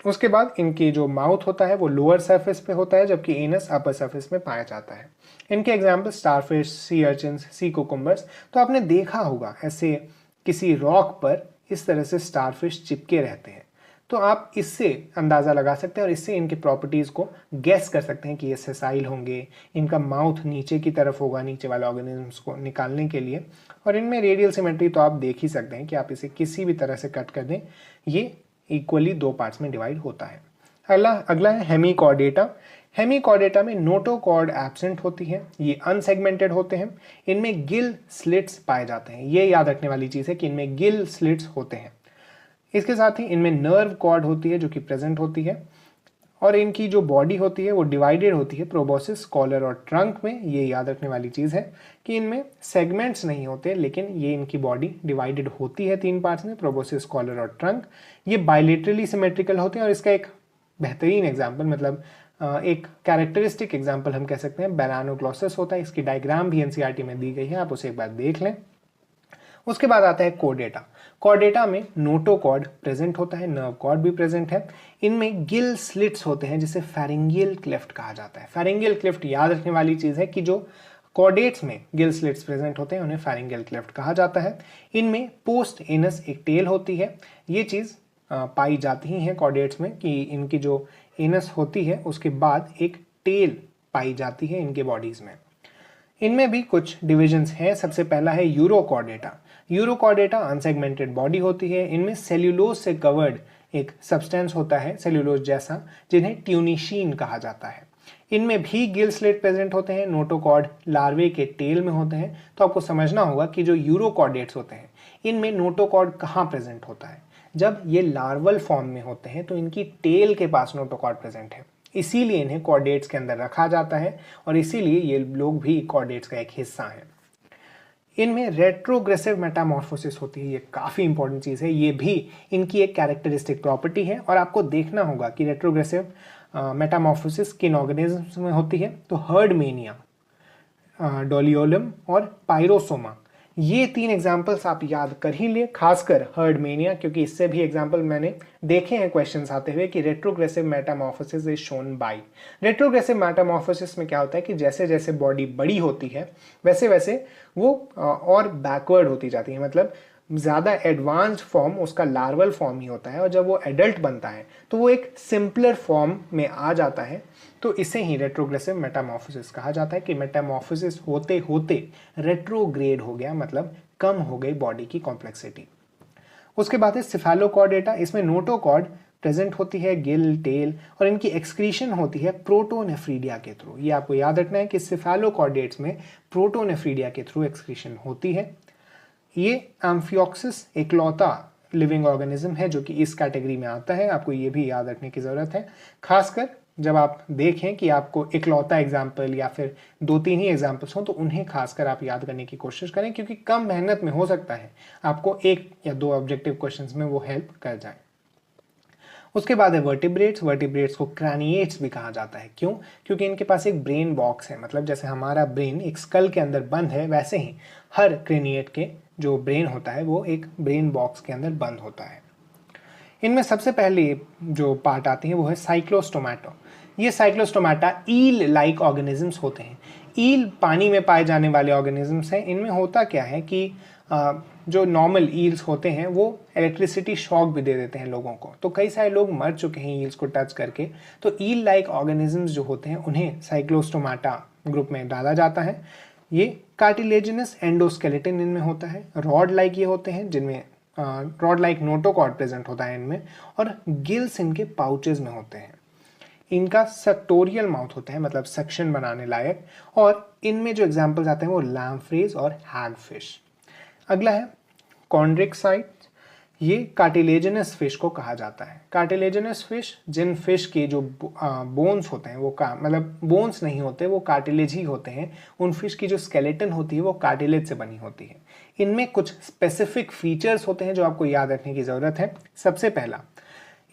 उसके बाद इनकी जो माउथ होता है वो लोअर सरफेस पे होता है, जबकि एनस अपर सरफेस में पाया जाता है। इनके एग्जाम्पल स्टारफिश, सी अर्चिन्स, सी कुकुम्बर्स। तो आपने देखा होगा ऐसे किसी रॉक पर इस तरह से स्टारफिश चिपके रहते हैं, तो आप इससे अंदाज़ा लगा सकते हैं और इससे इनकी प्रॉपर्टीज़ को गैस कर सकते हैं कि ये सेसाइल होंगे, इनका माउथ नीचे की तरफ होगा नीचे वाले ऑर्गेनिजम्स को निकालने के लिए, और इनमें रेडियल सिमेट्री तो आप देख ही सकते हैं कि आप इसे किसी भी तरह से कट कर दें, ये इक्वली दो पार्ट्स में डिवाइड होता है। अगला है हेमीकॉर्डेटा। हेमीकॉर्डेटा में नोटोकॉर्ड एब्सेंट होती है, ये अनसेगमेंटेड होते हैं, इनमें गिल स्लिट्स पाए जाते हैं। ये याद रखने वाली चीज़ है कि इनमें गिल स्लिट्स होते हैं। इसके साथ ही इनमें नर्व कॉर्ड होती है जो कि प्रेजेंट होती है, और इनकी जो बॉडी होती है वो डिवाइडेड होती है प्रोबोसिस, कॉलर और ट्रंक में। ये याद रखने वाली चीज़ है कि इनमें सेगमेंट्स नहीं होते, लेकिन ये इनकी बॉडी डिवाइडेड होती है तीन पार्ट्स में, प्रोबोसिस, कॉलर और ट्रंक। ये बायलेटरली सिमेट्रिकल होते हैं, और इसका एक बेहतरीन एग्जाम्पल, मतलब एक कैरेक्टरिस्टिक एग्जाम्पल हम कह सकते हैं, बैरानोग्लॉसस होता है। इसकी डायग्राम भी एनसीईआरटी में दी गई है, आप उसे एक बार देख लें। उसके बाद आता है कॉर्डेटा। कॉर्डेटा में नोटोकॉर्ड प्रेजेंट होता है, नर्व कॉर्ड भी प्रेजेंट है। इनमें गिल स्लिट्स होते हैं जिसे फेरिंगियल क्लेफ्ट कहा जाता है। फेरिंगियल क्लेफ्ट याद रखने वाली चीज़ है कि जो कॉर्डेट्स में गिल स्लिट्स प्रेजेंट होते हैं उन्हें फेरिंगियल क्लेफ्ट कहा जाता है। इनमें पोस्ट एनस एक टेल होती है। ये चीज़ पाई जाती ही है कॉर्डेट्स में कि इनकी जो एनस होती है उसके बाद एक टेल पाई जाती है इनके बॉडीज़ में। इनमें भी कुछ डिविजन्स हैं। सबसे पहला है यूरोकॉर्डेटा। यूरोकॉर्डेटा अनसेगमेंटेड बॉडी होती है। इनमें सेल्यूलोज से कवर्ड एक सब्सटेंस होता है सेल्यूलोज जैसा, जिन्हें ट्यूनिशीन कहा जाता है। इनमें भी गिल स्लिट प्रेजेंट होते हैं। नोटोकॉर्ड लार्वे के टेल में होते हैं। तो आपको समझना होगा कि जो यूरोकॉर्डेट्स होते हैं इनमें नोटोकॉर्ड कहाँ प्रेजेंट होता है। जब ये लार्वल फॉर्म में होते हैं तो इनकी टेल के पास नोटोकॉर्ड प्रेजेंट है, इसीलिए इन्हें कॉर्डेट्स के अंदर रखा जाता है, और इसीलिए ये लोग भी कॉर्डेट्स का एक हिस्सा हैं। इनमें रेट्रोग्रेसिव मेटामॉर्फोसिस होती है, ये काफ़ी इंपॉर्टेंट चीज़ है, ये भी इनकी एक कैरेक्टरिस्टिक प्रॉपर्टी है। और आपको देखना होगा कि रेट्रोग्रेसिव मेटामॉर्फोसिस किन ऑर्गेनिज्म्स में होती है। तो हर्डमेनिया, डोलियोलम और पायरोसोमा, ये तीन एग्जाम्पल्स आप याद कर ही ले, खासकर हर्डमेनिया, क्योंकि इससे भी एग्जाम्पल मैंने देखे हैं क्वेश्चंस आते हुए कि retrogressive Metamorphosis is shown by. Retrogressive Metamorphosis में क्या होता है कि जैसे जैसे बॉडी बड़ी होती है वैसे वैसे वो और बैकवर्ड होती जाती है, मतलब ज़्यादा एडवांस्ड फॉर्म उसका लार्वल फॉर्म ही होता है, और जब वो एडल्ट बनता है तो वो एक सिंपलर फॉर्म में आ जाता है। तो इसे ही रेट्रोग्रेसिव मेटामॉर्फोसिस कहा जाता है कि मेटामॉर्फोसिस होते होते रेट्रोग्रेड हो गया, मतलब कम हो गई बॉडी की कॉम्प्लेक्सिटी। उसके बाद है सिफेलोकॉर्डेटा। इसमें नोटोकॉर्ड प्रेजेंट होती है, गिल, टेल, और इनकी एक्सक्रीशन होती है प्रोटोनेफ्रीडिया के थ्रू। ये आपको याद रखना है कि सिफेलोकॉर्डेट्स में प्रोटोनेफ्रीडिया के थ्रू एक्सक्रीशन होती है। ये एम्फियोक्सिस इकलौता लिविंग ऑर्गेनिज्म है जो कि इस कैटेगरी में आता है, आपको ये भी याद रखने की ज़रूरत है। खासकर जब आप देखें कि आपको इकलौता एग्जाम्पल या फिर दो तीन ही एग्जाम्पल्स हों तो उन्हें खासकर आप याद करने की कोशिश करें, क्योंकि कम मेहनत में हो सकता है आपको एक या दो ऑब्जेक्टिव क्वेश्चंस में वो हेल्प कर जाए। उसके बाद है वर्टिब्रेट्स। वर्टिब्रेट्स को क्रैनिएट्स भी कहा जाता है। क्यों? क्योंकि इनके पास एक ब्रेन बॉक्स है, मतलब जैसे हमारा ब्रेन एक स्कल के अंदर बंद है, वैसे ही हर क्रेनिएट के जो ब्रेन होता है वो एक ब्रेन बॉक्स के अंदर बंद होता है। इनमें सबसे पहले जो पार्ट आती है वो है साइक्लोस्टोमाटा। ये साइक्लोस्टोमाटा ईल लाइक ऑर्गेनिजम्स होते हैं। ईल पानी में पाए जाने वाले ऑर्गेनिजम्स हैं। इनमें होता क्या है कि जो नॉर्मल ईल्स होते हैं वो इलेक्ट्रिसिटी शॉक भी दे देते हैं लोगों को, तो कई सारे लोग मर चुके हैं ईल्स को टच करके। तो ईल लाइक ऑर्गेनिजम्स जो होते हैं उन्हें साइक्लोस्टोमाटा ग्रुप में डाला जाता है। ये कार्टिलेजिनस एंडोस्केलेटन इनमें होता है। रॉड लाइक ये होते हैं जिनमें रॉड लाइक नोटोकॉर्ड प्रेजेंट होता है इनमें, और गिल्स इनके पाउचेज में होते हैं। इनका सक्टोरियल माउथ होता है, मतलब सक्शन बनाने लायक, और इनमें जो एग्जाम्पल्स आते हैं वो लैम्फ्रेज और हैगफिश। अगला है कॉन्ड्रिक्साइट। ये कार्टिलेजिनस फिश को कहा जाता है। कार्टिलेजिनस फिश, जिन फिश के जो बोन्स होते हैं वो मतलब बोन्स नहीं होते, वो कार्टिलेज ही होते हैं। उन फिश की जो स्केलेटन होती है वो कार्टिलेज से बनी होती है। इनमें कुछ स्पेसिफिक फीचर्स होते हैं जो आपको याद रखने की ज़रूरत है। सबसे पहला,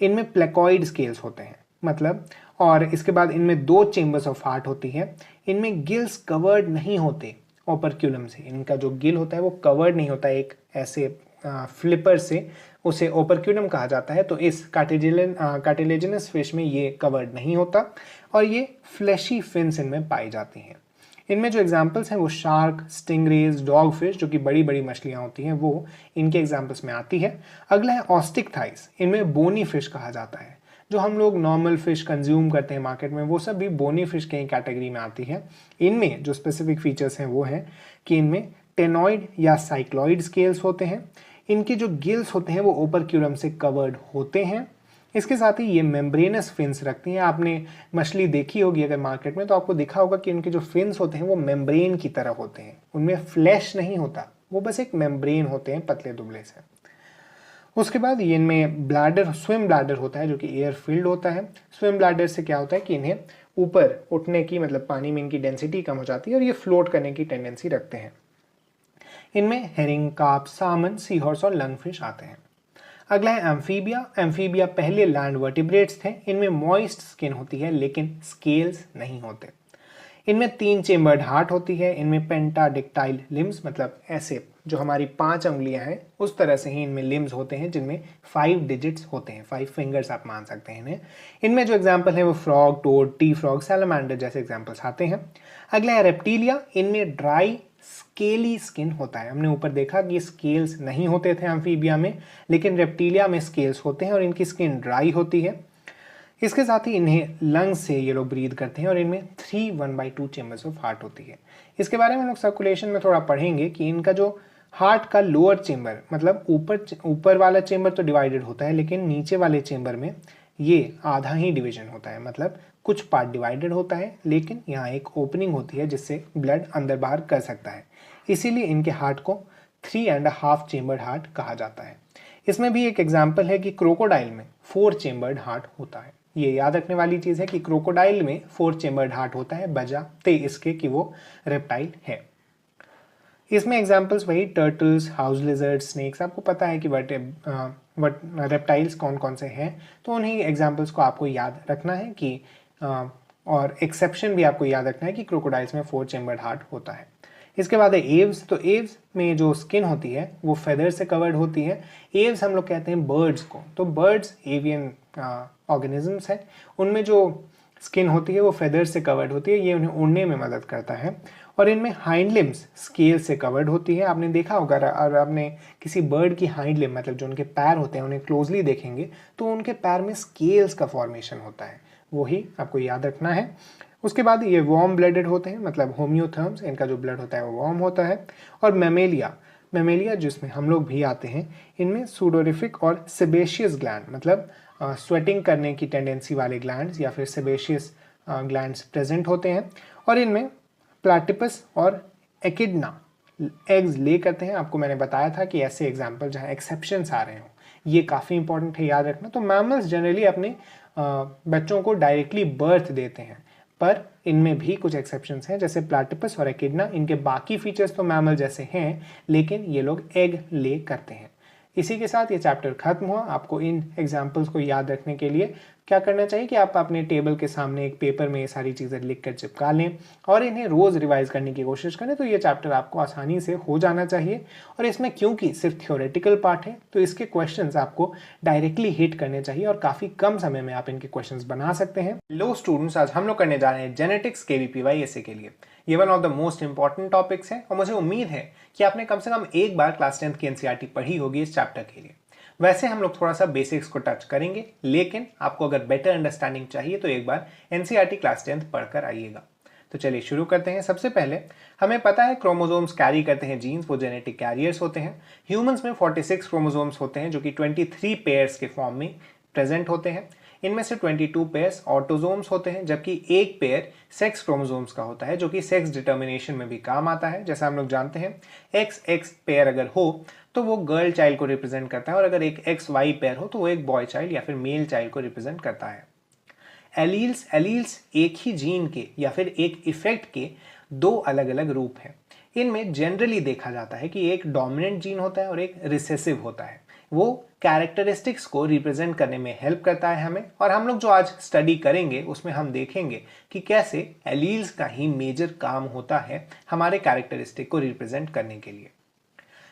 इनमें प्लेकॉइड स्केल्स होते हैं, मतलब, और इसके बाद इनमें दो चेम्बर्स ऑफ हार्ट होती है। इनमें गिल्स कवर्ड नहीं होते ओपर्क्यूलम से, इनका जो गिल होता है वो कवर्ड नहीं होता एक ऐसे फ्लिपर से, उसे ओपर्क्यूलम कहा जाता है। तो इस कार्टिलेजिनस फिश में ये कवर्ड नहीं होता और ये फ्लैशी फिन्स इनमें पाई जाती हैं। इनमें जो एग्जाम्पल्स हैं वो शार्क, स्टिंगरेज, डॉग फिश जो कि बड़ी बड़ी मछलियाँ होती हैं वो इनके एग्जाम्पल्स में आती है। अगला है ऑस्टिक थाइस, इनमें बोनी फिश कहा जाता है। जो हम लोग नॉर्मल फिश कंज्यूम करते हैं मार्केट में वो सब भी बोनी फिश के कैटेगरी में आती है। इनमें जो स्पेसिफिक फीचर्स हैं वो हैं कि इनमें टेनॉइड या साइक्लॉइड स्केल्स होते हैं, इनके जो गिल्स होते हैं वो ओपर्क्यूलम से कवर्ड होते हैं, इसके साथ ही ये मेम्ब्रेनस फिन्स रखती हैं। आपने मछली देखी होगी अगर मार्केट में तो आपको दिखा होगा कि उनके जो फिन्स होते हैं वो मेम्ब्रेन की तरह होते हैं, उनमें फ्लैश नहीं होता, वो बस एक मेम्ब्रेन होते हैं पतले दुबले से। उसके बाद ये इनमें ब्लैडर, स्विम ब्लैडर होता है जो कि एयर फिल्ड होता है। स्विम ब्लैडर से क्या होता है कि इन्हें ऊपर उठने की, मतलब पानी में इनकी डेंसिटी कम हो जाती है और ये फ्लोट करने की टेंडेंसी रखते हैं। इनमें हेरिंग, कार्प, सामन, सी हॉर्स और लंगफिश आते हैं। अगला है एम्फीबिया। एम्फीबिया पहले लैंड वर्टिब्रेट्स थे। इनमें मॉइस्ट स्किन होती है लेकिन स्केल्स नहीं होते। इनमें 3 चेम्बर्ड हार्ट होती है। इनमें पेंटाडिक्टाइल लिम्स, मतलब ऐसे जो हमारी 5 उंगलियां हैं उस तरह से ही इनमें लिम्स होते हैं जिनमें 5 डिजिट्स होते हैं, 5 फिंगर्स आप मान सकते हैं इन्हें। इनमें जो एग्जाम्पल है वो फ्रॉग, टोड, टी फ्रॉग, सैलमांडर जैसे एग्जाम्पल्स आते हैं। अगला है रेप्टीलिया। इनमें ड्राई स्केली स्किन होता है। हमने ऊपर देखा कि स्केल्स नहीं होते थे एम्फीबिया में, लेकिन रेप्टीलिया में स्केल्स होते हैं और इनकी स्किन ड्राई होती है। इसके साथ ही इन्हें लंग्स से ये लोग ब्रीद करते हैं और इनमें 3 1/2 चेम्बर्स ऑफ हार्ट होती है। इसके बारे में हम लोग सर्कुलेशन में थोड़ा पढ़ेंगे कि इनका जो हार्ट का लोअर चेम्बर, मतलब ऊपर वाला चेम्बर तो डिवाइडेड होता है लेकिन नीचे वाले चेम्बर में ये आधा ही डिवीजन होता है, मतलब कुछ पार्ट डिवाइडेड होता है लेकिन यहाँ एक ओपनिंग होती है जिससे ब्लड अंदर बाहर कर सकता है। इसीलिए इनके हार्ट को 3.5 चेम्बर्ड हार्ट कहा जाता है। इसमें भी एक एग्जाम्पल है कि क्रोकोडाइल में 4 चेम्बर्ड हार्ट होता है। ये याद रखने वाली चीज है कि क्रोकोडाइल में 4 चेम्बर्ड हार्ट होता है बजाते इसके कि वो रेप्टाइल है। इसमें एग्जाम्पल्स वही टर्टल्स, हाउस लिजर्ड, स्नेक्स, आपको पता है कि रेप्टाइल्स कौन कौन से हैं, तो उन्हीं एग्जाम्पल्स को आपको याद रखना है कि और एक्सेप्शन भी आपको याद रखना है कि क्रोकोडाइल्स में 4 चेम्बर्ड हार्ट होता है। इसके बाद है एव्स। तो एव्स में जो स्किन होती है वो फेदर से कवर्ड होती है। एव्स हम लोग कहते हैं बर्ड्स को। तो बर्ड्स एवियन ऑर्गेनिजम्स हैं, उनमें जो स्किन होती है वो फेदर से कवर्ड होती है, ये उन्हें उड़ने में मदद करता है। और इनमें हाइंड लिम्स स्केल से कवर्ड होती है। आपने देखा होगा, और आपने किसी बर्ड की हाइंड लिम, मतलब जो उनके पैर होते हैं, उन्हें क्लोजली देखेंगे तो उनके पैर में स्केल्स का फॉर्मेशन होता है, वही आपको याद रखना है। उसके बाद ये वार्म ब्लडेड होते हैं, मतलब होम्योथर्म्स, इनका जो ब्लड होता है वो वार्म होता है। और मेमेलिया जिसमें हम लोग भी आते हैं, इनमें सूडोरिफिक और सेबेशियस ग्लैंड, मतलब स्वेटिंग करने की टेंडेंसी वाले ग्लैंड्स या फिर सेबेशियस ग्लैंड्स प्रेजेंट होते हैं। और इनमें प्लाटिपस और एकिडना एग्स ले करते हैं। आपको मैंने बताया था कि ऐसे एग्जाम्पल जहाँ एक्सेप्शंस आ रहे हो ये काफ़ी इंपॉर्टेंट है याद रखना। तो मैमल्स जनरली अपने बच्चों को डायरेक्टली बर्थ देते हैं, पर इनमें भी कुछ एक्सेप्शंस हैं, जैसे प्लाटिपस और एकिडना। इनके बाकी फीचर्स तो मैमल जैसे हैं लेकिन ये लोग एग ले करते हैं। इसी के साथ ये चैप्टर खत्म हुआ। आपको इन एग्जाम्पल्स को याद रखने के लिए क्या करना चाहिए कि आप अपने टेबल के सामने एक पेपर में ये सारी चीज़ें लिख कर चिपका लें और इन्हें रोज़ रिवाइज करने की कोशिश करें, तो ये चैप्टर आपको आसानी से हो जाना चाहिए। और इसमें क्योंकि सिर्फ थ्योरेटिकल पार्ट है तो इसके क्वेश्चंस आपको डायरेक्टली हिट करने चाहिए और काफ़ी कम समय में आप इनके क्वेश्चंस बना सकते हैं। लो स्टूडेंट्स, आज हम लोग करने जा रहे हैं जेनेटिक्स KVPY के लिए। ये one of the most important topics है और मुझे उम्मीद है कि आपने कम से कम एक बार क्लास 10th की NCERT पढ़ी होगी इस चैप्टर के लिए। वैसे हम लोग थोड़ा सा बेसिक्स को टच करेंगे, लेकिन आपको अगर बेटर अंडरस्टैंडिंग चाहिए तो एक बार NCERT क्लास 10th पढ़कर आइएगा। तो चलिए शुरू करते हैं। सबसे पहले हमें पता है क्रोमोसोम्स कैरी करते हैं जीन्स, वो जेनेटिक कैरियर्स होते हैं। ह्यूमंस में 46 क्रोमोसोम्स होते हैं जो कि 23 पेयर्स के फॉर्म में प्रेजेंट होते हैं। इनमें से 22 पेयर्स ऑटोजोम्स होते हैं, जबकि एक पेयर सेक्स क्रोमोसोम्स का होता है जो कि सेक्स डिटर्मिनेशन में भी काम आता है। जैसा हम लोग जानते हैं XX पेयर अगर हो तो वो गर्ल चाइल्ड को रिप्रेजेंट करता है, और अगर एक XY पेयर हो तो वो एक बॉय चाइल्ड या फिर मेल चाइल्ड को रिप्रेजेंट करता है। एलील्स एक ही जीन के या फिर एक इफेक्ट के 2 अलग अलग रूप हैं। इनमें जनरली देखा जाता है कि एक डोमिनेंट जीन होता है और एक रिसेसिव होता है। वो कैरेक्टरिस्टिक्स को रिप्रेजेंट करने में हेल्प करता है हमें, और हम लोग जो आज स्टडी करेंगे उसमें हम देखेंगे कि कैसे एलील्स का ही मेजर काम होता है हमारे कैरेक्टरिस्टिक को रिप्रेजेंट करने के लिए।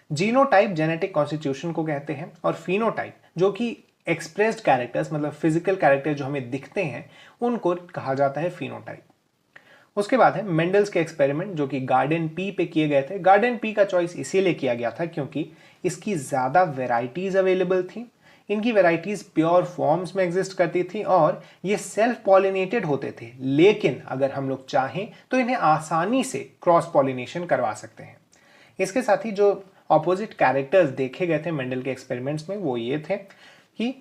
जीनोटाइप जेनेटिक कॉन्स्टिट्यूशन को कहते हैं और फिनोटाइप जो कि एक्सप्रेस्ड कैरेक्टर्स मतलब फिजिकल कैरेक्टर जो हमें दिखते हैं उनको कहा जाता है फिनोटाइप। उसके बाद है मेंडल्स के एक्सपेरिमेंट जो कि गार्डन पी पे किए गए थे। गार्डन पी का चॉइस इसीलिए किया गया था क्योंकि इसकी ज़्यादा वेराइटीज़ अवेलेबल थी, इनकी वेराइटीज़ प्योर फॉर्म्स में एग्जिस्ट करती थी और ये सेल्फ पॉलिनेटेड होते थे, लेकिन अगर हम लोग चाहें तो इन्हें आसानी से क्रॉस पॉलिनेशन करवा सकते हैं। इसके साथ ही जो ऑपोजिट कैरेक्टर्स देखे गए थे मेंडल के एक्सपेरिमेंट्स में वो ये थे कि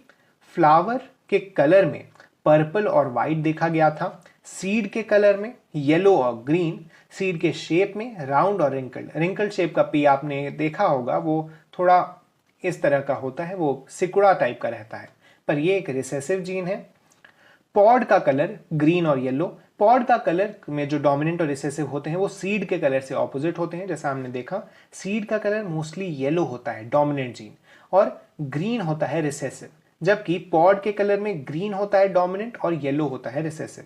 फ्लावर के कलर में पर्पल और वाइट देखा गया था, सीड के कलर में येलो और ग्रीन, सीड के शेप में राउंड और रिंकल्ड शेप का पी आपने देखा होगा, वो थोड़ा इस तरह का होता है, वो सिकुड़ा टाइप का रहता है, पर ये एक रिसेसिव जीन है। पॉड का कलर ग्रीन और येलो, पॉड का कलर में जो डोमिनेंट और रिसेसिव होते हैं वो सीड के कलर से ऑपोजिट होते हैं। जैसा हमने देखा सीड का कलर मोस्टली येलो होता है डोमिनेंट जीन और ग्रीन होता है रिसेसिव, जबकि पॉड के कलर में ग्रीन होता है डोमिनेंट और येलो होता है रिसेसिव।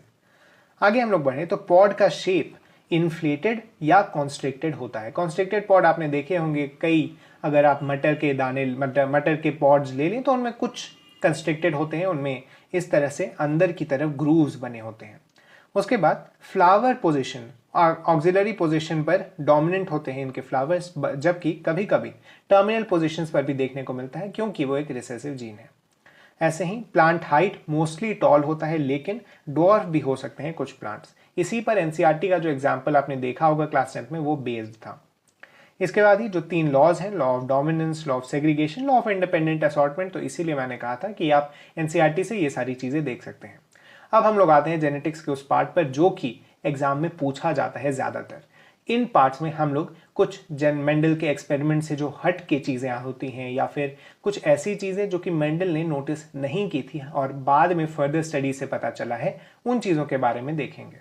आगे हम लोग बढ़े तो पॉड का शेप इन्फ्लेटेड या कॉन्स्ट्रिक्टेड होता है। कॉन्स्ट्रिक्टेड पॉड आपने देखे होंगे कई, अगर आप मटर के दाने मटर के पॉड्स ले लें तो उनमें कुछ कंस्ट्रिक्टेड होते हैं, उनमें इस तरह से अंदर की तरफ ग्रूव्स बने होते हैं। उसके बाद फ्लावर पोजीशन ऑक्सिलरी पोजीशन पर डोमिनेंट होते हैं इनके फ्लावर्स, जबकि कभी कभी टर्मिनल पोजीशंस पर भी देखने को मिलता है क्योंकि वो एक रिसेसिव जीन है। ऐसे ही प्लांट हाइट मोस्टली टॉल होता है, लेकिन डॉर्फ भी हो सकते हैं कुछ प्लांट्स। इसी पर एनसीईआरटी का जो एग्जाम्पल आपने देखा होगा क्लास 10th में वो बेस्ड था। इसके बाद ही जो 3 लॉज हैं, law of dominance, law of segregation, law of independent assortment, तो इसीलिए मैंने कहा था कि आप एनसीईआरटी से ये सारी चीज़ें देख सकते हैं। अब हम लोग आते हैं जेनेटिक्स के उस पार्ट पर जो कि एग्जाम में पूछा जाता है ज़्यादातर। इन पार्ट्स में हम लोग कुछ मेंडल के एक्सपेरिमेंट से जो हट के चीज़ें होती हैं या फिर कुछ ऐसी चीज़ें जो कि मेंडल ने नोटिस नहीं की थी और बाद में फर्दर स्टडी से पता चला है, उन चीज़ों के बारे में देखेंगे।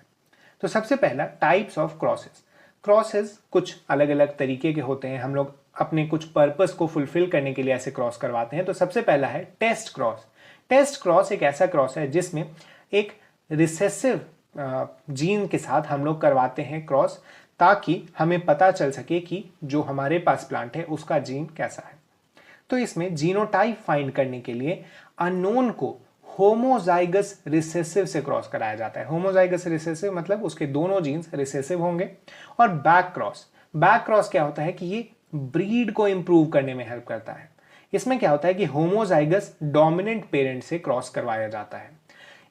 तो सबसे पहला टाइप्स ऑफ क्रॉसेस। क्रॉसेस कुछ अलग अलग तरीके के होते हैं, हम लोग अपने कुछ पर्पस को फुलफिल करने के लिए ऐसे क्रॉस करवाते हैं। तो सबसे पहला है टेस्ट क्रॉस। टेस्ट क्रॉस एक ऐसा क्रॉस है जिसमें एक रिसेसिव जीन के साथ हम लोग करवाते हैं क्रॉस, ताकि हमें पता चल सके कि जो हमारे पास प्लांट है उसका जीन कैसा है। तो इसमें जीनोटाइप फाइंड करने के लिए अननोन को होमोजाइगस रिसेसिव से क्रॉस कराया जाता है। होमोजाइगस रिसेसिव मतलब उसके दोनों जीन्स रिसेसिव होंगे। और बैक क्रॉस क्या होता है कि ये ब्रीड को इंप्रूव करने में हेल्प करता है। इसमें क्या होता है कि होमोजाइगस डोमिनेंट पेरेंट से क्रॉस करवाया जाता है।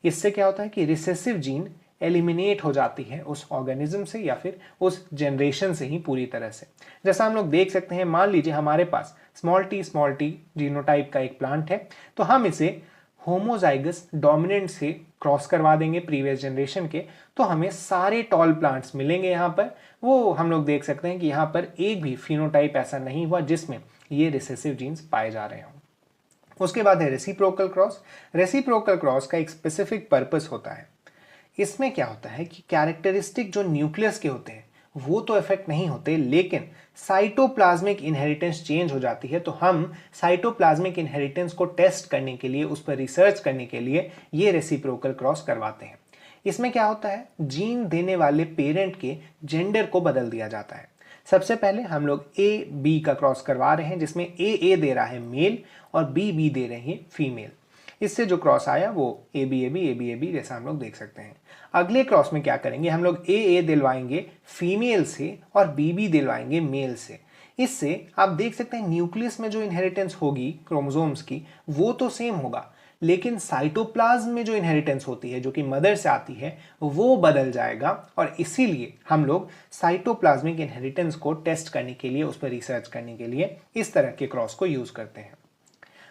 इससे क्या होता है कि रिसेसिव जीन एलिमिनेट हो जाती है उस ऑर्गेनिज्म से या फिर उस जनरेशन से ही पूरी तरह से। जैसा हम लोग देख सकते हैं, मान लीजिए हमारे पास स्मॉल टी जीनोटाइप का एक प्लांट है, तो हम इसे होमोजाइगस डोमिनेंट से क्रॉस करवा देंगे प्रीवियस जनरेशन के, तो हमें सारे टॉल प्लांट्स मिलेंगे यहाँ पर। वो हम लोग देख सकते हैं कि यहाँ पर एक भी फिनोटाइप ऐसा नहीं हुआ जिसमें ये रिसेसिव जीन्स पाए जा रहे हों। उसके बाद है रेसिप्रोकल क्रॉस। रेसिप्रोकल क्रॉस का एक स्पेसिफिक पर्पस होता है। इसमें क्या होता है कि कैरेक्टरिस्टिक जो न्यूक्लियस के होते हैं वो तो इफेक्ट नहीं होते, लेकिन साइटोप्लाज्मिक इनहेरिटेंस चेंज हो जाती है। तो हम साइटोप्लाज्मिक इनहेरिटेंस को टेस्ट करने के लिए, उस पर रिसर्च करने के लिए ये रेसिप्रोकल क्रॉस करवाते हैं। इसमें क्या होता है, जीन देने वाले पेरेंट के जेंडर को बदल दिया जाता है। सबसे पहले हम लोग ए बी का क्रॉस करवा रहे हैं, जिसमें ए दे रहा है मेल और बी दे रहे हैं फीमेल। इससे जो क्रॉस आया वो ए बी जैसा हम लोग देख सकते हैं। अगले क्रॉस में क्या करेंगे, हम लोग ए दिलवाएंगे फीमेल से और बी दिलवाएंगे मेल से। इससे आप देख सकते हैं न्यूक्लियस में जो इनहेरिटेंस होगी क्रोमोसोम्स की वो तो सेम होगा, लेकिन साइटोप्लाज्म में जो इनहेरिटेंस होती है जो कि मदर से आती है वो बदल जाएगा। और इसीलिए हम लोग साइटोप्लाज्मिक इनहेरिटेंस को टेस्ट करने के लिए, उस पर रिसर्च करने के लिए इस तरह के क्रॉस को यूज करते हैं।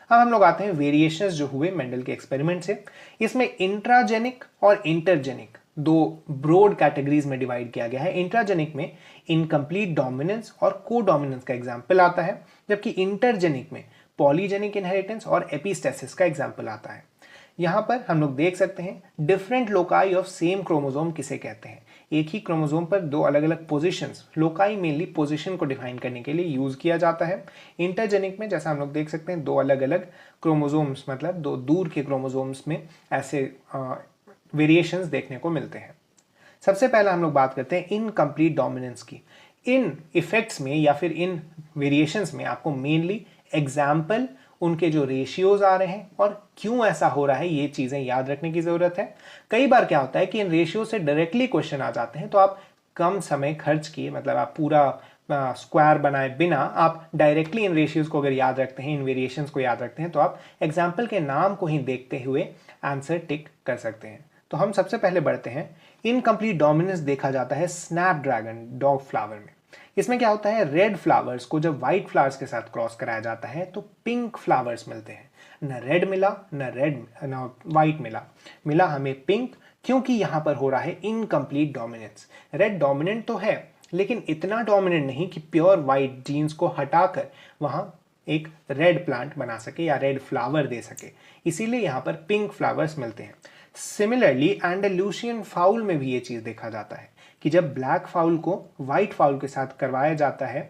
अब हम लोग आते हैं वेरिएशंस जो हुए मेंडल के एक्सपेरिमेंट से। इसमें इंट्राजेनिक और इंटरजेनिक दो ब्रॉड कैटेगरीज में डिवाइड किया गया है। इंट्राजेनिक में इनकम्प्लीट डोमिनेंस और को डोमिनेंस का एग्जाम्पल आता है, जबकि इंटरजेनिक में पॉलीजेनिक इनहेरिटेंस और एपिस्टेसिस का एग्जाम्पल आता है। यहाँ पर हम लोग देख सकते हैं different loci of same chromosome किसे कहते हैं। एक ही क्रोमोसोम पर दो अलग अलग पोजीशंस, लोकाई मेनली पोजीशन को डिफाइन करने के लिए यूज किया जाता है। इंटरजेनिक में जैसा हम लोग देख सकते हैं दो अलग अलग क्रोमोसोम्स, मतलब दो दूर के क्रोमोसोम्स में ऐसे वेरिएशंस देखने को मिलते हैं। सबसे पहला हम लोग बात करते हैं इनकम्प्लीट डोमिनेंस की। इन इफेक्ट्स में या फिर इन वेरिएशंस में आपको मेनली एग्जाम्पल, उनके जो रेशियोज आ रहे हैं और क्यों ऐसा हो रहा है, ये चीज़ें याद रखने की ज़रूरत है। कई बार क्या होता है कि इन रेशियो से डायरेक्टली क्वेश्चन आ जाते हैं, तो आप कम समय खर्च किए, मतलब आप पूरा स्क्वायर बनाए बिना आप डायरेक्टली इन रेशियोज को अगर याद रखते हैं, इन वेरिएशंस को याद रखते हैं, तो आप एग्जाम्पल के नाम को ही देखते हुए आंसर टिक कर सकते हैं। तो हम सबसे पहले बढ़ते हैं, इनकम्प्लीट डोमिनेंस देखा जाता है स्नैपड्रैगन डॉग फ्लावर में। इसमें क्या होता है, रेड फ्लावर्स को जब व्हाइट फ्लावर्स के साथ क्रॉस कराया जाता है तो पिंक फ्लावर्स मिलते हैं। न रेड मिला न व्हाइट मिला हमें पिंक, क्योंकि यहां पर हो रहा है इनकम्प्लीट डोमिनेंस। रेड डोमिनेंट तो है लेकिन इतना डोमिनेंट नहीं कि प्योर व्हाइट जीन्स को हटाकर वहां एक रेड प्लांट बना सके या रेड फ्लावर दे सके, इसीलिए यहां पर पिंक फ्लावर्स मिलते हैं। सिमिलरली एंडालुसियन फाउल में भी ये चीज देखा जाता है कि जब ब्लैक फाउल को व्हाइट फाउल के साथ करवाया जाता है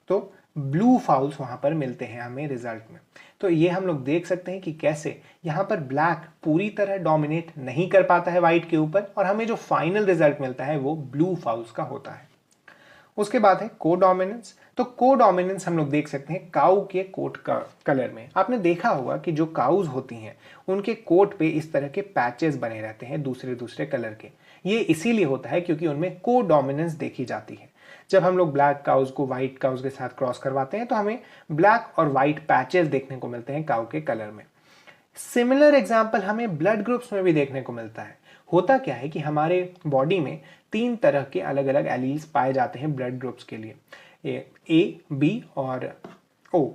तो ब्लू फाउल्स वहां पर मिलते हैं हमें रिजल्ट में। तो ये हम लोग देख सकते हैं कि कैसे यहाँ पर ब्लैक पूरी तरह डोमिनेट नहीं कर पाता है व्हाइट के ऊपर, और हमें जो फाइनल रिजल्ट मिलता है वो ब्लू फाउल्स का होता है। उसके बाद है कोडोमिनेंस। तो कोडोमिनेंस हम लोग देख सकते हैं काऊ के कोट का कलर में। आपने देखा होगा कि जो काउज होती हैं उनके कोट पे इस तरह के पैचेस बने रहते हैं दूसरे दूसरे कलर के। ये इसीलिए होता है क्योंकि उनमें कोडोमिनेंस देखी जाती है। जब हम लोग ब्लैक काउज को व्हाइट काउज के साथ क्रॉस करवाते हैं तो हमें ब्लैक और व्हाइट पैचेस देखने को मिलते हैं काऊ के कलर में। सिमिलर एग्जाम्पल हमें ब्लड ग्रुप्स में भी देखने को मिलता है। होता क्या है कि हमारे बॉडी में 3 तरह के अलग अलग एलील्स पाए जाते हैं ब्लड ग्रुप्स के लिए, ए, बी और ओ।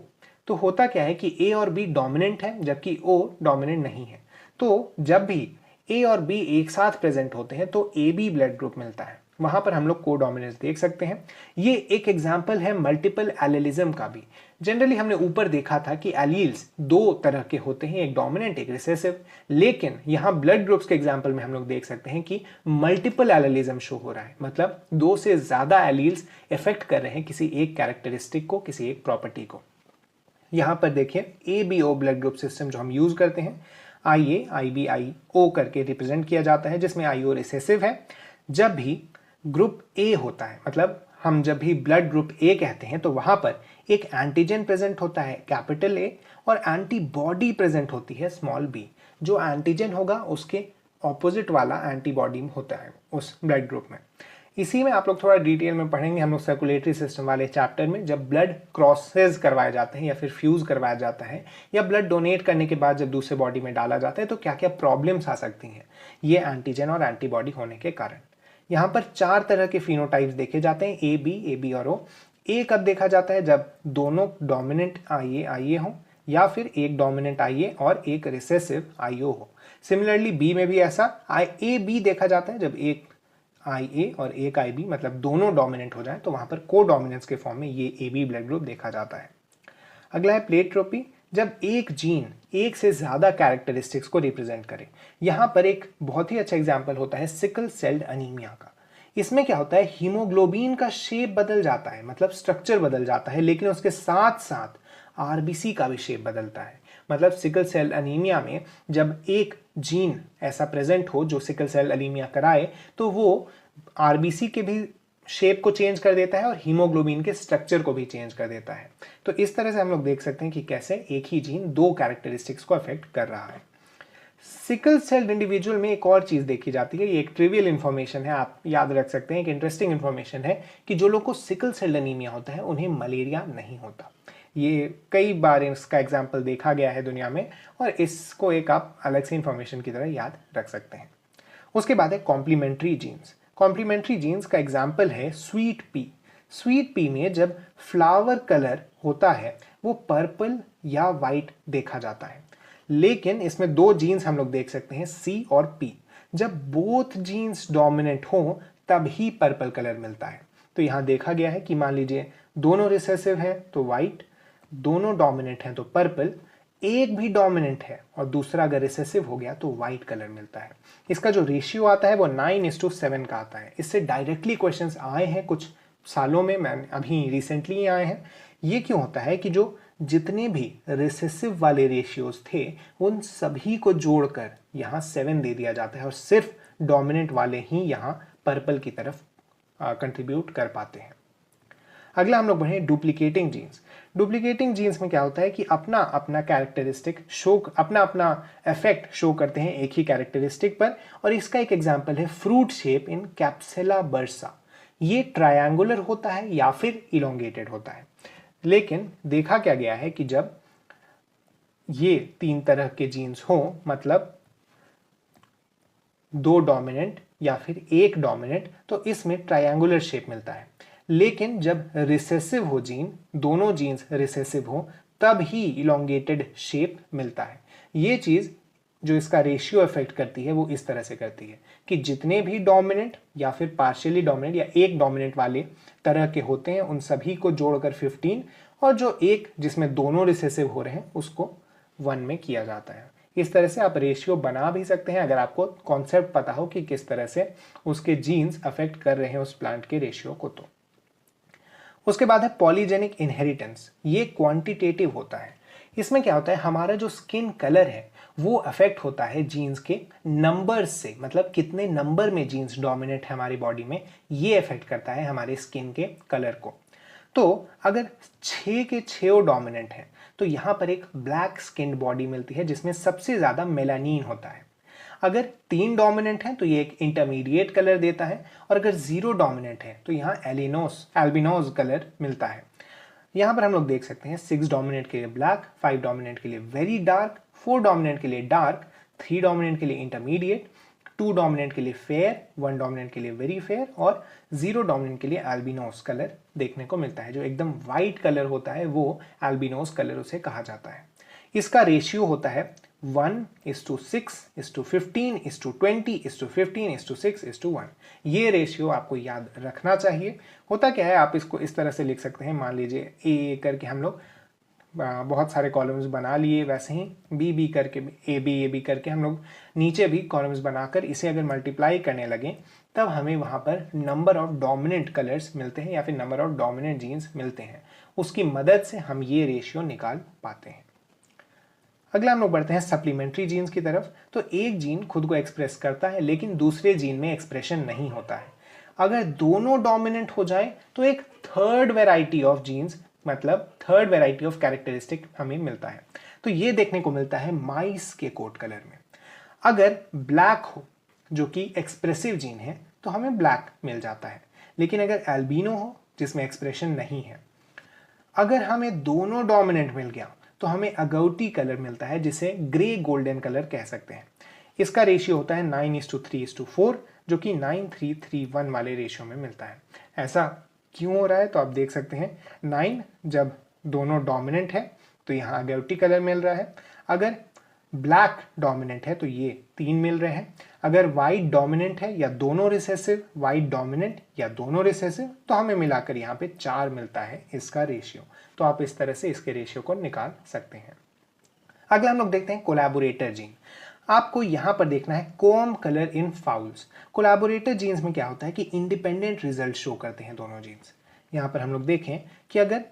तो होता क्या है कि ए और बी डोमिनेंट है जबकि ओ डोमिनेंट नहीं है। तो जब भी ए और बी एक साथ प्रेजेंट होते हैं तो ए बी ब्लड ग्रुप मिलता है, वहां पर हम लोग कोडोमिनेंस देख सकते हैं। ये एक एग्जाम्पल है मल्टीपल एलिलिज्म का भी। जनरली हमने ऊपर देखा था कि एलील्स 2 तरह के होते हैं, एक डोमिनेंट एक रिसेसिव, लेकिन यहाँ ब्लड ग्रुप्स के एग्जाम्पल में हम लोग देख सकते हैं कि मल्टीपल एलिलिज्म शो हो रहा है, मतलब 2 से ज्यादा एलील्स इफेक्ट कर रहे हैं किसी एक कैरेक्टरिस्टिक को, किसी एक प्रॉपर्टी को। यहाँ पर देखिए ABO ब्लड ग्रुप सिस्टम जो हम यूज करते हैं, IA, IB, IO करके रिप्रेजेंट किया जाता है, जिसमें IO रिसेसिव है। जब भी ग्रुप A होता है, मतलब हम जब भी ब्लड ग्रुप A कहते हैं तो वहां पर एक एंटीजन प्रेजेंट होता है कैपिटल A और एंटीबॉडी प्रेजेंट होती है स्मॉल b। जो एंटीजन होगा उसके ऑपोजिट वाला एंटीबॉडी होता है उस ब्लड ग्रुप में। इसी में आप लोग थोड़ा डिटेल में पढ़ेंगे हम लोग सर्कुलेटरी सिस्टम वाले चैप्टर में, जब ब्लड क्रॉसेस करवाए जाते हैं या फिर फ्यूज करवाया जाता है या ब्लड डोनेट करने के बाद जब दूसरे बॉडी में डाला जाता है तो क्या क्या प्रॉब्लम्स आ सकती हैं ये एंटीजन और एंटीबॉडी होने के कारण। यहाँ पर 4 तरह के फिनोटाइप्स देखे जाते हैं, ए बी और ओ। ए कब देखा जाता है, जब दोनों डोमिनेंट IA हो या फिर एक डोमिनेंट IA और एक रिसेसिव IO हो। सिमिलरली बी में भी ऐसा ए बी देखा जाता है जब एक IA और एक IB मतलब दोनों डोमिनेंट हो जाए तो वहां पर कोडोमिनेंस के फॉर्म में ये AB ब्लड ग्रुप देखा जाता है। अगला है प्लेट्रोपी, जब एक जीन एक से ज्यादा कैरेक्टरिस्टिक्स को रिप्रेजेंट करे। यहां पर एक बहुत ही अच्छा एग्जांपल होता है सिकल सेल्ड अनीमिया का। इसमें क्या होता है, हीमोग्लोबिन का शेप बदल जाता है, मतलब स्ट्रक्चर बदल जाता है, लेकिन उसके साथ साथ RBC का भी शेप बदलता है। मतलब सिकल सेल अनीमिया में जब एक जीन ऐसा प्रेजेंट हो जो सिकल सेल अनीमिया कराए तो वो RBC के भी शेप को चेंज कर देता है और हीमोग्लोबिन के स्ट्रक्चर को भी चेंज कर देता है। तो इस तरह से हम लोग देख सकते हैं कि कैसे एक ही जीन 2 कैरेक्टरिस्टिक्स को अफेक्ट कर रहा है। सिकल सेल्ड इंडिविजुअल में एक और चीज देखी जाती है, ये एक ट्रिवियल इंफॉर्मेशन है, आप याद रख सकते हैं, एक इंटरेस्टिंग इंफॉर्मेशन है कि जो लोग को सिकल सेल्ड अनीमिया होता है उन्हें मलेरिया नहीं होता। ये कई बार इसका एग्जाम्पल देखा गया है दुनिया में और इसको एक आप अलग से इंफॉर्मेशन की तरह याद रख सकते हैं। उसके बाद है कॉम्प्लीमेंट्री जीन्स। कॉम्प्लीमेंट्री जीन्स का एग्जाम्पल है स्वीट पी। स्वीट पी में जब फ्लावर कलर होता है वो पर्पल या वाइट देखा जाता है, लेकिन इसमें 2 जीन्स हम लोग देख सकते हैं C और P। जब बोथ जीन्स डोमिनेंट हो तब ही पर्पल कलर मिलता है। तो यहां देखा गया है कि मान लीजिए दोनों रिसेसिव है तो वाइट, दोनों डोमिनेंट हैं तो पर्पल, एक भी डोमिनेंट है और दूसरा अगर रिसेसिव हो गया तो वाइट कलर मिलता है। इसका जो रेशियो आता है वो 9:7 का आता है। इससे डायरेक्टली क्वेश्चंस आए हैं कुछ सालों में, मैं अभी रिसेंटली आए हैं। ये क्यों होता है कि जो जितने भी रिसेसिव वाले रेशियोज थे उन सभी को जोड़कर यहाँ 7 दे दिया जाता है और सिर्फ डोमिनेंट वाले ही यहाँ पर्पल की तरफ कंट्रीब्यूट कर पाते हैं। अगला हम लोग बढ़े डुप्लीकेटिंग जीन्स। डुप्लीकेटिंग जीन्स में क्या होता है कि अपना अपना कैरेक्टरिस्टिक शो, अपना अपना इफेक्ट शो करते हैं एक ही कैरेक्टरिस्टिक पर, और इसका एक एग्जांपल है फ्रूट शेप इन कैप्सुला बर्सा। ये ट्रायंगुलर होता है या फिर इलोंगेटेड होता है, लेकिन देखा क्या गया है कि जब ये तीन तरह के जीन्स हो, मतलब दो डोमिनेंट या फिर एक डोमिनेंट, तो इसमें ट्रायंगुलर शेप मिलता है। लेकिन जब रिसेसिव हो जीन, दोनों जीन्स रिसेसिव हो, तब ही इलोंगेटेड शेप मिलता है। ये चीज जो इसका रेशियो इफेक्ट करती है वो इस तरह से करती है कि जितने भी डोमिनेंट या फिर पार्शियली डोमिनेंट या एक डोमिनेंट वाले तरह के होते हैं उन सभी को जोड़कर 15, और जो एक जिसमें दोनों रिसेसिव हो रहे हैं उसको 1 में किया जाता है। इस तरह से आप रेशियो बना भी सकते हैं अगर आपको कॉन्सेप्ट पता हो कि किस तरह से उसके जीन्स अफेक्ट कर रहे हैं उस प्लांट के रेशियो को। तो उसके बाद है पॉलीजेनिक इनहेरिटेंस। ये क्वांटिटेटिव होता है। इसमें क्या होता है, हमारा जो स्किन कलर है वो अफेक्ट होता है जीन्स के नंबर से, मतलब कितने नंबर में जीन्स डोमिनेट है हमारी बॉडी में, ये अफेक्ट करता है हमारे स्किन के कलर को। तो अगर 6 के 6 डोमिनेंट है तो यहां पर एक ब्लैक स्किन बॉडी मिलती है जिसमें सबसे ज्यादा मेलानिन होता है। अगर 3 डोमिनेंट है तो ये एक इंटरमीडिएट कलर देता है, और अगर 0 डोमिनेंट है तो यहाँ एल्बिनोज कलर मिलता है। यहाँ पर हम लोग देख सकते हैं 6 डोमिनेंट के लिए ब्लैक, 5 डोमिनेंट के लिए वेरी डार्क, 4 डोमिनेंट के लिए डार्क, 3 डोमिनेंट के लिए इंटरमीडिएट, 2 डोमिनेंट के लिए फेयर, 1 डोमिनेंट के लिए वेरी फेयर, और 0 डोमिनेंट के लिए एल्बिनोस कलर देखने को मिलता है। जो एकदम वाइट कलर होता है वो एल्बिनोस कलर उसे कहा जाता है। इसका रेशियो होता है 1:6:15:20:15:6:1। ये रेशियो आपको याद रखना चाहिए। होता क्या है, आप इसको इस तरह से लिख सकते हैं, मान लीजिए ए करके हम लोग बहुत सारे कॉलम्स बना लिए, वैसे ही बी बी करके ए बी करके हम लोग नीचे भी कॉलम्स बनाकर इसे अगर मल्टीप्लाई करने लगे तब हमें वहां पर नंबर ऑफ डोमिनेंट कलर्स मिलते हैं या फिर नंबर ऑफ डोमिनेंट जीन्स मिलते हैं। उसकी मदद से हम ये रेशियो निकाल पाते हैं। अगला हम लोग बढ़ते हैं सप्लीमेंट्री जीन्स की तरफ। तो एक जीन खुद को एक्सप्रेस करता है लेकिन दूसरे जीन में एक्सप्रेशन नहीं होता है। अगर दोनों डोमिनेंट हो जाए तो एक थर्ड वेराइटी ऑफ जीन्स, मतलब थर्ड वेराइटी ऑफ कैरेक्टरिस्टिक हमें मिलता है। तो ये देखने को मिलता है माइस के कोट कलर में। अगर ब्लैक हो जो कि एक्सप्रेसिव जीन है तो हमें ब्लैक मिल जाता है, लेकिन अगर एल्बिनो हो जिसमें एक्सप्रेशन नहीं है, अगर हमें दोनों डोमिनेंट मिल गया तो हमें अगौटी कलर मिलता है जिसे ग्रे गोल्डन कलर कह सकते हैं। इसका रेशियो होता है 9:3:4, जो कि 9:3:3:1 वाले रेशियो में मिलता है। ऐसा क्यों हो रहा है, तो आप देख सकते हैं 9 जब दोनों डोमिनेंट है तो यहाँ अगौटी कलर मिल रहा है, अगर ब्लैक डोमिनेंट है तो ये 3 मिल रहे हैं, अगर वाइट डोमिनेंट है या दोनों रिसेसिव, वाइट डोमिनेंट या दोनों रिसेसिव, तो हमें मिलाकर यहाँ पे 4 मिलता है इसका रेशियो। तो आप इस तरह से इसके रेशियो को निकाल सकते हैं। अगला हम लोग देखते हैं कोलैबोरेटर जीन। आपको यहां पर देखना है comb colour in fowls. Collaborator genes में क्या होता है कि इंडिपेंडेंट रिजल्ट शो करते हैं दोनों जीन्स। यहां पर हम लोग देखें कि अगर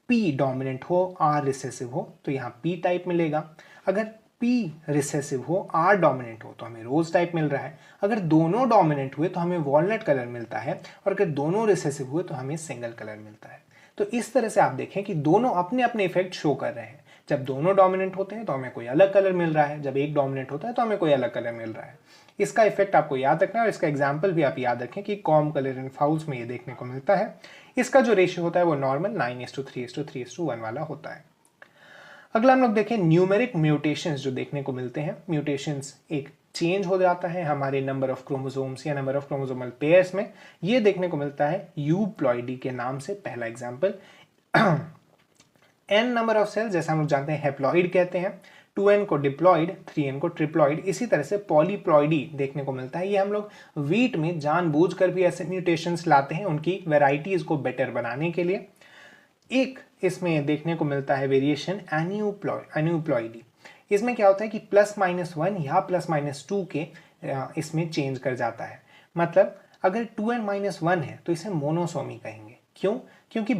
P डोमिनेंट हो, R रिसेसिव हो तो यहाँ P टाइप मिलेगा। अगर P रिसेसिव हो, R डोमिनेंट हो तो हमें रोज टाइप मिल रहा है। अगर दोनों डोमिनेंट हुए तो हमें वॉलनट कलर मिलता है, और अगर दोनों रिसेसिव हुए तो हमें सिंगल कलर मिलता है। तो इस तरह से आप देखें कि दोनों अपने अपने इफेक्ट शो कर रहे हैं। जब दोनों डोमिनेंट होते हैं तो हमें कोई अलग कलर मिल रहा है, जब एक डोमिनेंट होता है तो हमें कोई अलग कलर मिल रहा है। इसका इफेक्ट आपको याद रखना है, और इसका एग्जाम्पल भी आप याद रखें कि कॉम कलर इन फाउल्स में ये देखने को मिलता है। इसका जो रेशियो होता है वो नॉर्मल 9:3:3:1 वाला होता है। अगला हम लोग देखें न्यूमेरिक म्यूटेशंस जो देखने को मिलते हैं। म्यूटेशंस एक चेंज हो जाता है हमारे नंबर ऑफ क्रोमोसोम्स या नंबर ऑफ क्रोमोसोमल पेयर्स में। ये देखने को मिलता है यूप्लॉइडी के नाम से। पहला example n number of cells, जैसा हम लोग जानते हैं हेप्लॉइड कहते हैं, 2n को डिप्लॉइड, 3n को ट्रिप्लॉइड। इसी तरह से पॉलीप्लॉइडी देखने को मिलता है। ये हम लोग वीट में जानबूझकर भी ऐसे म्यूटेशंस लाते हैं उनकी वेराइटीज को बेटर बनाने के लिए। एक इसमें देखने को मिलता है वेरिएशन एन्यूप्लॉइडी। इसमें क्या होता है कि +-1 या +-2 के इसमें चेंज कर जाता है। मतलब अगर 2n-1 है तो इसे मोनोसोमी कहेंगे। क्यों? क्योंकि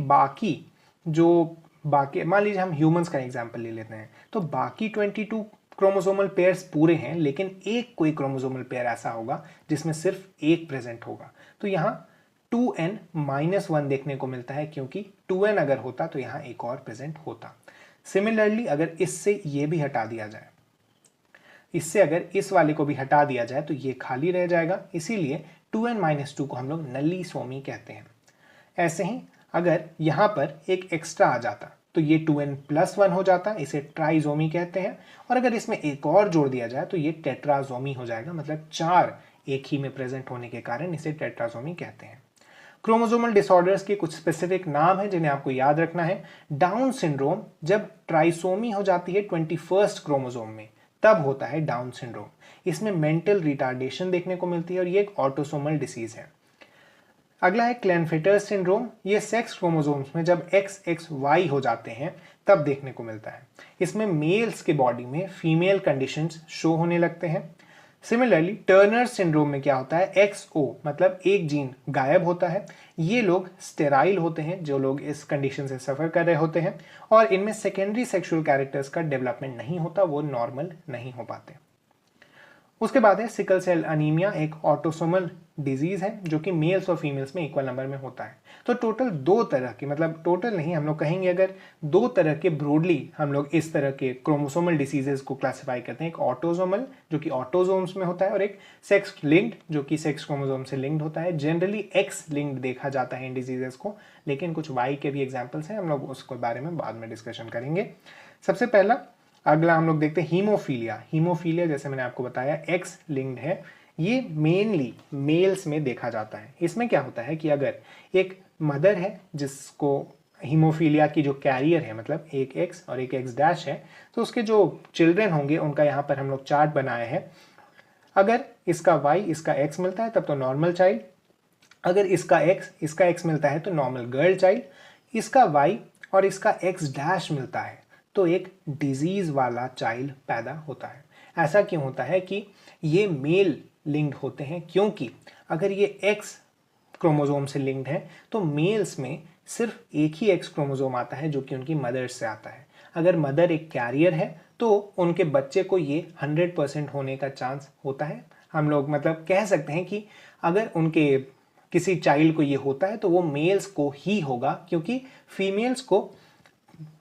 बाकी मान लीजिए हम ह्यूमंस का एग्जांपल ले लेते हैं, तो बाकी 22 क्रोमोसोमल पेयर्स पूरे हैं, लेकिन एक कोई क्रोमोसोमल पेयर ऐसा होगा जिसमें सिर्फ एक प्रेजेंट होगा। तो यहाँ 2n-1 देखने को मिलता है, क्योंकि 2n अगर होता तो यहाँ एक और प्रेजेंट होता। सिमिलरली अगर इससे ये भी हटा दिया जाए, इससे अगर इस वाले को भी हटा दिया जाए तो ये खाली रह जाएगा, इसीलिए 2n-2 को हम लोग नली सोमी कहते हैं। ऐसे ही अगर यहाँ पर एक एक्स्ट्रा आ जाता तो ये 2n+1 हो जाता, इसे ट्राइजोमी कहते हैं। और अगर इसमें एक और जोड़ दिया जाए तो ये टेट्राजोमी हो जाएगा, मतलब 4 एक ही में प्रेजेंट होने के कारण इसे टेट्राजोमी कहते हैं। क्रोमोसोमल डिसऑर्डर्स के कुछ स्पेसिफिक नाम हैं जिन्हें आपको याद रखना है। डाउन सिंड्रोम जब ट्राइसोमी हो जाती है 21st क्रोमोसोम में, तब होता है डाउन सिंड्रोम। इसमें मेंटल रिटार्डेशन देखने को मिलती है और ये एक ऑटोसोमल डिसीज है। अगला है क्लेनफिटर सिंड्रोम। ये सेक्स क्रोमोसोम्स में जब XXY हो जाते हैं तब देखने को मिलता है। इसमें मेल्स के बॉडी में फीमेल कंडीशंस शो होने लगते हैं। सिमिलरली टर्नर सिंड्रोम में क्या होता है, XO मतलब एक जीन गायब होता है। ये लोग स्टेराइल होते हैं, जो लोग इस कंडीशन से सफ़र कर रहे होते हैं, और इनमें सेकेंडरी सेक्सुअल कैरेक्टर्स का डेवलपमेंट नहीं होता, वो नॉर्मल नहीं हो पाते। उसके बाद है सिकल सेल अनीमिया, एक ऑटोसोमल डिजीज है जो कि मेल्स और फीमेल्स में इक्वल नंबर में होता है। तो टोटल 2 तरह के, मतलब टोटल नहीं, हम लोग कहेंगे अगर 2 तरह के ब्रॉडली हम लोग इस तरह के क्रोमोसोमल डिसीजेस को क्लासिफाई करते हैं। एक ऑटोसोमल जो कि ऑटोसोम्स में होता है, और एक सेक्स लिंक्ड जो कि सेक्स क्रोमोसोम से लिंक्ड होता है। जनरली एक्स लिंक्ड देखा जाता है इन डिजीजेस को, लेकिन कुछ वाई के भी एग्जाम्पल्स हैं, हम लोग उसके बारे में बाद में डिस्कशन करेंगे। सबसे पहला अगला हम लोग देखते हैं हीमोफीलिया। हीमोफीलिया जैसे मैंने आपको बताया एक्स लिंक्ड है, ये मेनली मेल्स में देखा जाता है। इसमें क्या होता है कि अगर एक मदर है जिसको हीमोफीलिया की जो कैरियर है, मतलब एक एक्स और एक एक्स डैश है, तो उसके जो चिल्ड्रन होंगे उनका यहाँ पर हम लोग चार्ट बनाए हैं। अगर इसका वाई इसका एक्स मिलता है तब तो नॉर्मल चाइल्ड, अगर इसका एक्स मिलता है तो नॉर्मल गर्ल चाइल्ड, इसका वाई और इसका एक्स डैश मिलता है तो एक डिजीज वाला चाइल्ड पैदा होता है। ऐसा क्यों होता है कि ये मेल लिंक्ड होते हैं, क्योंकि अगर ये एक्स क्रोमोसोम से लिंक्ड है तो मेल्स में सिर्फ एक ही एक्स क्रोमोसोम आता है जो कि उनकी मदर से आता है। अगर मदर एक कैरियर है तो उनके बच्चे को ये 100% होने का चांस होता है। हम लोग मतलब कह सकते हैं कि अगर उनके किसी चाइल्ड को ये होता है तो वो मेल्स को ही होगा, क्योंकि फीमेल्स को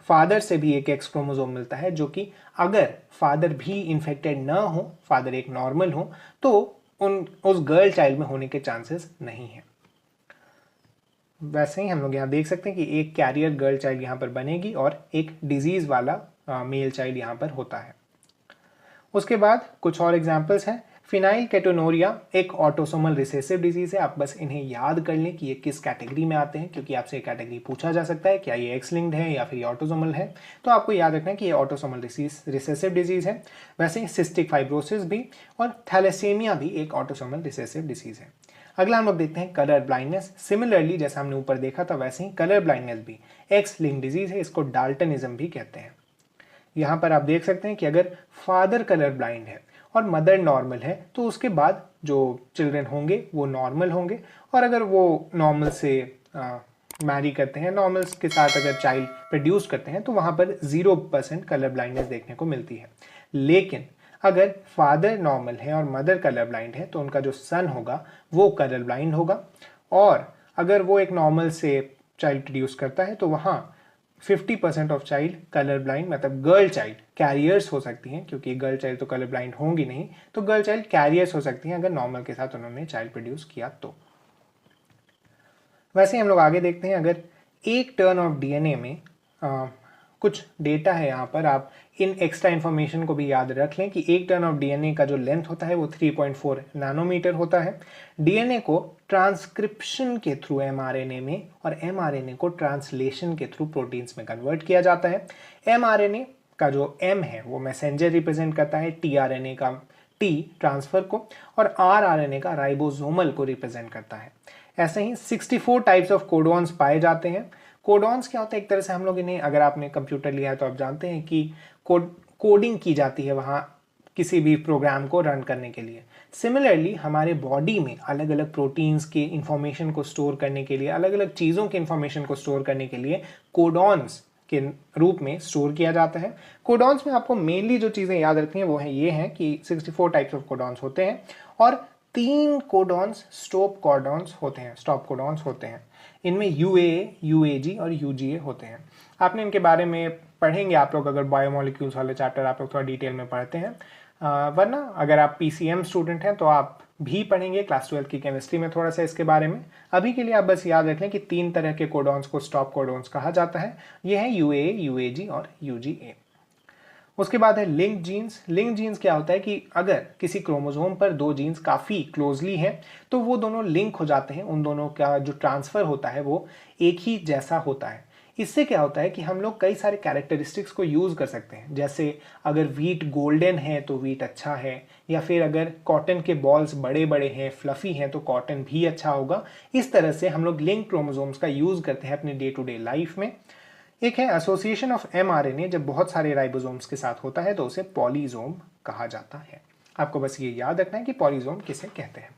फादर से भी एक एक्स क्रोमोसोम मिलता है, जो कि अगर फादर भी इन्फेक्टेड ना हो, फादर एक नॉर्मल हो, तो उस गर्ल चाइल्ड में होने के चांसेस नहीं है। वैसे ही हम लोग यहाँ देख सकते हैं कि एक कैरियर गर्ल चाइल्ड यहाँ पर बनेगी और एक डिजीज वाला मेल चाइल्ड यहाँ पर होता है। उसके बाद कुछ और एग्जाम्पल्स हैं। फिनाइल केटोनोरिया एक ऑटोसोमल रिसेसिव डिजीज है। आप बस इन्हें याद कर लें कि ये किस कैटेगरी में आते हैं, क्योंकि आपसे कैटेगरी पूछा जा सकता है, क्या ये एक्स लिंक्ड है या फिर ये ऑटोसोमल है। तो आपको याद रखना है कि ये ऑटोसोमल रिसेसिव डिजीज है। वैसे ही सिस्टिक फाइब्रोसिस भी और थैलेसीमिया भी एक ऑटोसोमल रिसेसिव डिजीज है। अगला हम लोग देखते हैं कलर ब्लाइंडनेस। सिमिलरली जैसा हमने ऊपर देखा था वैसे ही कलर ब्लाइंडनेस भी एक्स लिंक्ड डिजीज है, इसको डाल्टनिज्म भी कहते हैं। यहाँ पर आप देख सकते हैं कि अगर फादर कलर ब्लाइंड है और मदर नॉर्मल है तो उसके बाद जो चिल्ड्रन होंगे वो नॉर्मल होंगे, और अगर वो नॉर्मल से मैरी करते हैं, नॉर्मल्स के साथ अगर चाइल्ड प्रोड्यूस करते हैं, तो वहाँ पर 0% कलर ब्लाइंडनेस देखने को मिलती है। लेकिन अगर फादर नॉर्मल है और मदर कलर ब्लाइंड है तो उनका जो सन होगा वो कलर ब्लाइंड होगा, और अगर वो एक नॉर्मल से चाइल्ड प्रोड्यूस करता है तो वहाँ 50% ऑफ चाइल्ड कलर ब्लाइंड, मतलब गर्ल चाइल्ड कैरियर्स हो सकती हैं, क्योंकि गर्ल चाइल्ड तो कलर ब्लाइंड होंगी नहीं, तो गर्ल चाइल्ड कैरियर्स हो सकती हैं अगर नॉर्मल के साथ उन्होंने चाइल्ड प्रोड्यूस किया तो। वैसे हम लोग आगे देखते हैं। अगर एक टर्न ऑफ डीएनए में कुछ डेटा है, यहाँ पर आप इन एक्स्ट्रा इन्फॉर्मेशन को भी याद रख लें कि एक टर्न ऑफ डीएनए का जो लेंथ होता है वो 3.4 नैनोमीटर होता है। डीएनए को ट्रांसक्रिप्शन के थ्रू एमआरएनए में और एमआरएनए को ट्रांसलेशन के थ्रू प्रोटीन्स में कन्वर्ट किया जाता है। एमआरएनए का जो एम है वो मैसेंजर रिप्रेजेंट करता है टीआरएनए का टी ट्रांसफर को, और आरआरएनए का राइबोसोमल को रिप्रेजेंट करता है। ऐसे ही 64 टाइप्स ऑफ कोडॉन्स पाए जाते हैं। कोडॉन्स क्या होता है, एक तरह से हम लोग इन्हें, अगर आपने कंप्यूटर लिया है तो आप जानते हैं कि कोडिंग की जाती है वहाँ किसी भी प्रोग्राम को रन करने के लिए। सिमिलरली हमारे बॉडी में अलग अलग प्रोटीन्स के इंफॉर्मेशन को स्टोर करने के लिए, अलग अलग चीज़ों के इंफॉर्मेशन को स्टोर करने के लिए कोडॉन्स के रूप में स्टोर किया जाता है। कोडॉन्स में आपको मेनली जो चीज़ें याद रखनी है वो है ये हैं कि 64 टाइप्स ऑफ कोडॉन्स होते हैं, और 3 कोडॉन्स स्टॉप कोडॉन्स होते हैं। इनमें UAA, UAG और UGA होते हैं। आपने इनके बारे में पढ़ेंगे आप लोग, अगर बायोमोलिक्यूल्स वाले चैप्टर आप लोग थोड़ा डिटेल में पढ़ते हैं। वरना अगर आप PCM स्टूडेंट हैं तो आप भी पढ़ेंगे क्लास 12 की केमिस्ट्री में थोड़ा सा इसके बारे में। अभी के लिए आप बस याद रख लें कि 3 तरह के कोडॉन्स को स्टॉप कोडॉन्स कहा जाता है। ये है UAA, UAG और UGA। उसके बाद है लिंक जीन्स। लिंक जीन्स क्या होता है कि अगर किसी क्रोमोसोम पर 2 जीन्स काफ़ी क्लोजली हैं तो वो दोनों लिंक हो जाते हैं, उन दोनों का जो ट्रांसफ़र होता है वो एक ही जैसा होता है। इससे क्या होता है कि हम लोग कई सारे कैरेक्टरिस्टिक्स को यूज़ कर सकते हैं। जैसे अगर वीट गोल्डन है तो वीट अच्छा है, या फिर अगर कॉटन के बॉल्स बड़े बड़े हैं, फ्लफ़ी हैं, तो कॉटन भी अच्छा होगा। इस तरह से हम लोग लिंक क्रोमोसोम्स का यूज़ करते हैं अपने डे टू डे लाइफ में। एक है एसोसिएशन ऑफ mRNA। जब बहुत सारे राइबोसोम्स के साथ होता है तो उसे पॉलीजोम कहा जाता है। आपको बस ये याद रखना है कि पॉलीजोम किसे कहते हैं।